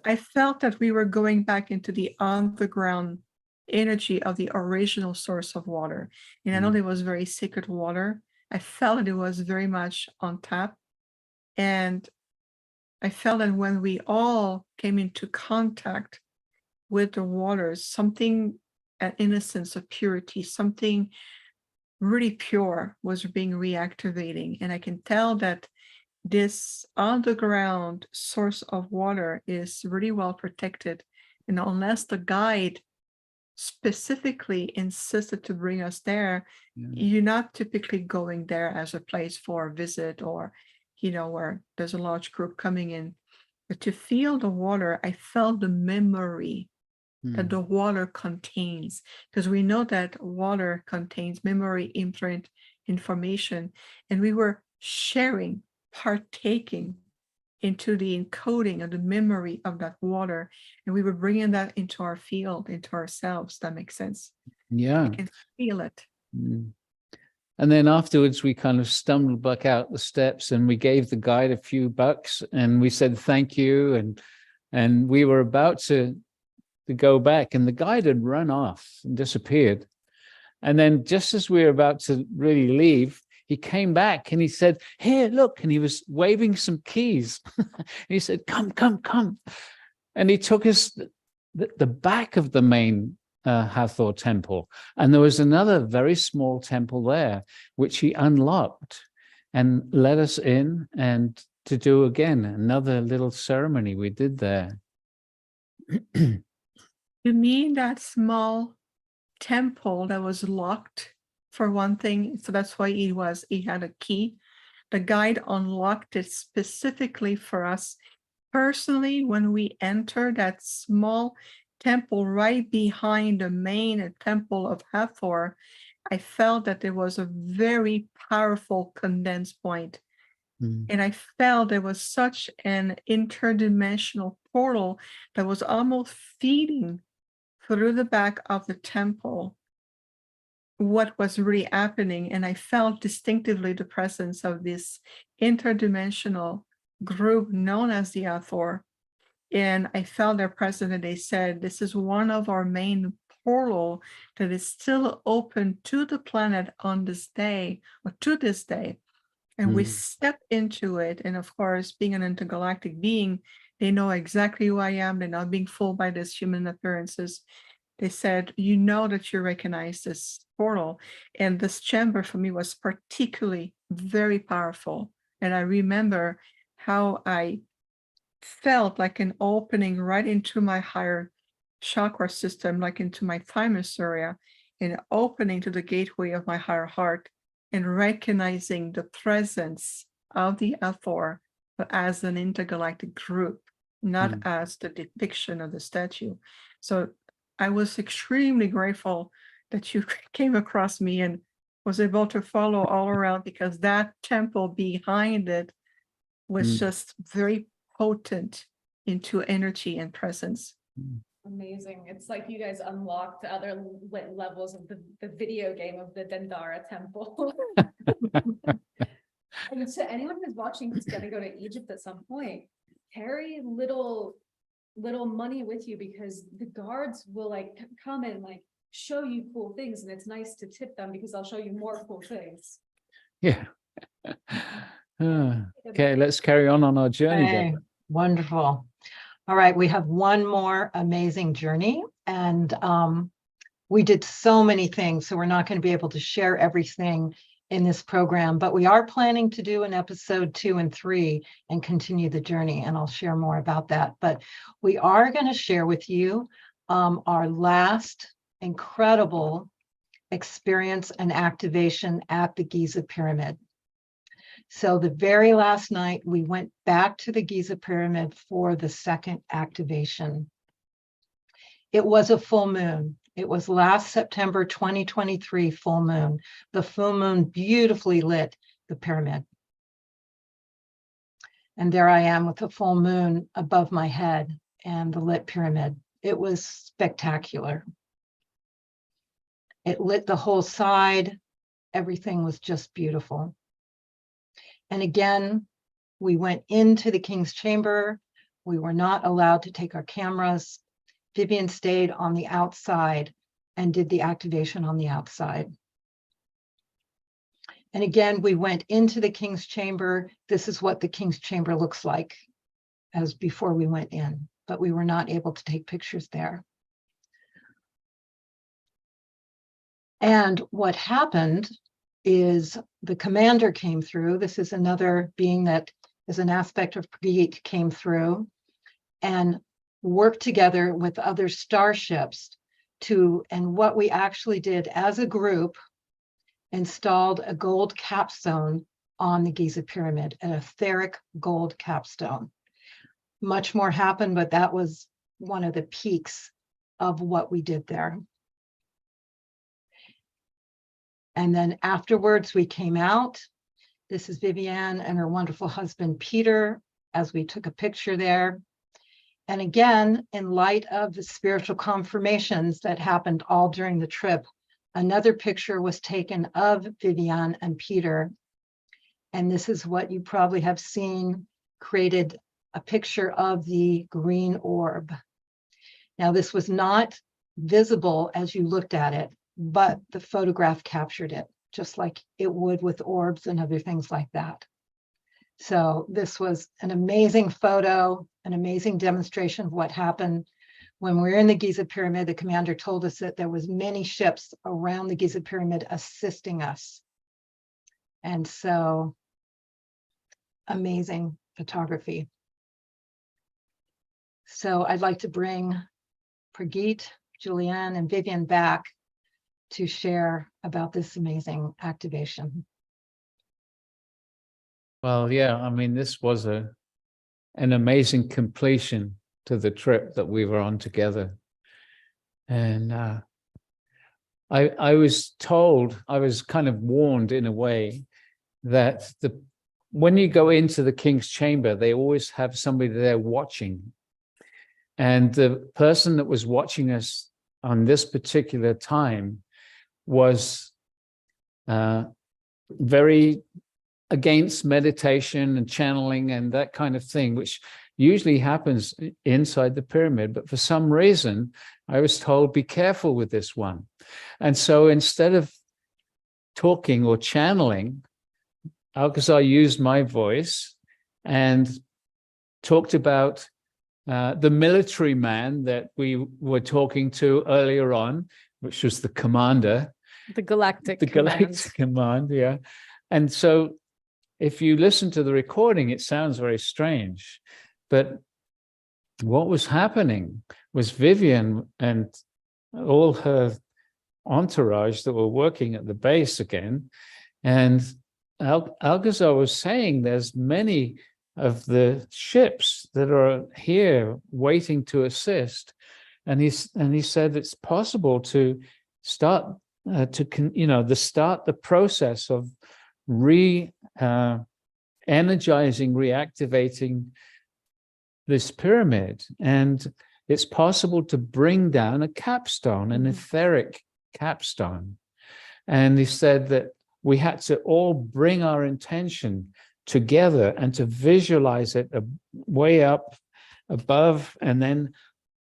I felt that we were going back into the underground energy of the original source of water. And I know it was very sacred water. I felt that it was very much on tap. And I felt that when we all came into contact with the waters, something, an innocence of purity, something really pure was being reactivating. And I can tell that this underground source of water is really well protected. And unless the guide specifically insisted to bring us there, you're not typically going there as a place for a visit, or where there's a large group coming in. But to feel the water, I felt the memory that the water contains, because we know that water contains memory, imprint, information, and we were sharing, partaking into the encoding of the memory of that water, and we were bringing that into our field, into ourselves. That makes sense. Yeah, I can feel it. And then afterwards, we kind of stumbled back out the steps, and we gave the guide a few bucks, and we said thank you, and we were about to go back, and the guide had run off and disappeared. And then just as we were about to really leave, he came back and he said, "Here, look," and he was waving some keys. He said, "Come, come, come." And he took us the back of the main Hathor temple. And there was another very small temple there, which he unlocked and let us in and to do again another little ceremony we did there. You mean that small temple that was locked for one thing? So that's why he had a key. The guide unlocked it specifically for us. Personally, when we entered that small temple right behind the main temple of Hathor, I felt that there was a very powerful condensed point. And I felt there was such an interdimensional portal that was almost feeding through the back of the temple what was really happening. And I felt distinctively the presence of this interdimensional group known as the Hathor. And I felt their presence, and they said, this is one of our main portal that is still open to the planet on this day, or to this day. And we step into it. And of course, being an intergalactic being, they know exactly who I am. They're not being fooled by these human appearances. They said, you know that you recognize this portal. And this chamber for me was particularly very powerful. And I remember how I felt like an opening right into my higher chakra system, like into my thymus area, and opening to the gateway of my higher heart, and recognizing the presence of the Hathor as an intergalactic group, not as the depiction of the statue. So I was extremely grateful that you came across me and was able to follow all around, because that temple behind it was just very potent into energy and presence. Amazing. It's like you guys unlocked other levels of the video game of the Dendara temple. And to anyone who's watching who's going to go to Egypt at some point, carry little money with you, because the guards will like come and like show you cool things, and it's nice to tip them because they'll show you more cool things. Yeah. Okay, let's carry on our journey. Hey, Debra. wonderful. All right, we have one more amazing journey, and we did so many things, so we're not going to be able to share everything in this program, but we are planning to do an episode 2 and 3 and continue the journey, and I'll share more about that. But we are going to share with you our last incredible experience and activation at the Giza Pyramid. So the very last night, we went back to the Giza Pyramid for the second activation. It was a full moon. It was last September 2023 full moon. The full moon beautifully lit the pyramid. And there I am with the full moon above my head and the lit pyramid. It was spectacular. It lit the whole side. Everything was just beautiful. And again, we went into the King's Chamber. We were not allowed to take our cameras. Vivian stayed on the outside and did the activation on the outside. And again, we went into the King's Chamber. This is what the King's Chamber looks like as before we went in, but we were not able to take pictures there. And what happened is the commander came through. This is another being that is an aspect of Preet, came through and worked together with other starships and what we actually did as a group, installed a gold capstone on the Giza Pyramid, an etheric gold capstone. Much more happened, but that was one of the peaks of what we did there. And then afterwards, we came out. This is Viviane and her wonderful husband, Peter, as we took a picture there. And again, in light of the spiritual confirmations that happened all during the trip, another picture was taken of Viviane and Peter. And this is what you probably have seen, created a picture of the green orb. Now, this was not visible as you looked at it, but the photograph captured it, just like it would with orbs and other things like that. So this was an amazing photo, an amazing demonstration of what happened. When we were in the Giza pyramid, the commander told us that there was many ships around the Giza pyramid assisting us. And so amazing photography. So I'd like to bring Pragit, Julianne, and Vivian back to share about this amazing activation. Well, yeah, I mean, this was an amazing completion to the trip that we were on together. And I was told, I was kind of warned in a way that when you go into the king's chamber, they always have somebody there watching. And the person that was watching us on this particular time was very against meditation and channeling and that kind of thing, which usually happens inside the pyramid. But for some reason, I was told, be careful with this one. And so instead of talking or channeling, Alcazar used my voice and talked about the military man that we were talking to earlier on, which was the commander. The Galactic Command, yeah. And so if you listen to the recording, it sounds very strange. But what was happening was Vivian and all her entourage that were working at the base again, and Alcazar was saying there's many of the ships that are here waiting to assist, and he said it's possible to start the process of energizing, reactivating this pyramid, and it's possible to bring down a capstone, an etheric capstone. And he said that we had to all bring our intention together and to visualize it way up above, and then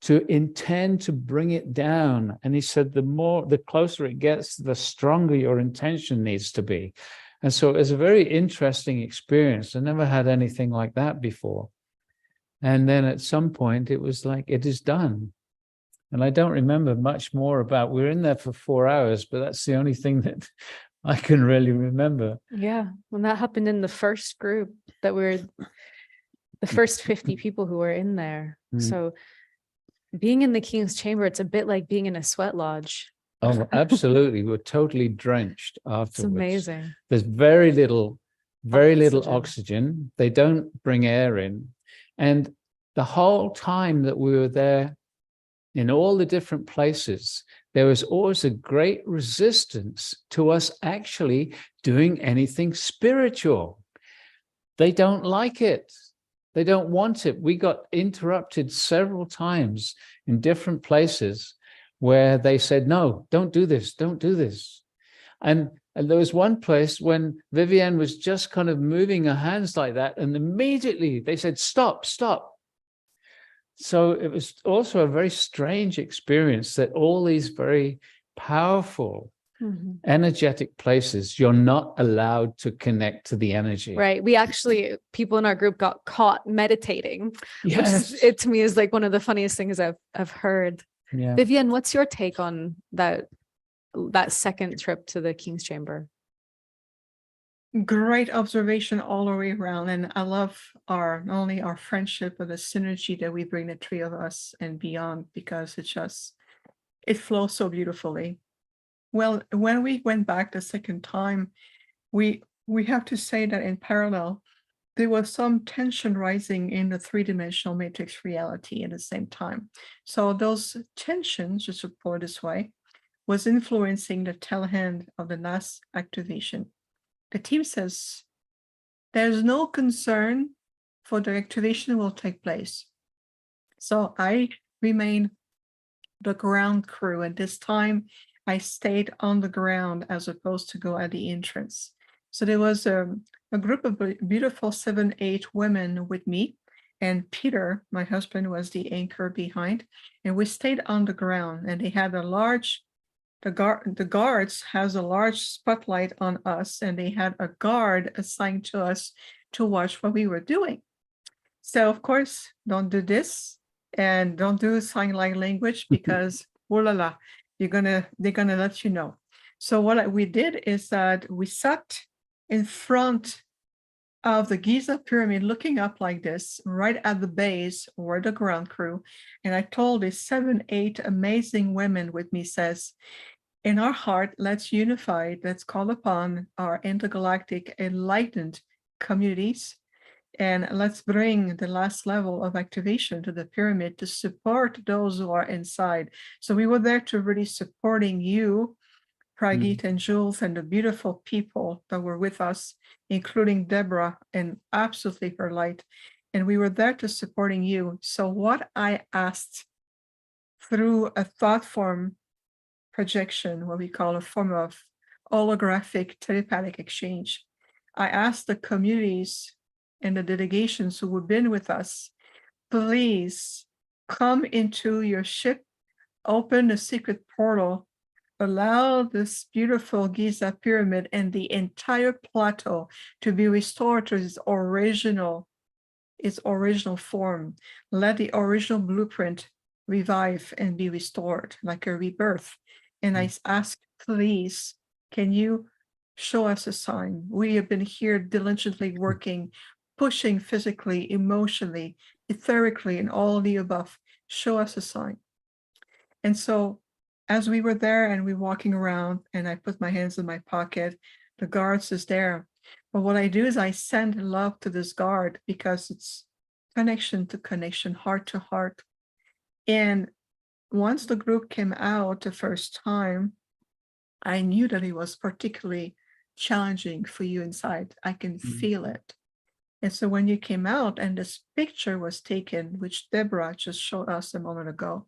to intend to bring it down. And he said the closer it gets, the stronger your intention needs to be. And so it was a very interesting experience. I never had anything like that before. And then at some point it was like, it is done. And I don't remember much more about, we were in there for 4 hours, but that's the only thing that I can really remember. Yeah, when that happened in the first group, that we're the first 50 people who were in there. So being in the king's chamber, it's a bit like being in a sweat lodge. Oh, absolutely. We're totally drenched afterwards. It's amazing. There's very little oxygen. They don't bring air in. And the whole time that we were there, in all the different places, there was always a great resistance to us actually doing anything spiritual. They don't like it. They don't want it. We got interrupted several times in different places where they said, no, don't do this, don't do this. And there was one place when Viviane was just kind of moving her hands like that, and immediately they said, stop, stop. So it was also a very strange experience that all these very powerful, energetic places, you're not allowed to connect to the energy. Right. We actually, people in our group got caught meditating, Yes. which it to me is like one of the funniest things I've heard. Yeah. Vivian, what's your take on that second trip to the King's Chamber? Great observation all the way around. And I love not only our friendship, but the synergy that we bring, the three of us and beyond, because it flows so beautifully. Well, when we went back the second time, we have to say that in parallel, there was some tension rising in the three-dimensional matrix reality at the same time. So those tensions, just to put it this way, was influencing the tail end of the last activation. The team says there's no concern for the activation will take place. So I remain the ground crew, and this time I stayed on the ground as opposed to go at the entrance. So there was a group of beautiful 7-8 women with me, and Peter, my husband, was the anchor behind, and we stayed on the ground, and they had the guards has a large spotlight on us, and they had a guard assigned to us to watch what we were doing. So of course, don't do this, And don't do sign language because, oh la la, they're gonna let you know. So what we did is that we sat in front of the Giza pyramid, looking up like this, right at the base where the ground crew. And I told these 7, 8 amazing women with me, says, in our heart, let's unify, let's call upon our intergalactic enlightened communities, and let's bring the last level of activation to the pyramid to support those who are inside. So we were there to really supporting you, Pragit and Jules, and the beautiful people that were with us, including Debra and absolutely her light. And we were there to supporting you. So what I asked through a thought form projection, what we call a form of holographic telepathic exchange, I asked the communities and the delegations who have been with us, please come into your ship, open a secret portal, allow this beautiful Giza pyramid and the entire plateau to be restored to its original form. Let the original blueprint revive and be restored like a rebirth. And I ask, please, can you show us a sign? We have been here diligently working, pushing physically, emotionally, etherically, and all the above. Show us a sign. And so as we were there and we walking around and I put my hands in my pocket, the guards is there. But what I do is I send love to this guard because it's connection to connection, heart to heart. And once the group came out the first time, I knew that it was particularly challenging for you inside. I can feel it. And so when you came out and this picture was taken, which Debra just showed us a moment ago,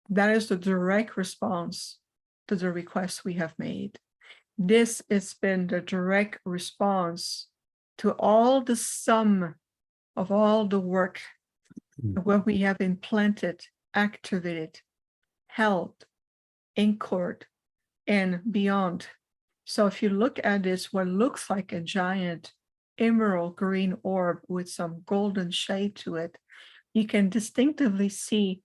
that is the direct response to the request we have made. This has been the direct response to all the sum of all the work what we have implanted, activated, held, anchored, and beyond. So if you look at this, what looks like a giant emerald green orb with some golden shade to it, you can distinctively see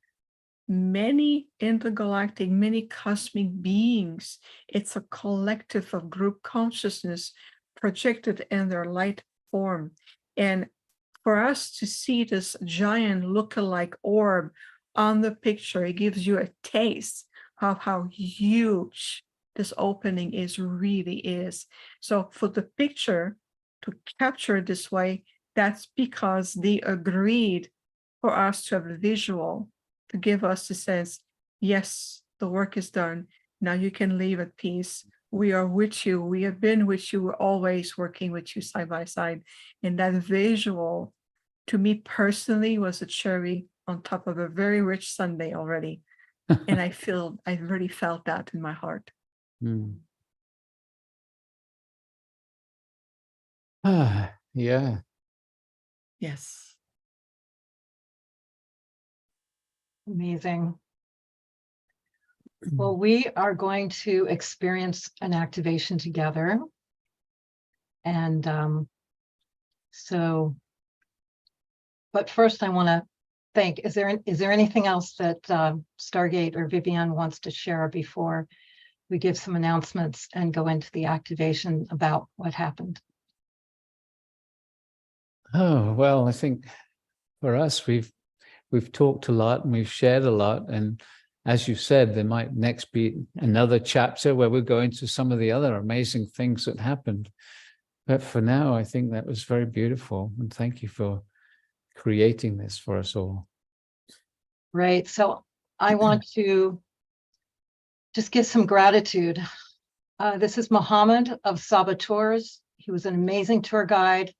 many intergalactic, many cosmic beings. It's a collective of group consciousness projected in their light form. And for us to see this giant lookalike orb on the picture, it gives you a taste of how huge this opening really is. So for the picture to capture this way, that's because they agreed for us to have a visual to give us the sense, yes, the work is done. Now you can leave at peace. We are with you. We have been with you. We're always working with you side by side. And that visual, to me personally, was a cherry on top of a very rich sundae already. And I really felt that in my heart. Yeah. Yes. Amazing. Well, we are going to experience an activation together. And but first I want to thank, is there anything else that Stargate or Vivian wants to share before we give some announcements and go into the activation about what happened? Oh, well, I think for us, we've talked a lot and we've shared a lot. And as you said, there might next be another chapter where we'll go into some of the other amazing things that happened. But for now, I think that was very beautiful. And thank you for creating this for us all. Right. So I want to just give some gratitude. This is Mohammed of Saboteurs. He was an amazing tour guide,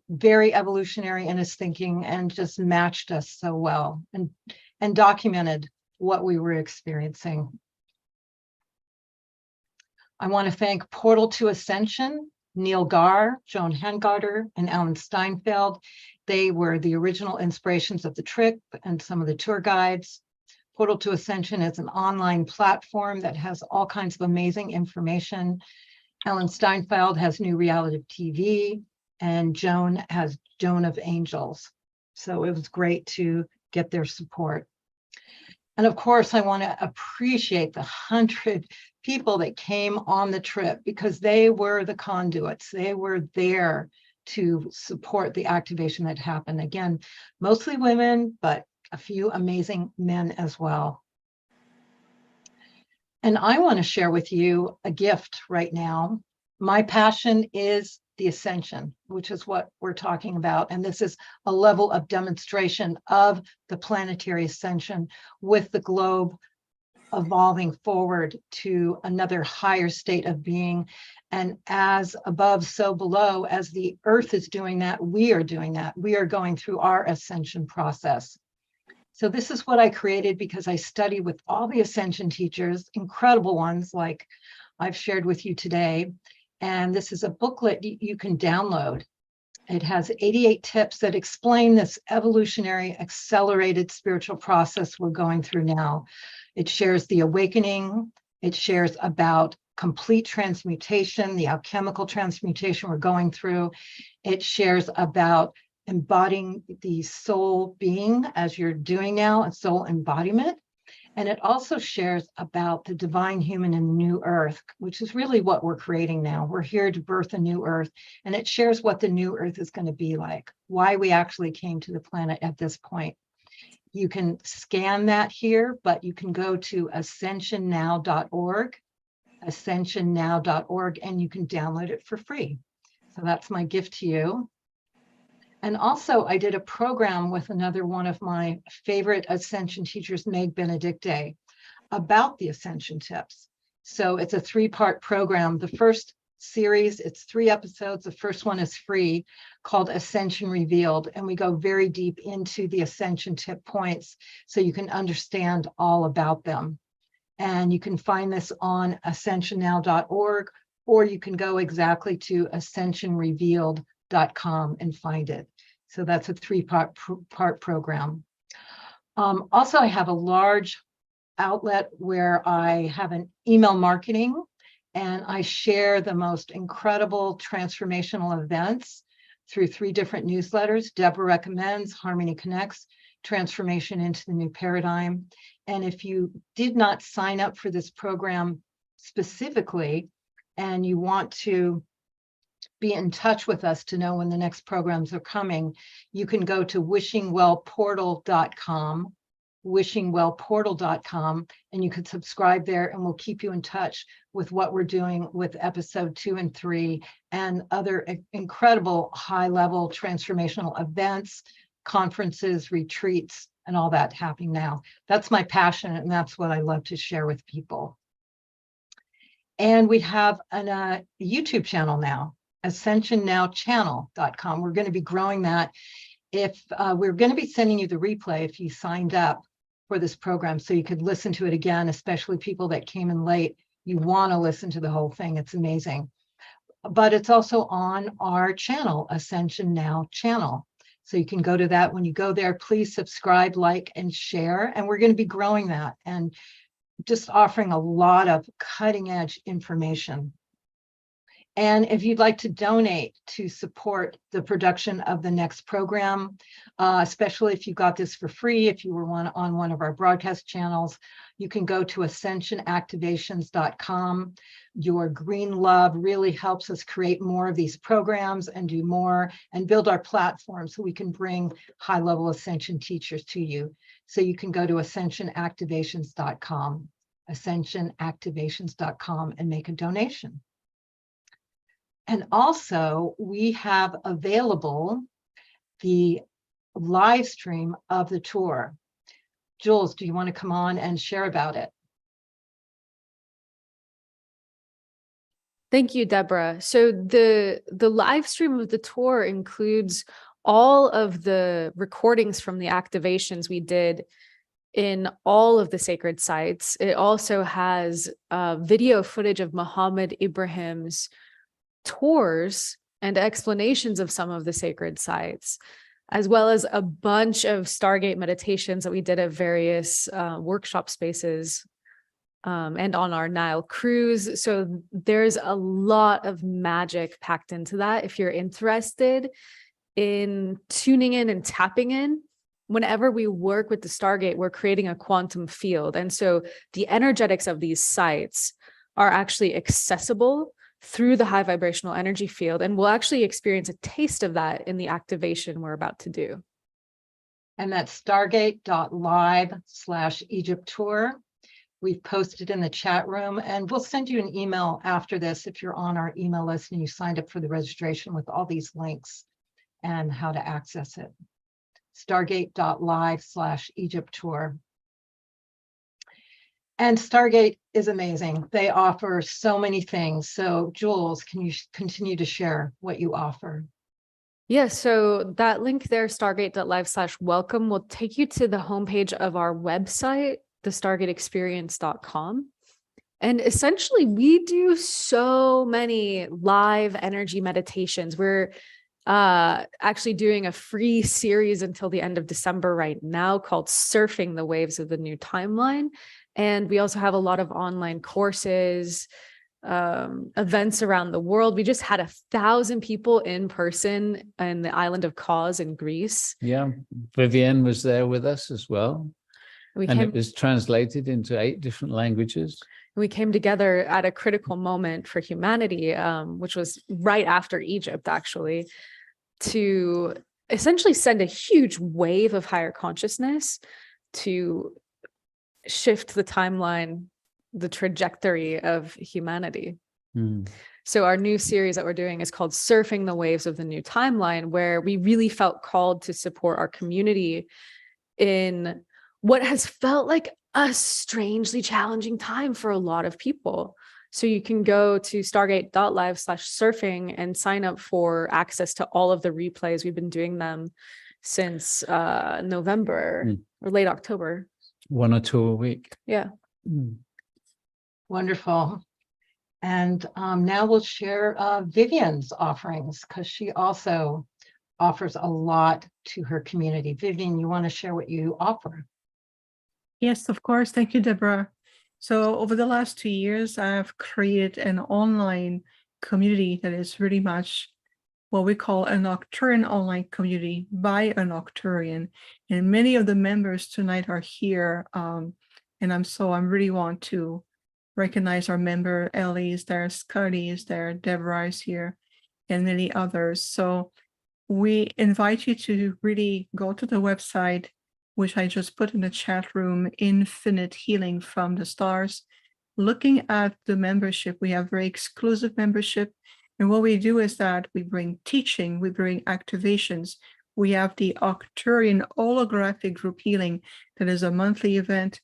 very evolutionary in his thinking, and just matched us so well and documented what we were experiencing. I want to thank Portal to Ascension, Neil Garr, Joan Hengarter, and Alan Steinfeld. They were the original inspirations of the trip and some of the tour guides. Portal to Ascension is an online platform that has all kinds of amazing information. Alan Steinfeld has New Reality TV, and Joan has Joan of Angels. So it was great to get their support. And of course, I want to appreciate the 100 people that came on the trip, because they were the conduits. They were there to support the activation that happened. Again, mostly women, but a few amazing men as well. And I want to share with you a gift right now. My passion is the ascension, which is what we're talking about. And this is a level of demonstration of the planetary ascension, with the globe evolving forward to another higher state of being. And as above, so below, as the earth is doing that, we are doing that. We are going through our ascension process. So this is what I created because I study with all the ascension teachers, incredible ones like I've shared with you today. And this is a booklet you can download. It has 88 tips that explain this evolutionary accelerated spiritual process we're going through now. It shares the awakening. It shares about complete transmutation, the alchemical transmutation we're going through. It shares about embodying the soul being as you're doing now, a soul embodiment. And it also shares about the divine human and new earth, which is really what we're creating now. We're here to birth a new earth. And it shares what the new earth is going to be like, why we actually came to the planet at this point. You can scan that here, but you can go to ascensionnow.org, ascensionnow.org, and you can download it for free. So that's my gift to you. And also, I did a program with another one of my favorite ascension teachers, Meg Benedicte, about the ascension tips. So it's a 3-part program. The first series, it's 3 episodes. The first one is free, called Ascension Revealed. And we go very deep into the ascension tip points so you can understand all about them. And you can find this on ascensionnow.org, or you can go exactly to ascensionrevealed.com and find it. So that's a 3-part program. Also, I have a large outlet where I have an email marketing, and I share the most incredible transformational events through 3 different newsletters. Debra Recommends, Harmony Connects, Transformation into the New Paradigm. And if you did not sign up for this program specifically, and you want to be in touch with us to know when the next programs are coming, you can go to wishingwellportal.com, wishingwellportal.com, and you can subscribe there, and we'll keep you in touch with what we're doing with episode 2 and 3 and other incredible high-level transformational events, conferences, retreats, and all that happening now. That's my passion, and that's what I love to share with people. And we have a YouTube channel now, ascentionnowchannel.com. We're going to be growing that. If we're going to be sending you the replay if you signed up for this program, so you could listen to it again, especially people that came in late. You want to listen to the whole thing. It's amazing. But it's also on our channel, Ascension Now channel. So you can go to that. When you go there, please subscribe, like, and share. And we're going to be growing that and just offering a lot of cutting edge information. And if you'd like to donate to support the production of the next program, especially if you got this for free, if you were on one of our broadcast channels, you can go to ascensionactivations.com. Your green love really helps us create more of these programs and do more and build our platform so we can bring high-level ascension teachers to you. So you can go to ascensionactivations.com, ascensionactivations.com, and make a donation. And also, we have available the live stream of the tour. Jules, do you want to come on and share about it? Thank you, Debra. So the live stream of the tour includes all of the recordings from the activations we did in all of the sacred sites. It also has video footage of Muhammad Ibrahim's tours and explanations of some of the sacred sites, as well as a bunch of Stargate meditations that we did at various workshop spaces and on our Nile cruise. So there's a lot of magic packed into that. If you're interested in tuning in and tapping in, whenever we work with the Stargate, we're creating a quantum field. And so the energetics of these sites are actually accessible through the high vibrational energy field. And we'll actually experience a taste of that in the activation we're about to do. And that's stargate.live/Egypt tour. We've posted in the chat room, and we'll send you an email after this if you're on our email list and you signed up for the registration with all these links and how to access it. Stargate.live/Egypt tour. And Stargate is amazing. They offer so many things. So Jules, can you continue to share what you offer? Yeah, so that link there, stargate.live/welcome, will take you to the homepage of our website, thestargateexperience.com. And essentially, we do so many live energy meditations. We're actually doing a free series until the end of December right now called Surfing the Waves of the New Timeline. And we also have a lot of online courses, events around the world. We just had 1,000 people in person in the island of Kos in Greece. Yeah, Vivian was there with us as well. It was translated into 8 different languages. We came together at a critical moment for humanity, which was right after Egypt, actually, to essentially send a huge wave of higher consciousness to shift the timeline, the trajectory of humanity. So our new series that we're doing is called Surfing the Waves of the New Timeline, where we really felt called to support our community in what has felt like a strangely challenging time for a lot of people. So you can go to stargate.live/surfing and sign up for access to all of the replays. We've been doing them since November or late October. 1 or 2 a week. Yeah. Wonderful. And now we'll share Vivian's offerings, because she also offers a lot to her community. Vivian, you want to share what you offer? Yes, of course. Thank you, Debra. So over the last 2 years, I've created an online community that is really much what we call a Nocturian online community by a Nocturian. And many of the members tonight are here. And I'm really want to recognize our member. Ellie is there, Scotty is there, Debra is here, and many others. So we invite you to really go to the website, which I just put in the chat room, Infinite Healing from the Stars. Looking at the membership, we have very exclusive membership. And what we do is that we bring teaching, we bring activations. We have the Arcturian holographic group healing that is a monthly event.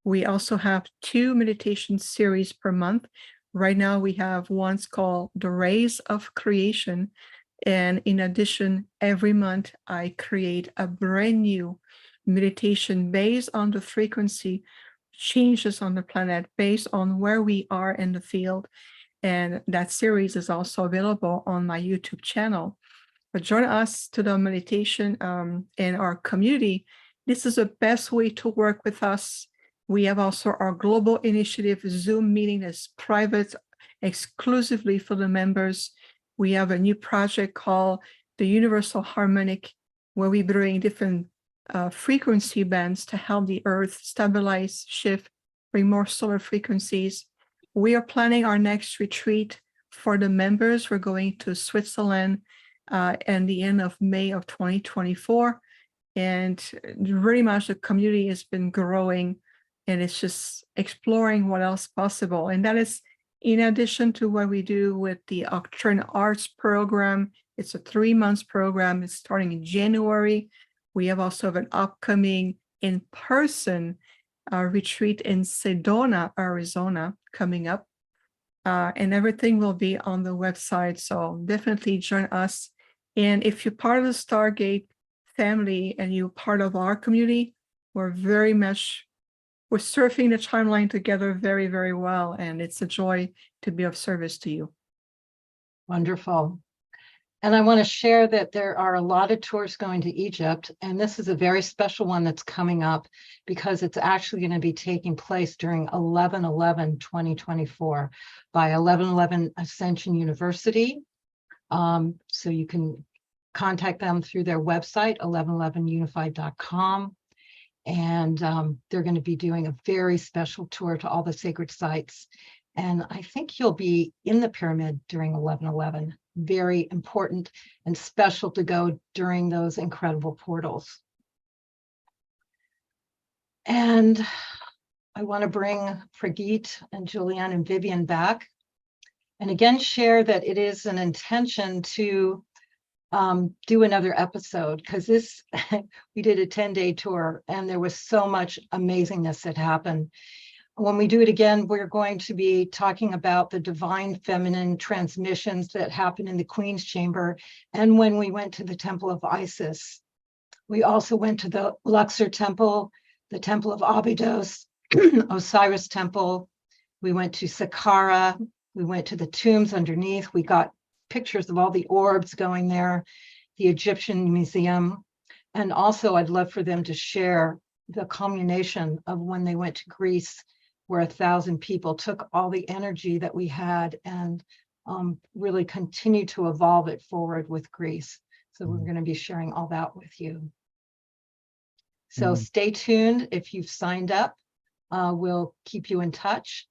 We also have 2 meditation series per month. Right now we have one's called The Rays of Creation. And in addition, every month I create a brand new meditation based on the frequency changes on the planet, based on where we are in the field. And that series is also available on my YouTube channel. But join us to the meditation in our community. This is the best way to work with us. We have also our global initiative Zoom meeting that's private, exclusively for the members. We have a new project called the Universal Harmonic, where we bring different frequency bands to help the Earth stabilize, shift, bring more solar frequencies. We are planning our next retreat for the members. We're going to Switzerland at the end of May of 2024. And very much the community has been growing, and it's just exploring what else possible. And that is in addition to what we do with the Arcturian Arts program. It's a 3-month program. It's starting in January. We have also an upcoming in-person retreat in Sedona, Arizona, coming up. And everything will be on the website. So definitely join us. And if you're part of the Stargate family and you're part of our community, we're surfing the timeline together very, very well. And it's a joy to be of service to you. Wonderful. And I want to share that there are a lot of tours going to Egypt, and this is a very special one that's coming up because it's actually going to be taking place during 11/11/2024 by 11/11 Ascension University. So you can contact them through their website, 1111unified.com. And they're going to be doing a very special tour to all the sacred sites. And I think you'll be in the pyramid during 1111. Very important and special to go during those incredible portals. And I want to bring Pragit and Julianne and Vivian back. And again, share that it is an intention to do another episode, because this, we did a 10-day tour and there was so much amazingness that happened. When we do it again, we're going to be talking about the divine feminine transmissions that happen in the Queen's Chamber. And when we went to the Temple of Isis, we also went to the Luxor Temple, the Temple of Abydos, Osiris Temple. We went to Saqqara. We went to the tombs underneath. We got pictures of all the orbs going there, the Egyptian Museum. And also I'd love for them to share the culmination of when they went to Greece, where 1,000 people took all the energy that we had and really continue to evolve it forward with Greece. So we're going to be sharing all that with you. So stay tuned. If you've signed up, we'll keep you in touch,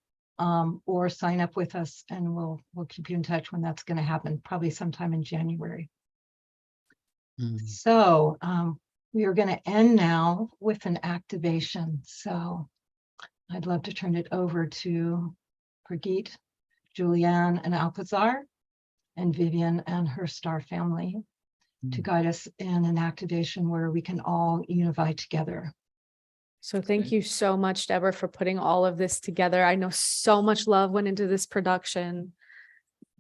or sign up with us and we'll keep you in touch when that's going to happen, probably sometime in January. So we are going to end now with an activation. So I'd love to turn it over to Pragit, Julianne, and Alcazar, and Vivian and her star family to guide us in an activation where we can all unify together. So thank you so much, Debra, for putting all of this together. I know so much love went into this production.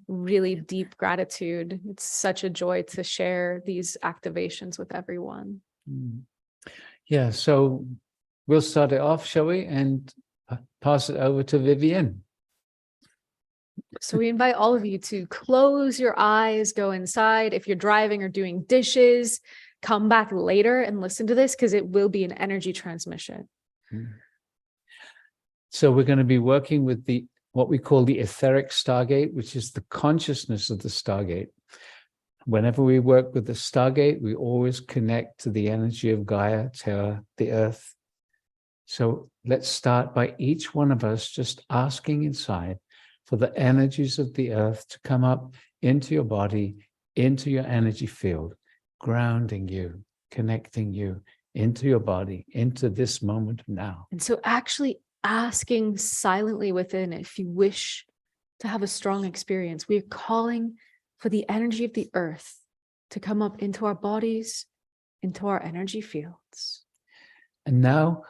Really deep gratitude. It's such a joy to share these activations with everyone. Yeah, so we'll start it off, shall we? And pass it over to Vivian. So we invite all of you to close your eyes, go inside. If you're driving or doing dishes, come back later and listen to this, because it will be an energy transmission. So we're going to be working with what we call the etheric Stargate, which is the consciousness of the Stargate. Whenever we work with the Stargate, we always connect to the energy of Gaia, Terra, the Earth. So let's start by each one of us just asking inside for the energies of the Earth to come up into your body, into your energy field, grounding you, connecting you into your body, into this moment now. And so actually asking silently within, if you wish to have a strong experience, we are calling for the energy of the Earth to come up into our bodies, into our energy fields. And now,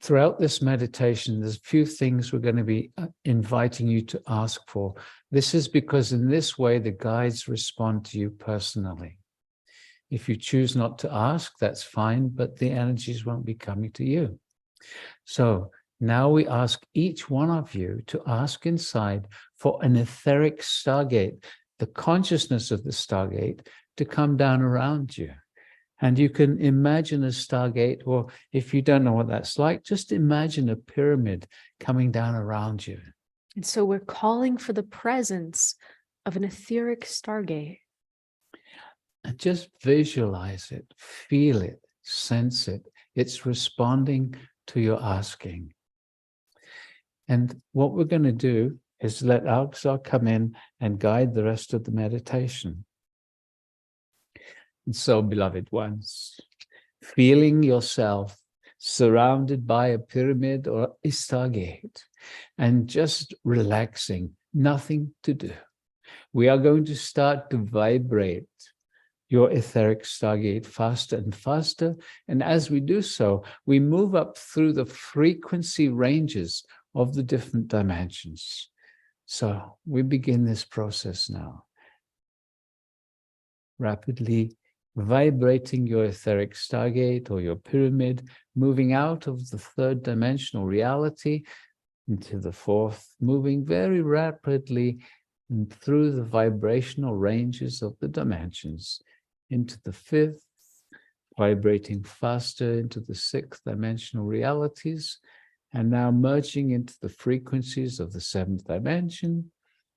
throughout this meditation, there's a few things we're going to be inviting you to ask for. This is because in this way, the guides respond to you personally. If you choose not to ask, that's fine, but the energies won't be coming to you. So now we ask each one of you to ask inside for an etheric Stargate, the consciousness of the Stargate, to come down around you. And you can imagine a Stargate, or if you don't know what that's like, just imagine a pyramid coming down around you. And so we're calling for the presence of an etheric Stargate. And just visualize it, feel it, sense it. It's responding to your asking. And what we're going to do is let Alcazar come in and guide the rest of the meditation. And so, beloved ones, feeling yourself surrounded by a pyramid or a Stargate, and just relaxing, nothing to do. We are going to start to vibrate your etheric Stargate faster and faster. And as we do so, we move up through the frequency ranges of the different dimensions. So we begin this process now. Rapidly vibrating your etheric Stargate or your pyramid, moving out of the third dimensional reality into the fourth, moving very rapidly and through the vibrational ranges of the dimensions into the fifth, vibrating faster into the sixth dimensional realities, and now merging into the frequencies of the seventh dimension,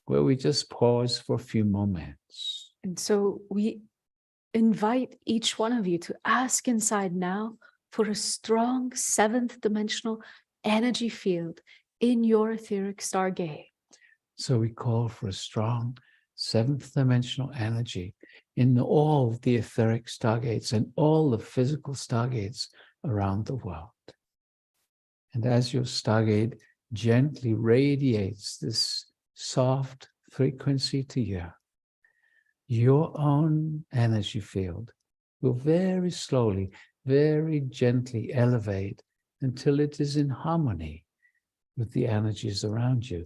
where we just pause for a few moments. And so we invite each one of you to ask inside now for a strong 7th dimensional energy field in your etheric stargate. So we call for a strong 7th dimensional energy in all the etheric stargates and all the physical stargates around the world. And as your stargate gently radiates this soft frequency to you, your own energy field will very slowly, very gently elevate until it is in harmony with the energies around you.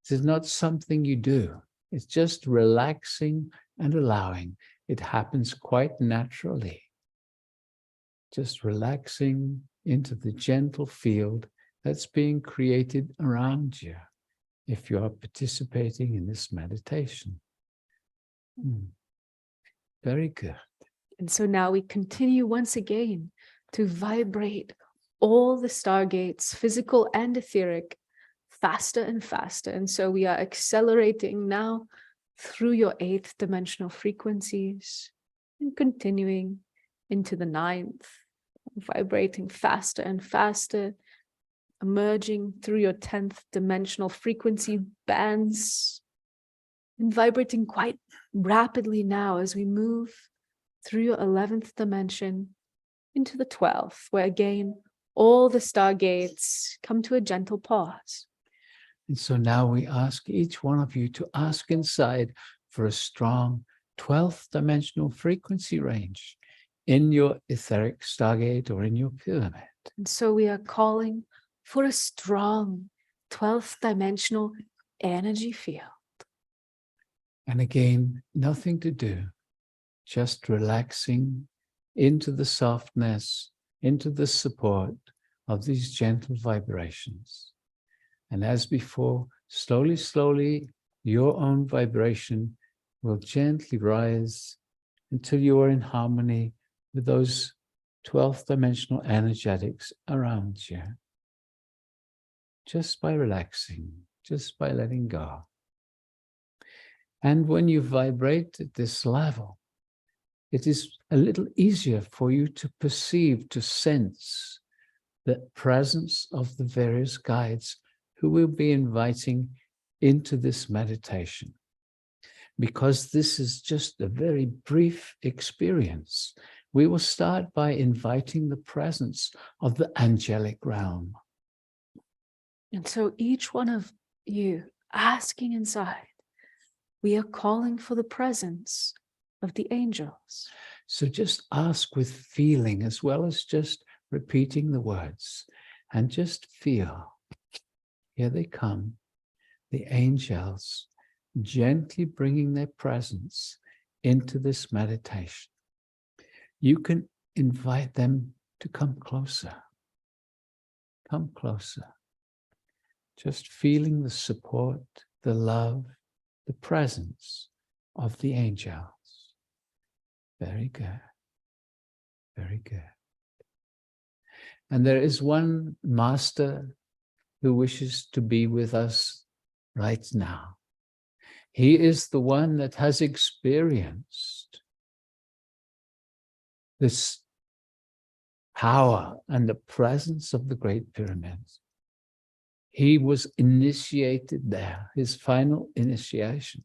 It is not something you do. It's just relaxing and allowing. It happens quite naturally. Just relaxing into the gentle field that's being created around you if you are participating in this meditation. Very good. And so now we continue once again to vibrate all the stargates, physical and etheric, faster and faster. And so we are accelerating now through your 8th dimensional frequencies and continuing into the 9th, vibrating faster and faster, emerging through your 10th dimensional frequency bands and vibrating quite rapidly now as we move through your 11th dimension into the 12th, where again, all the stargates come to a gentle pause. And so now we ask each one of you to ask inside for a strong 12th dimensional frequency range in your etheric stargate or in your pyramid. And so we are calling for a strong 12th dimensional energy field. And again, nothing to do, just relaxing into the softness, into the support of these gentle vibrations. And as before, slowly, slowly, your own vibration will gently rise until you are in harmony with those 12th dimensional energetics around you. Just by relaxing, just by letting go. And when you vibrate at this level, it is a little easier for you to perceive, to sense the presence of the various guides who will be inviting into this meditation. Because this is just a very brief experience, we will start by inviting the presence of the angelic realm. And so each one of you asking inside, we are calling for the presence of the angels. So just ask with feeling as well as just repeating the words, and just feel. Here they come, the angels, gently bringing their presence into this meditation. You can invite them to come closer. Come closer. Just feeling the support, the love, the presence of the angels. Very good. Very good. And there is one master who wishes to be with us right now. He is the one that has experienced this power and the presence of the Great Pyramids. He was initiated there, his final initiation.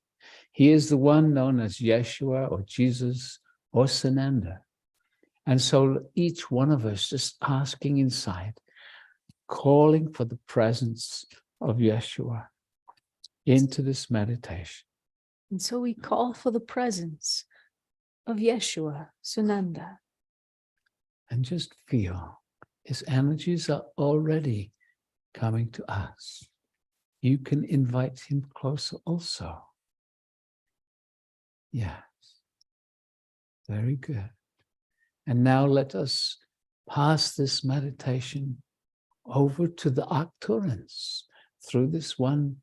He is the one known as Yeshua or Jesus or Sananda. And so each one of us just asking inside, calling for the presence of Yeshua into this meditation. And so we call for the presence of Yeshua, Sananda. And just feel his energies are already coming to us. You can invite him closer also. Yes. Very good. And now let us pass this meditation over to the Arcturans through this one,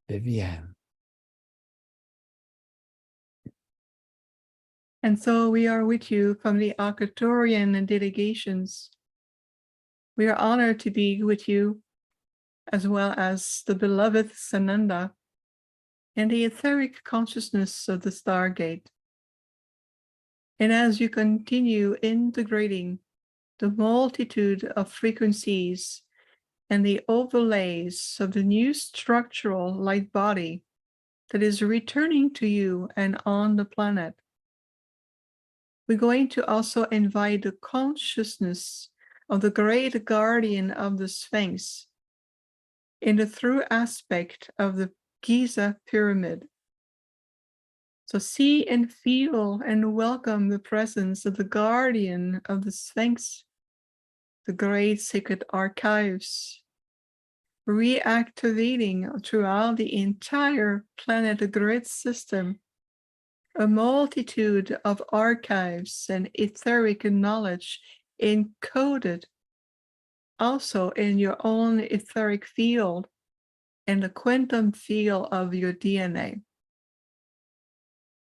Viviane. And so we are with you from the Arcturian delegations. We are honored to be with you, as well as the beloved Sananda and the etheric consciousness of the Stargate. And as you continue integrating the multitude of frequencies and the overlays of the new structural light body that is returning to you and on the planet, we're going to also invite the consciousness of the great guardian of the Sphinx in the true aspect of the Giza pyramid. So see and feel and welcome the presence of the guardian of the Sphinx, the great sacred archives, reactivating throughout the entire planet grid system a multitude of archives and etheric knowledge encoded also in your own etheric field and the quantum field of your DNA.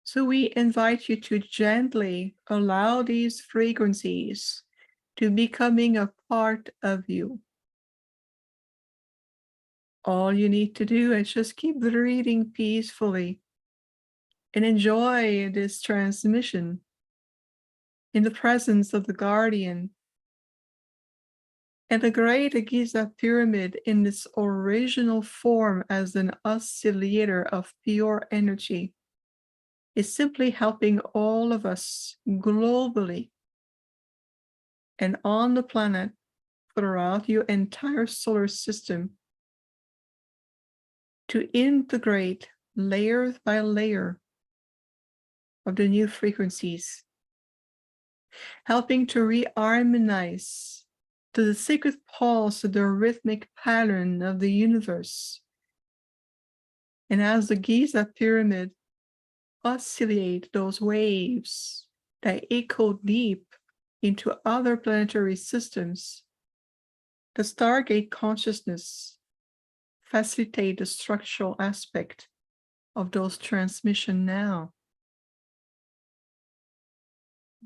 So we invite you to gently allow these frequencies to becoming a part of you. All you need to do is just keep breathing peacefully and enjoy this transmission in the presence of the guardian and the great Giza pyramid in its original form as an oscillator of pure energy is simply helping all of us globally and on the planet throughout your entire solar system to integrate layer by layer of the new frequencies, helping to reharmonize to the sacred pulse of the rhythmic pattern of the universe. And as the Giza pyramid oscillate those waves that echo deep into other planetary systems, the Stargate consciousness facilitate the structural aspect of those transmission now.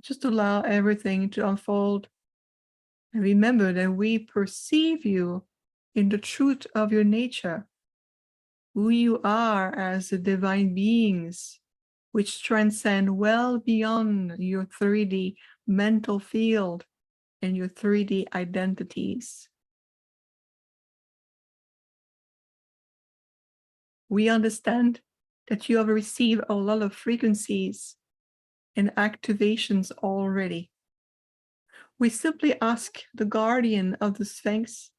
Just allow everything to unfold. And remember that we perceive you in the truth of your nature, who you are as the divine beings, which transcend well beyond your 3D mental field and your 3D identities. We understand that you have received a lot of frequencies and activations already. We simply ask the guardian of the Sphinx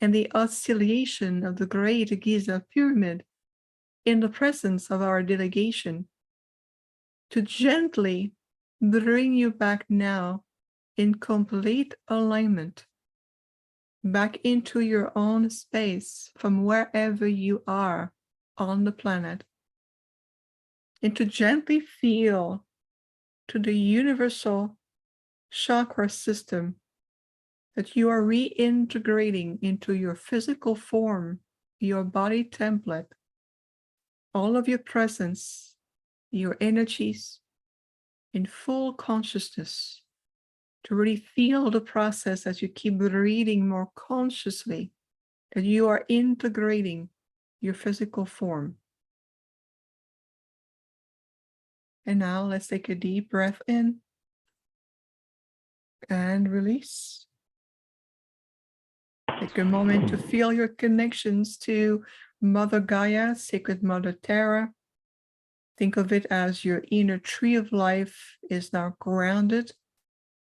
and the oscillation of the great Giza pyramid in the presence of our delegation to gently bring you back now in complete alignment, back into your own space from wherever you are on the planet, and to gently feel to the universal chakra system that you are reintegrating into your physical form, your body template, all of your presence, your energies in full consciousness, to really feel the process as you keep breathing more consciously, that you are integrating your physical form. And now let's take a deep breath in and release. Take a moment to feel your connections to Mother Gaia, Sacred Mother Terra. Think of it as your inner tree of life is now grounded.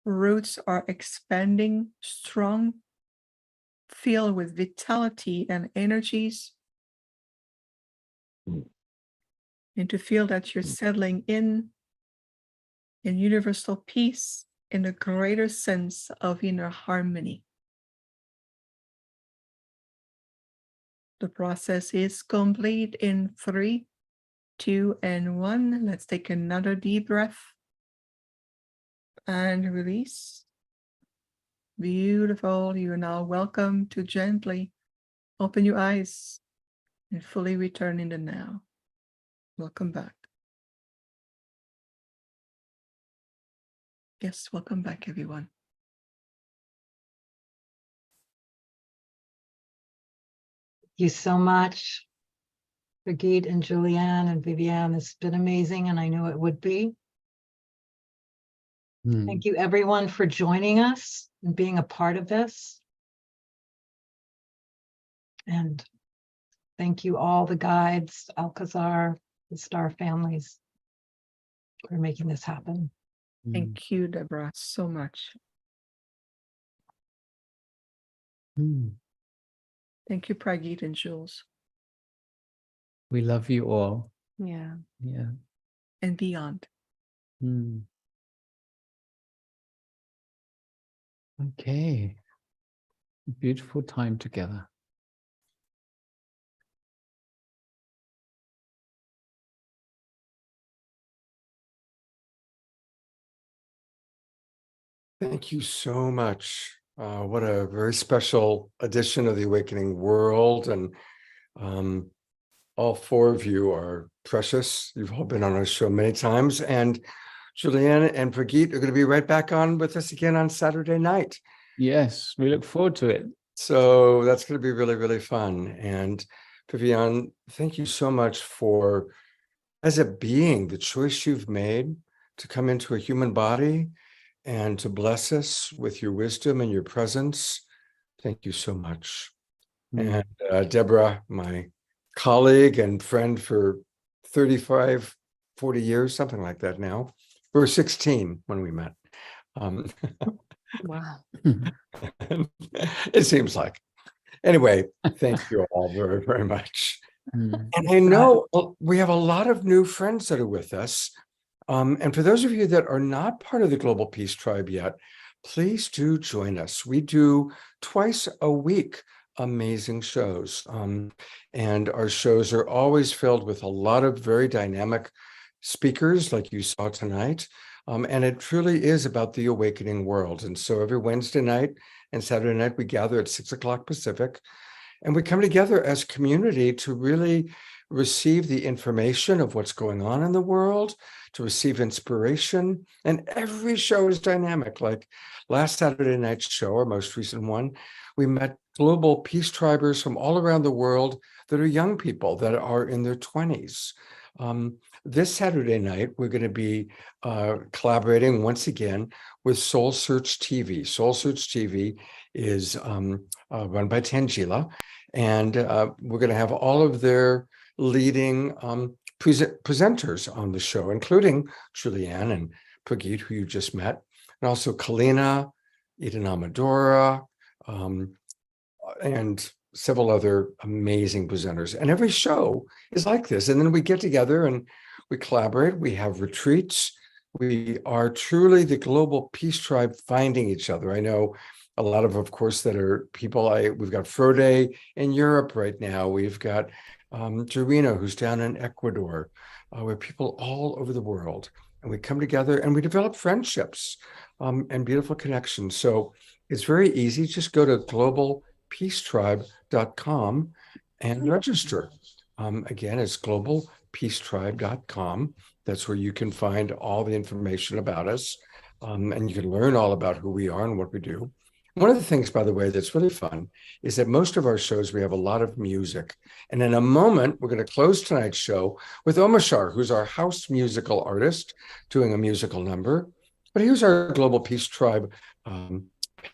Roots are expanding, strong, filled with vitality and energies. And to feel that you're settling in universal peace, in a greater sense of inner harmony. The process is complete in 3, 2, and 1. Let's take another deep breath and release. Beautiful. You are now welcome to gently open your eyes and fully return in the now. Welcome back. Yes, welcome back, everyone. Thank you so much, Brigitte and Julianne and Viviane. It's been amazing, and I knew it would be. Mm. Thank you, everyone, for joining us and being a part of this. And thank you, all the guides, Alcazar, the star families, for making this happen. Mm. Thank you, Debra, so much. Mm. Thank you, Pragit and Jules, We love you all. Yeah. Yeah. and beyond. Mm. Okay. Beautiful time together. Thank you so much. What a very special edition of the Awakening World. And all four of you are precious. You've all been on our show many times. And Julianne and Brigitte are going to be right back on with us again on Saturday night. Yes, we look forward to it. So that's going to be really, really fun. And Viviane, thank you so much for, as a being, the choice you've made to come into a human body and to bless us with your wisdom and your presence. Thank you so much. Mm. And Debra, my colleague and friend for 35, 40 years, something like that now. We were 16 when we met. Wow. It seems like. Anyway, thank you all very, very much. Mm. And I know we have a lot of new friends that are with us. And for those of you that are not part of the Global Peace Tribe yet, please do join us. We do twice a week amazing shows. And our shows are always filled with a lot of very dynamic speakers like you saw tonight. And it truly is about the awakening world. And so every Wednesday night and Saturday night, we gather at 6 o'clock Pacific. And we come together as community to really receive the information of what's going on in the world, to receive inspiration. And every show is dynamic. Like last Saturday night's show, our most recent one, we met global peace tribers from all around the world that are young people that are in their 20s. This Saturday night, we're going to be collaborating once again with Soul Search TV. Soul Search TV is run by Tangela, and we're going to have all of their leading presenters on the show, including Julianne and Pragit, who you just met, and also Kalina, Eden Amadora, and several other amazing presenters. And every show is like this. And then we get together and we collaborate. We have retreats. We are truly the Global Peace Tribe finding each other. I know a lot of course, that are people. We've got Frode in Europe right now. We've got Jarina, who's down in Ecuador. We're people all over the world. And we come together and we develop friendships and beautiful connections. So it's very easy. Just go to globalpeacetribe.com and register. Again, it's globalpeacetribe.com. That's where you can find all the information about us. And you can learn all about who we are and what we do. One of the things, by the way, that's really fun is that most of our shows, we have a lot of music. And in a moment, we're going to close tonight's show with Omashar, who's our house musical artist, doing a musical number. But here's our Global Peace Tribe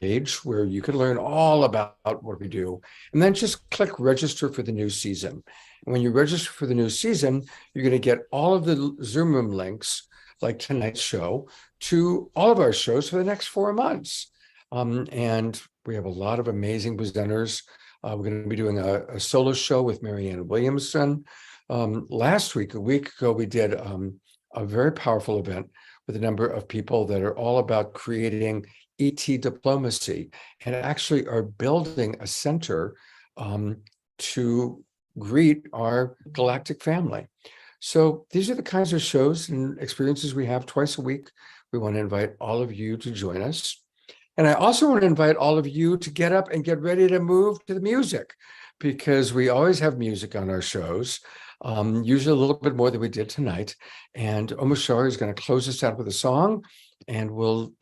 page where you can learn all about what we do. And then just click register for the new season. And when you register for the new season, you're going to get all of the Zoom room links, like tonight's show, to all of our shows for the next 4 months. And we have a lot of amazing presenters. We're going to be doing a solo show with Marianne Williamson. Last week, a week ago, we did a very powerful event with a number of people that are all about creating ET diplomacy and actually are building a center to greet our galactic family. So these are the kinds of shows and experiences we have twice a week. We want to invite all of you to join us. And I also want to invite all of you to get up and get ready to move to the music, because we always have music on our shows, usually a little bit more than we did tonight. And Omashar is going to close us out with a song, and we'll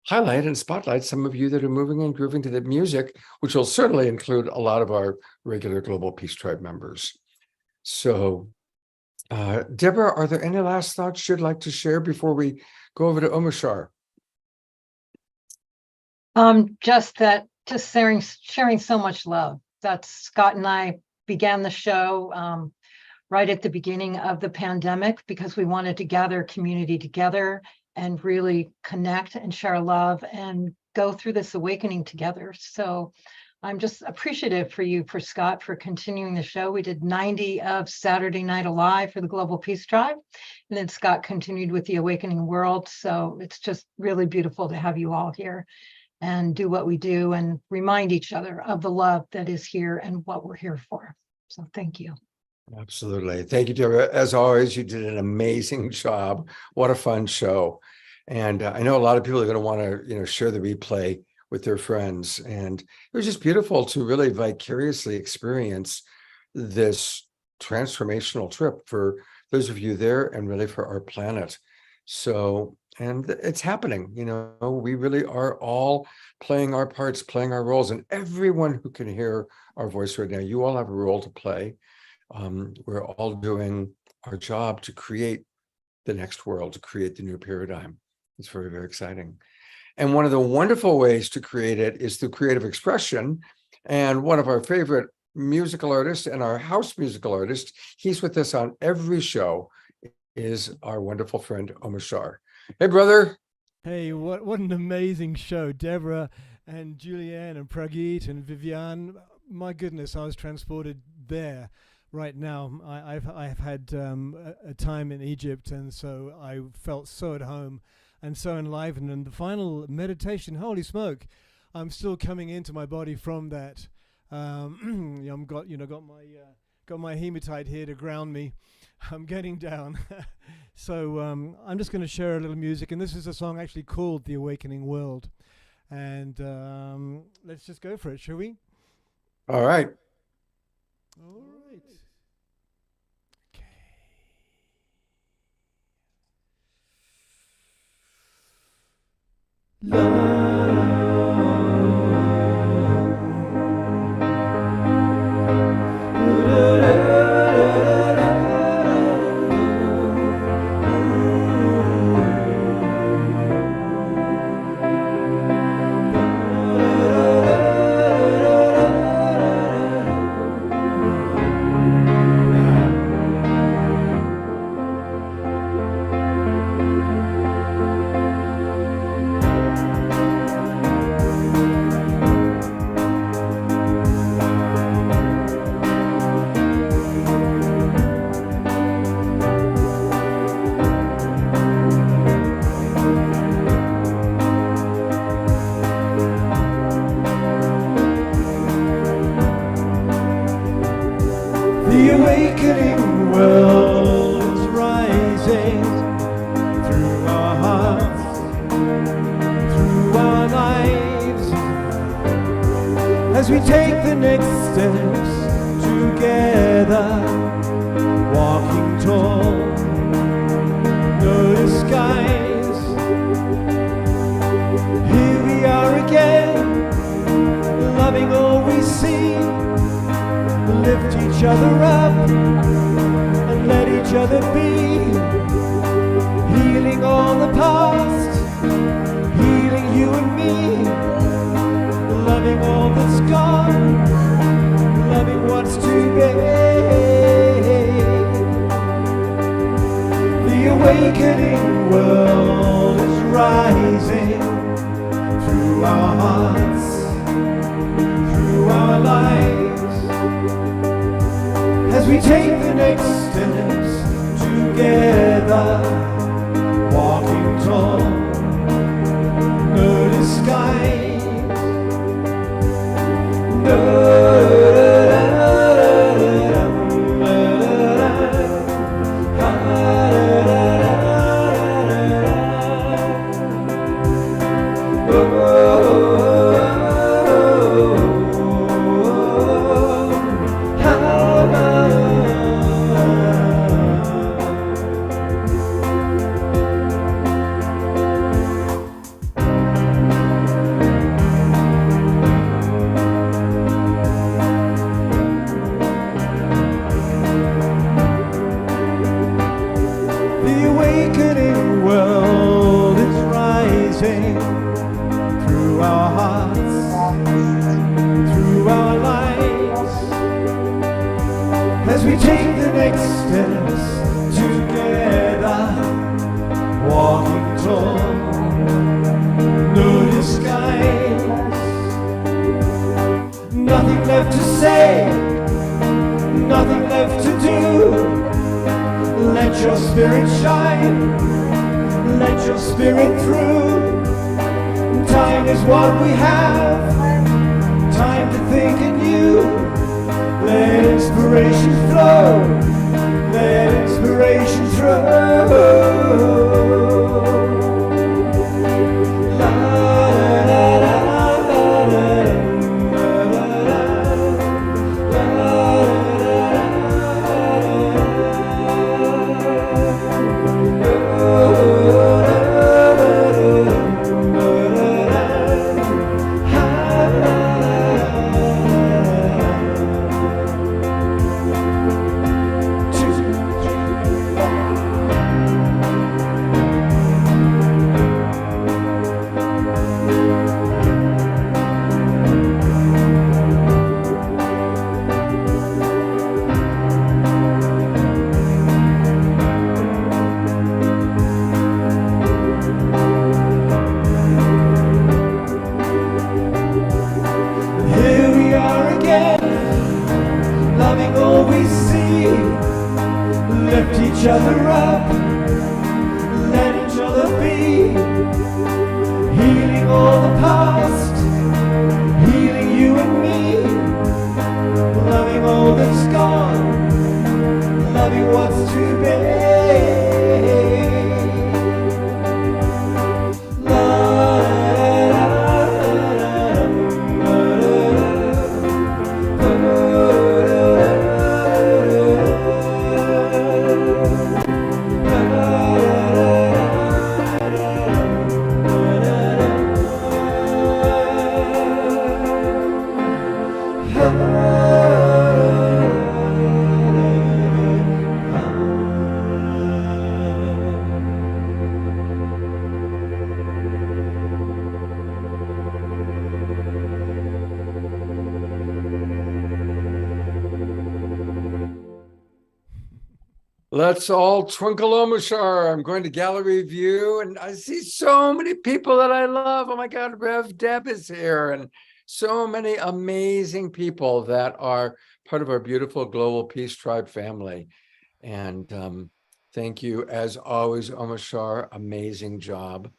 highlight and spotlight some of you that are moving and grooving to the music, which will certainly include a lot of our regular Global Peace Tribe members. So, Debra, are there any last thoughts you'd like to share before we go over to Omashar? Just sharing so much love. That's Scott and I began the show right at the beginning of the pandemic because we wanted to gather community together and really connect and share love and go through this awakening together. So I'm just appreciative for Scott, for continuing the show. We did 90 of Saturday Night Alive for the Global Peace Tribe, and then Scott continued with the Awakening World. So it's just really beautiful to have you all here and do what we do and remind each other of the love that is here and what we're here for. So thank you. Absolutely. Thank you, Debra. As always, you did an amazing job. What a fun show. And I know a lot of people are going to want to, share the replay with their friends. And it was just beautiful to really vicariously experience this transformational trip for those of you there and really for our planet. So, and it's happening, we really are all playing our parts, playing our roles, and everyone who can hear our voice right now, you all have a role to play. We're all doing our job to create the next world, to create the new paradigm. It's very, very exciting. And one of the wonderful ways to create it is through creative expression. And one of our favorite musical artists and our house musical artist, he's with us on every show, is our wonderful friend Omashar. Hey, brother. Hey, what an amazing show. Debra and Julianne and Pragit and Viviane. My goodness, I was transported there right now. I've had a time in Egypt, and so I felt so at home and so enlivened. And the final meditation, holy smoke, I'm still coming into my body from that. I'm got my hematite here to ground me. I'm getting down. So I'm just going to share a little music, and this is a song actually called The Awakening World. And let's just go for it, shall we? All right. All right. As we take the next steps together, walking tall, no disguise. Here we are again, loving all we see. Lift each other up and let each other be. Healing all the past, healing you and me. Loving all that's gone, loving what's to be. The awakening world is rising through our hearts, through our lives. As we take the next steps together, walking tall, no disguise. as we take the next steps together, walking tall, no disguise, nothing left to say, nothing left to do. Let your spirit shine, let your spirit through. Time is what we have, time to think anew. Let inspiration flow, let inspiration flow. Lift each other up, let each other be, healing all the past, healing you and me, loving all that's gone, loving what's to be. Let's all twinkle Omashar. I'm going to gallery view and I see so many people that I love. Oh my God, Rev Deb is here and so many amazing people that are part of our beautiful Global Peace Tribe family. And thank you as always, Omashar, amazing job.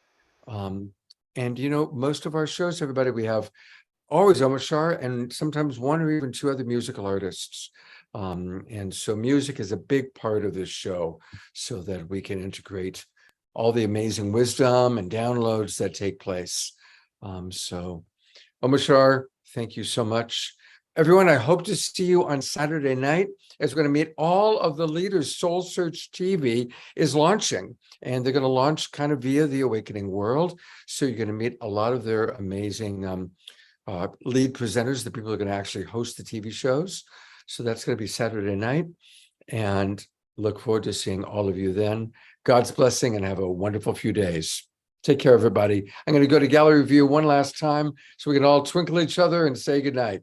And you know, most of our shows, everybody, we have always Omashar and sometimes one or even two other musical artists. And so music is a big part of this show so that we can integrate all the amazing wisdom and downloads that take place. So Omashar, thank you so much. Everyone, I hope to see you on Saturday night as we're going to meet all of the leaders. Soul Search TV is launching and they're going to launch kind of via the Awakening World. So you're going to meet a lot of their amazing lead presenters, the people who are going to actually host the TV shows. So that's going to be Saturday night and look forward to seeing all of you then. God's blessing and have a wonderful few days. Take care, everybody. I'm going to go to gallery view one last time so we can all twinkle each other and say goodnight.